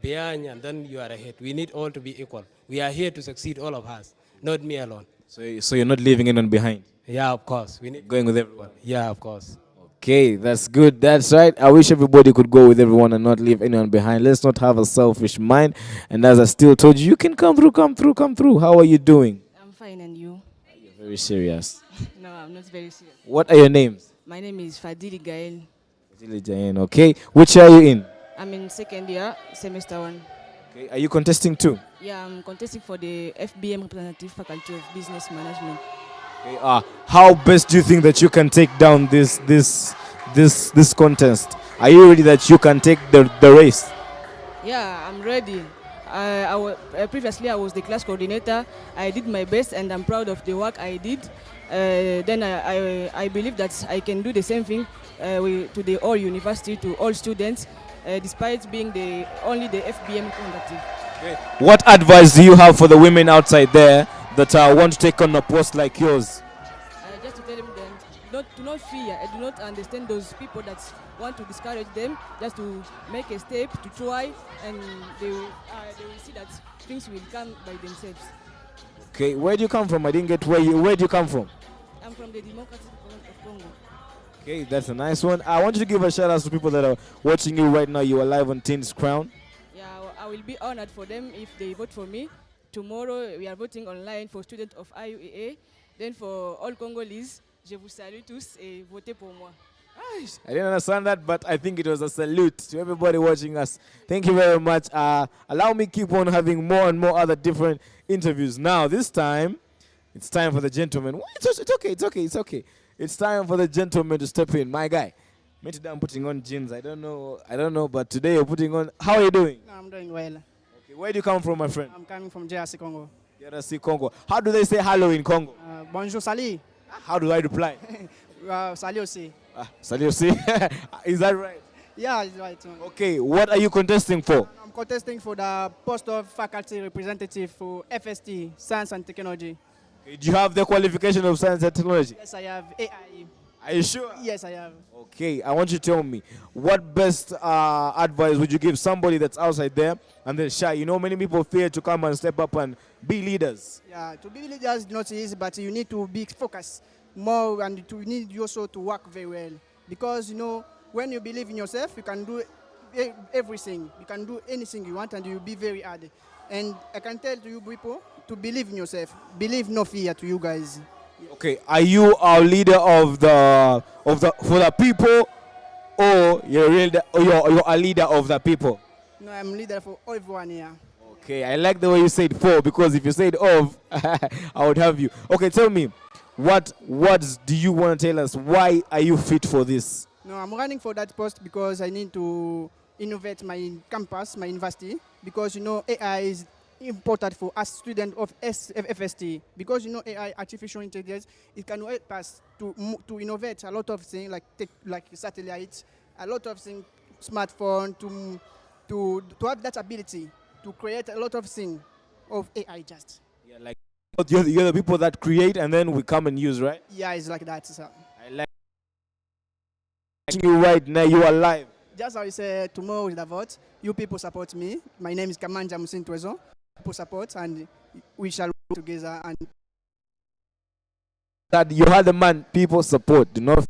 behind and then you are ahead. We need all to be equal. We are here to succeed, all of us, not me alone. So you're not leaving anyone behind? Yeah, of course. We need going with everyone. Yeah, of course. Okay, that's good. That's right. I wish everybody could go with everyone and not leave anyone behind. Let's not have a selfish mind. And as I still told you, you can come through, come through, come through. How are you doing? I'm fine, and you? You're very serious. No, I'm not very serious. What are your names? My name is Fadili Gael. Fadili Jayan, okay. Which year are you in? I'm in second year, semester 1. Okay. Are you contesting too? Yeah, I'm contesting for the FBM representative faculty of business management. Okay. How best do you think that you can take down this contest? Are you ready that you can take the race? Yeah, I'm ready. Previously, I was the class coordinator. I did my best, and I'm proud of the work I did. Then I believe that I can do the same thing to the all university, to all students, despite being only the FBM representative. Okay. What advice do you have for the women outside there that want to take on a post like yours? Just to tell them do not fear and do not understand those people that want to discourage them, just to make a step, to try, and they will see that things will come by themselves. Okay, where do you come from? I didn't get where do you come from? I'm from the Democratic Republic of Congo. Okay, that's a nice one. I want you to give a shout out to people that are watching you right now. You are live on Teens Crown. Yeah, I will be honored for them if they vote for me. Tomorrow we are voting online for students of IUEA. Then for all Congolese, je vous salue tous et votez pour moi. I didn't understand that, but I think it was a salute to everybody watching us. Thank you very much. Allow me keep on having more and more other different interviews. Now, this time, it's time for the gentleman. It's okay. It's time for the gentleman to step in. My guy, me today I'm putting on jeans. I don't know, but today you're putting on. How are you doing? No, I'm doing well. Okay, where do you come from, my friend? I'm coming from JRC Congo. JRC Congo. How do they say hello in Congo? Bonjour, salut. How do I reply? Salut aussi. Salut aussi. Is that right? Yeah, it's right. Okay, what are you contesting for? I'm contesting for the post of faculty representative for FST, Science and Technology. Okay, do you have the qualification of Science and Technology? Yes, I have AI. Are you sure? Yes, I have. Okay, I want you to tell me, what best advice would you give somebody that's outside there and they're shy? You know, many people fear to come and step up and be leaders. Yeah, to be leaders is not easy, but you need to be focused more, and you need also to work very well. Because, you know, when you believe in yourself, you can do everything. You can do anything you want, and you'll be very hard. And I can tell to you people to believe in yourself. Believe, no fear to you guys. Okay, are you our leader for the people, or you're a leader of the people? No, I'm leader for everyone here. Okay, I like the way you said for, because if you said of, I would have you. Okay, tell me, what do you want to tell us? Why are you fit for this? No, I'm running for that post because I need to innovate my campus, my university, because, you know, AI is important for us students of FST, because, you know, AI, artificial intelligence, it can help us to innovate a lot of things, like satellites, a lot of things, smartphone, to have that ability to create a lot of things of AI just. Yeah, like You're the people that create and then we come and use, right? Yeah, it's like that. So. I like you right now. You are live. Just how you say tomorrow with the vote, you people support me. My name is Kamanja Musintwezo. People support and we shall work together. And that you had the man people support. Do not.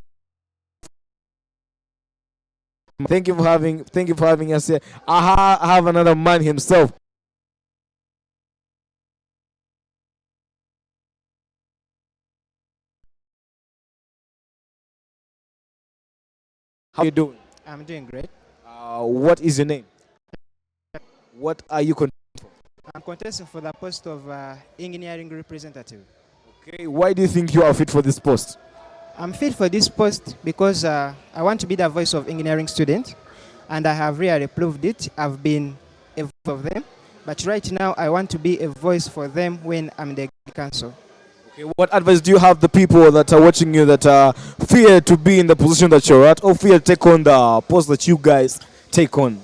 Thank you for having us here. I have another man himself. How you doing? I'm doing great. What is your name? What are you contesting for? I'm contesting for the post of engineering representative. Okay, why do you think you are fit for this post? I'm fit for this post because I want to be the voice of engineering students, and I have really proved it. I've been a voice of them, but right now I want to be a voice for them when I'm the council. Okay, what advice do you have the people that are watching you that fear to be in the position that you're at, or fear to take on the post that you guys take on?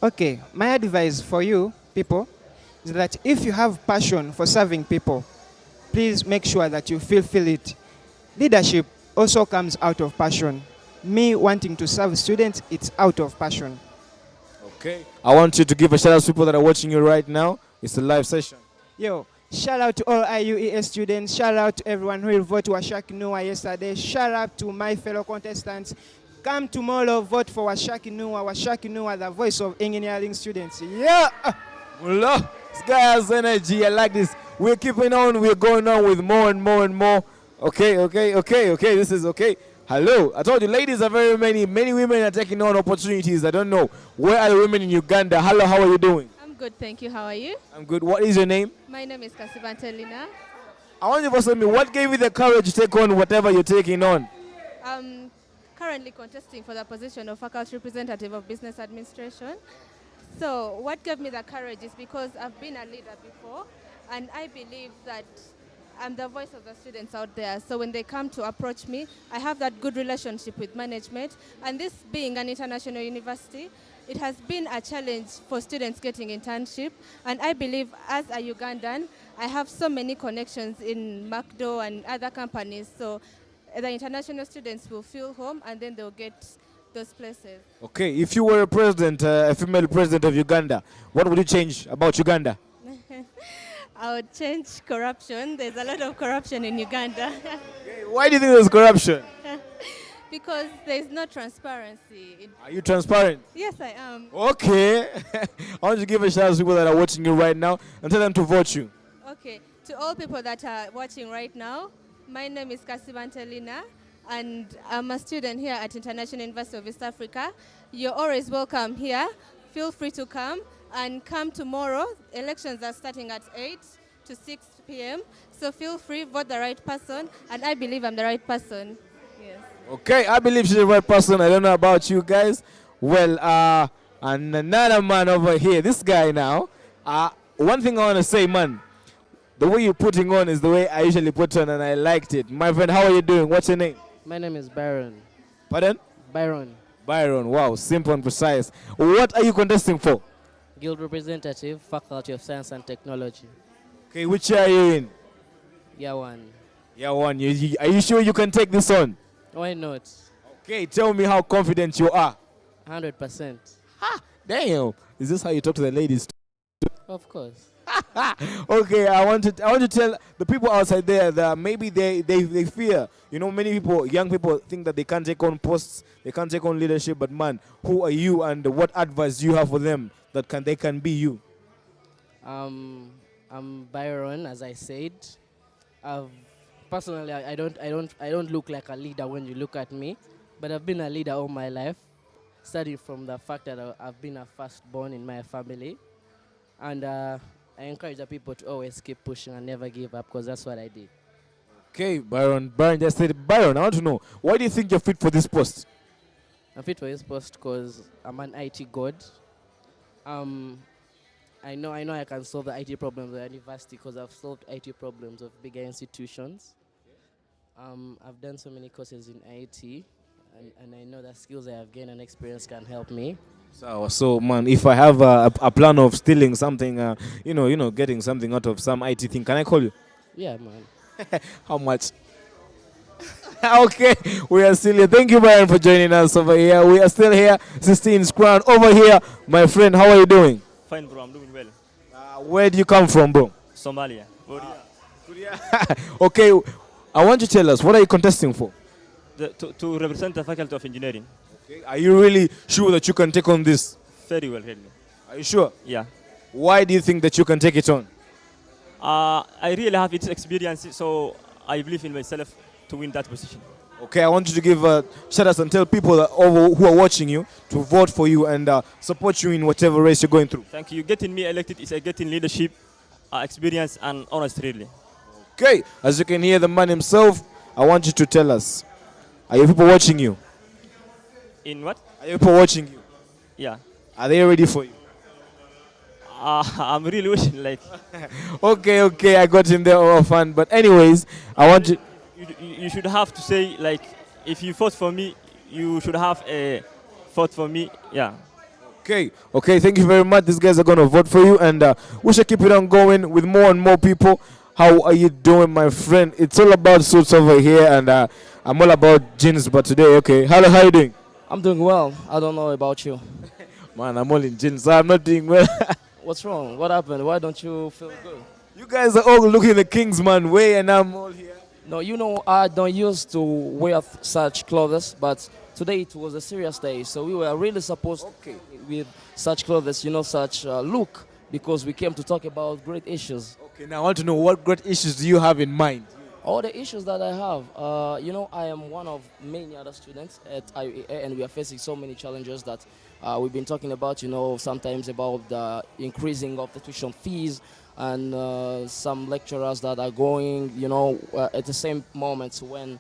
Okay, my advice for you people is that if you have passion for serving people, please make sure that you fulfill it. Leadership also comes out of passion. Me wanting to serve students, it's out of passion. Okay, I want you to give a shout out to people that are watching you right now. It's a live session. Yo, shout out to all IUEA students. Shout out to everyone who will vote Washaki Noah yesterday. Shout out to my fellow contestants. Come tomorrow, vote for Washaki Noah. Washaki Noah, the voice of engineering students. Yeah! Mullah, this guy has energy. I like this. We're keeping on. We're going on with more and more and more. Okay. This is okay. Hello. I told you, ladies are very many. Many women are taking on opportunities. I don't know. Where are the women in Uganda? Hello, how are you doing? I'm good, thank you. How are you? I'm good. What is your name? My name is Kasibantelina. I want you to tell me, what gave you the courage to take on whatever you're taking on? I'm currently contesting for the position of faculty representative of business administration. So what gave me the courage is because I've been a leader before, and I believe that I'm the voice of the students out there. So when they come to approach me, I have that good relationship with management. And this being an international university, it has been a challenge for students getting internship. And I believe as a Ugandan, I have so many connections in MacDo and other companies. So the international students will feel home and then they'll get those places. Okay, if you were a president, a female president of Uganda, what would you change about Uganda? I would change corruption. There's a lot of corruption in Uganda. Why do you think there's corruption? Because there's no transparency. Are you transparent? Yes, I am. Okay. I want you to give a shout out to people that are watching you right now and tell them to vote you. Okay. To all people that are watching right now, my name is Kasibantelina, and I'm a student here at International University of East Africa. You're always welcome here. Feel free to come. And come tomorrow. Elections are starting at 8 to 6 p.m. So feel free, vote the right person. And I believe I'm the right person. Yes. Okay, I believe she's the right person. I don't know about you guys. Well, and another man over here, this guy now. One thing I want to say, man, the way you're putting on is the way I usually put on, and I liked it. My friend, how are you doing? What's your name? My name is Byron. Pardon? Byron. Byron, wow, simple and precise. What are you contesting for? Guild representative, Faculty of Science and Technology. Okay, which year are you in? Year one. Year one. Are you sure you can take this on? Why not? Okay, tell me how confident you are. 100%. Damn. Is this how you talk to the ladies? Of course. Okay, I want to tell the people outside there that maybe they fear. You know, many people, young people, think that they can't take on posts, they can't take on leadership. But man, who are you, and what advice do you have for them that they can be you? I'm Byron, as I said. Personally, I don't look like a leader when you look at me, but I've been a leader all my life, starting from the fact that I've been a firstborn in my family, and I encourage the people to always keep pushing and never give up, because that's what I did. Okay, Byron just said, Byron, I want to know, why do you think you're fit for this post? I'm fit for this post because I'm an IT god. I know I can solve the IT problems at university because I've solved IT problems of bigger institutions. I've done so many courses in IT, and I know that skills I have gained and experience can help me. So man, if I have a plan of stealing something, getting something out of some IT thing, can I call you? Yeah, man. How much? Okay, we are still here. Thank you, Brian, for joining us over here. We are still here. 16's Crown over here. My friend, how are you doing? Fine, bro. I'm doing well. Where do you come from, bro? Somalia. Okay, I want you to tell us, what are you contesting for? To represent the Faculty of Engineering. Okay. Are you really sure that you can take on this? Very well, really. Are you sure? Yeah. Why do you think that you can take it on? I really have its experience, so I believe in myself to win that position. Okay, I want you to give a shout out and tell people that who are watching you to vote for you and support you in whatever race you're going through. Thank you. Getting me elected is a getting leadership, experience, and honest, really. Okay, as you can hear the man himself, I want you to tell us, are your people watching you? In what? Are your people watching you? Yeah. Are they ready for you? I'm really wishing, like. Okay, I got him there, all fun. But anyways, I want you. You should have to say, like, if you vote for me, you should have a vote for me. Yeah. Okay, thank you very much. These guys are going to vote for you, and we should keep it on going with more and more people. How are you doing, my friend? It's all about suits over here, and I'm all about jeans, but today, okay. How are you doing? I'm doing well. I don't know about you. Man, I'm all in jeans, so I'm not doing well. What's wrong? What happened? Why don't you feel good? You guys are all looking the Kingsman way, and I'm all here. No, you know, I don't used to wear such clothes, but today it was a serious day, so we were really supposed to with such clothes, you know, such look, because we came to talk about great issues. Okay, now I want to know, what great issues do you have in mind? All the issues that I have, you know, I am one of many other students at IUEA, and we are facing so many challenges that we've been talking about, you know, sometimes about the increasing of the tuition fees, and some lecturers that are going, you know, at the same moments when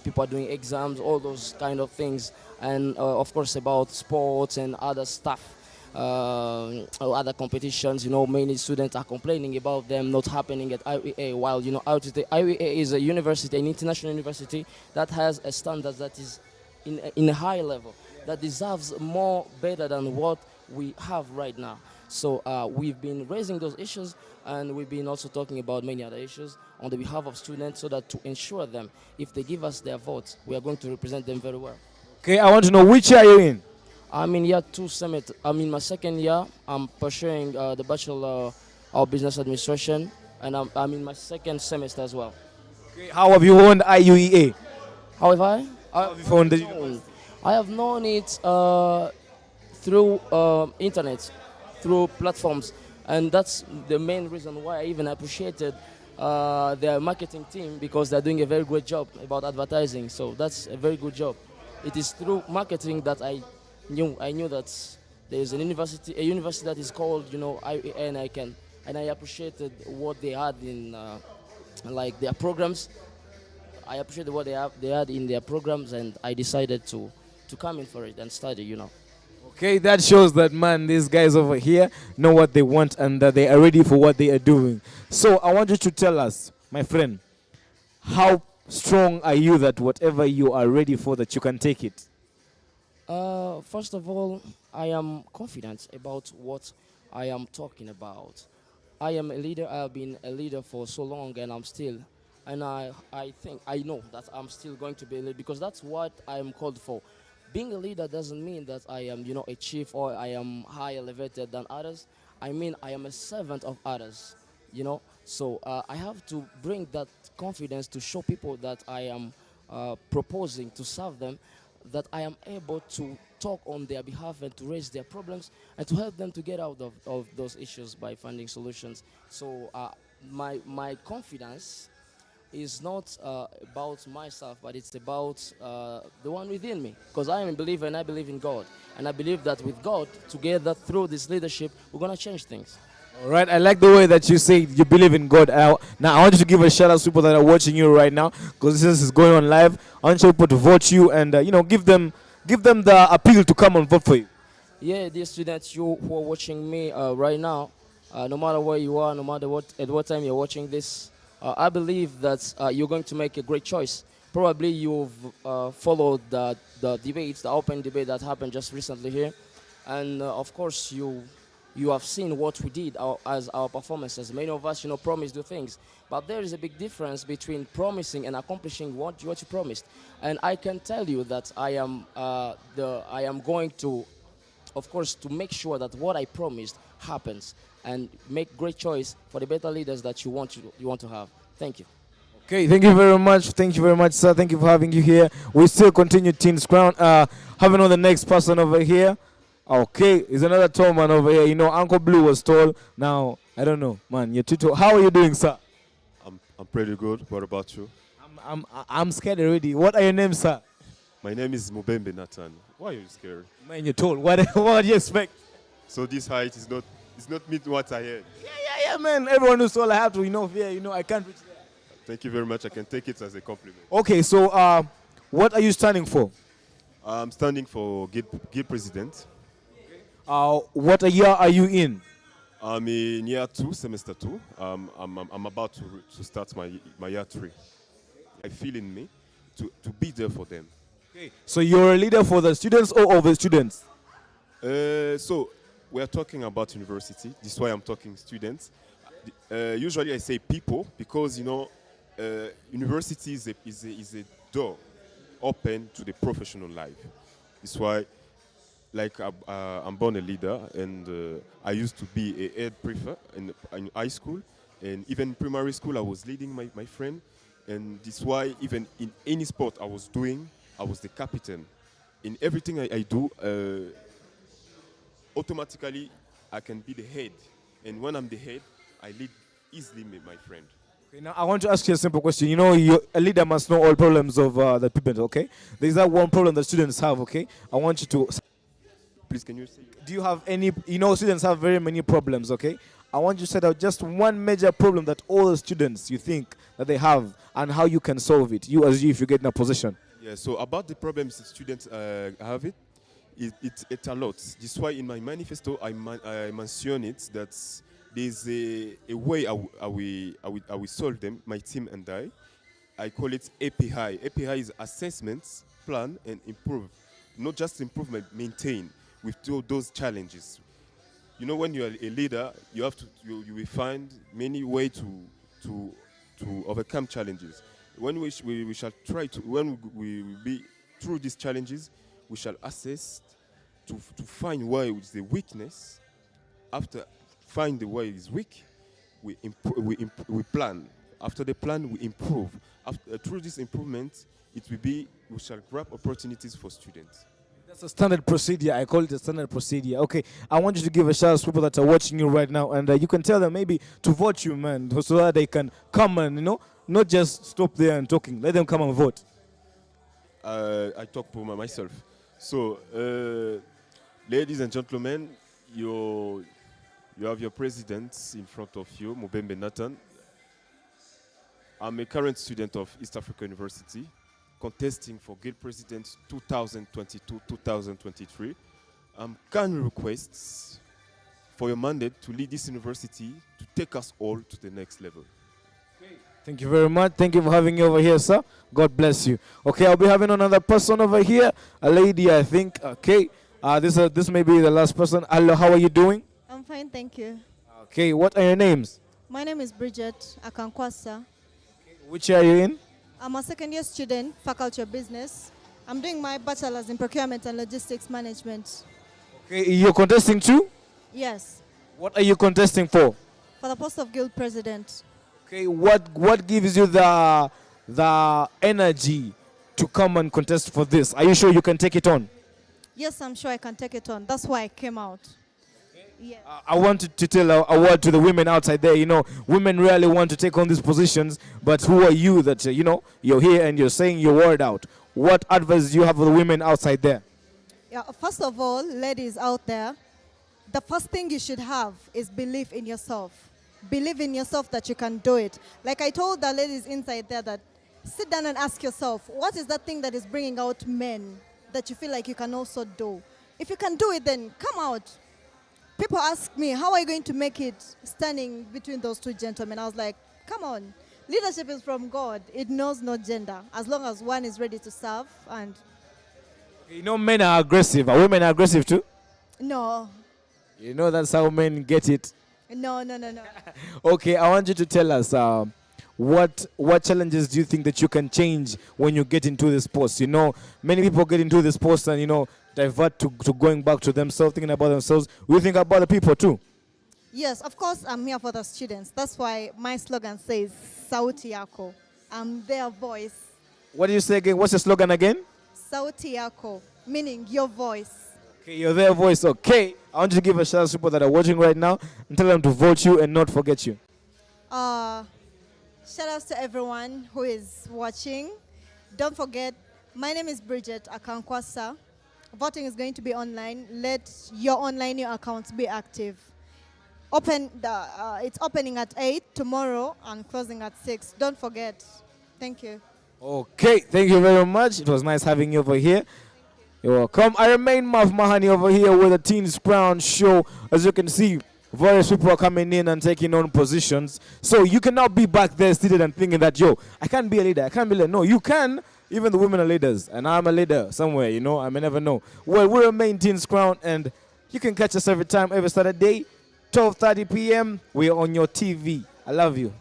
people are doing exams, all those kind of things, and of course about sports and other stuff, other competitions. You know, many students are complaining about them not happening at IUEA, while, you know, IUEA is a university, an international university that has a standard that is in a high level, that deserves more better than what we have right now. So we've been raising those issues, and we've been also talking about many other issues on the behalf of students, so that to ensure them, if they give us their votes, we are going to represent them very well. Okay, I want to know, which year are you in? I'm in year 2 semester. I'm in my second year. I'm pursuing the Bachelor of Business Administration, and I'm in my second semester as well. Okay, how have you won IUEA? How have I? How have you found the university? I have known it through internet, through platforms, and that's the main reason why I even appreciated their marketing team, because they're doing a very great job about advertising. So that's a very good job. It is through marketing that I knew that there is a university that is called, you know, IUEA, and I appreciated what they had in like their programs. I appreciated what they had in their programs, and I decided to come in for it and study, you know. Okay, that shows that, man, these guys over here know what they want, and that they are ready for what they are doing. So I want you to tell us, my friend, how strong are you that whatever you are ready for, that you can take it? First of all, I am confident about what I am talking about. I am a leader. I have been a leader for so long, and I'm still. And I know that I'm still going to be a leader, because that's what I am called for. Being a leader doesn't mean that I am, you know, a chief, or I am higher elevated than others. I mean, I am a servant of others, you know. So I have to bring that confidence to show people that I am proposing to serve them, that I am able to talk on their behalf and to raise their problems and to help them to get out of those issues by finding solutions. So my confidence is not about myself, but it's about the one within me. Because I am a believer, and I believe in God. And I believe that with God, together, through this leadership, we're going to change things. All right, I like the way that you say you believe in God. Now, I want you to give a shout out to people that are watching you right now, because this is going on live. I want people to vote you, and you know, give them the appeal to come and vote for you. Yeah, dear students, you who are watching me right now, no matter where you are, no matter at what time you're watching this, I believe that you're going to make a great choice. Probably you've followed the debates, the open debate that happened just recently here, and of course you You have seen what we did as our performances. Many of us, promised the things. But there is a big difference between promising and accomplishing what you promised. And I can tell you that I am going to, of course, to make sure that what I promised happens and make great choice for the better leaders that you want to have. Thank you. Okay, thank you very much. Thank you very much, sir. Thank you for having you here. We still continue Teens Crown. Having on the next person over here. Okay, is another tall man over here. Uncle Blue was tall. Now, I don't know, man. You're too tall. How are you doing, sir? I'm pretty good. What about you? I'm scared already. What are your names, sir? My name is Mubembe Nathan. Why are you scared? Man, you're tall. What do you expect? So this height is not meet what I had. Yeah, man. Everyone knows all I have to, fear, I can't reach there. Thank you very much. I can take it as a compliment. Okay, so what are you standing for? I'm standing for Guild President. What year are you in? I'm in year 2, semester 2. I'm about to start my year 3. I feel in me to be there for them. Okay. So you're a leader for the students or of the students? So we are talking about university. This is why I'm talking students. Usually I say people because university is a door open to the professional life. This is why, like I'm born a leader, and I used to be a head prefect in high school, and even primary school I was leading my friend, and this is why even in any sport I was doing, I was the captain. In everything I do, automatically I can be the head, and when I'm the head, I lead easily my friend. Okay, now I want to ask you a simple question. A leader must know all problems of the people, okay? There's that one problem that students have, okay? I want you to... Please, can you say? Do you have any... students have very many problems, okay? I want you to set out just one major problem that all the students you think that they have and how you can solve it, if you get in a position. Yeah, so about the problems the students have it's a lot. This is why in my manifesto I mention it that there's a way I will solve them, my team and I call it API. API is assessment, plan, and improve. Not just improvement, maintain with those challenges. When you are a leader, you have to you will find many ways to overcome challenges. When we shall try to, when we will be through these challenges, we shall assess to find where is the weakness. After find the way is weak, we plan. After the plan, we improve. Through this improvement, we shall grab opportunities for students. That's a standard procedure. I call it a standard procedure. Okay, I want you to give a shout out to people that are watching you right now, and you can tell them maybe to vote you, man, so that they can come and, not just stop there and talking. Let them come and vote. I talk for myself. So, ladies and gentlemen, you have your president in front of you, Mubembe Nathan. I'm a current student of East Africa University, contesting for Guild President 2022-2023. Can requests for your mandate to lead this university to take us all to the next level. Thank you very much. Thank you for having me over here, sir. God bless you. Okay, I'll be having another person over here, a lady, I think. Okay, this may be the last person. Hello, how are you doing? I'm fine, thank you. Okay, what are your names? My name is Bridget Akankwasa. Which year are you in? I'm a second-year student, Faculty of Business. I'm doing my bachelor's in Procurement and Logistics Management. Okay, you're contesting too? Yes. What are you contesting for? For the post of Guild President. Okay, what gives you the energy to come and contest for this? Are you sure you can take it on? Yes, I'm sure I can take it on. That's why I came out. Yeah. I wanted to tell a word to the women outside there. Women rarely want to take on these positions, but who are you that, you're here and you're saying your word out? What advice do you have for the women outside there? Yeah, first of all, ladies out there, the first thing you should have is belief in yourself. Believe in yourself that you can do it. Like I told the ladies inside there that sit down and ask yourself, what is that thing that is bringing out men that you feel like you can also do? If you can do it, then come out. People ask me, how are you going to make it standing between those two gentlemen? I was like, come on. Leadership is from God. It knows no gender. As long as one is ready to serve and... Men are aggressive. Are women aggressive too? No. You know that's how men get it. No. Okay, I want you to tell us what challenges do you think that you can change when you get into this post? You know, many people get into this post and, you know, divert to going back to themselves, thinking about themselves. We think about the people too. Yes, of course, I'm here for the students. That's why my slogan says, Sauti Yako. I'm their voice. What do you say again? What's your slogan again? Sauti Yako, meaning your voice. Okay, you're their voice. Okay, I want you to give a shout out to people that are watching right now and tell them to vote you and not forget you. Shout out to everyone who is watching. Don't forget, my name is Bridget Akankwasa. Voting is going to be online. Let your online new accounts be active. It's opening at 8 tomorrow and closing at 6. Don't forget. Thank you. Okay, thank you very much. It was nice having you over here. You're welcome. I remain Mav Mahani over here with the Teens Crown show. As you can see, various people are coming in and taking on positions. So you cannot be back there seated and thinking that, yo, I can't be a leader. I can't be a leader. No, you can. Even the women are leaders. And I'm a leader somewhere, you know. I may never know. Well, we remain Teens Crown, and you can catch us every time, every Saturday, 12:30 p.m. We're on your TV. I love you.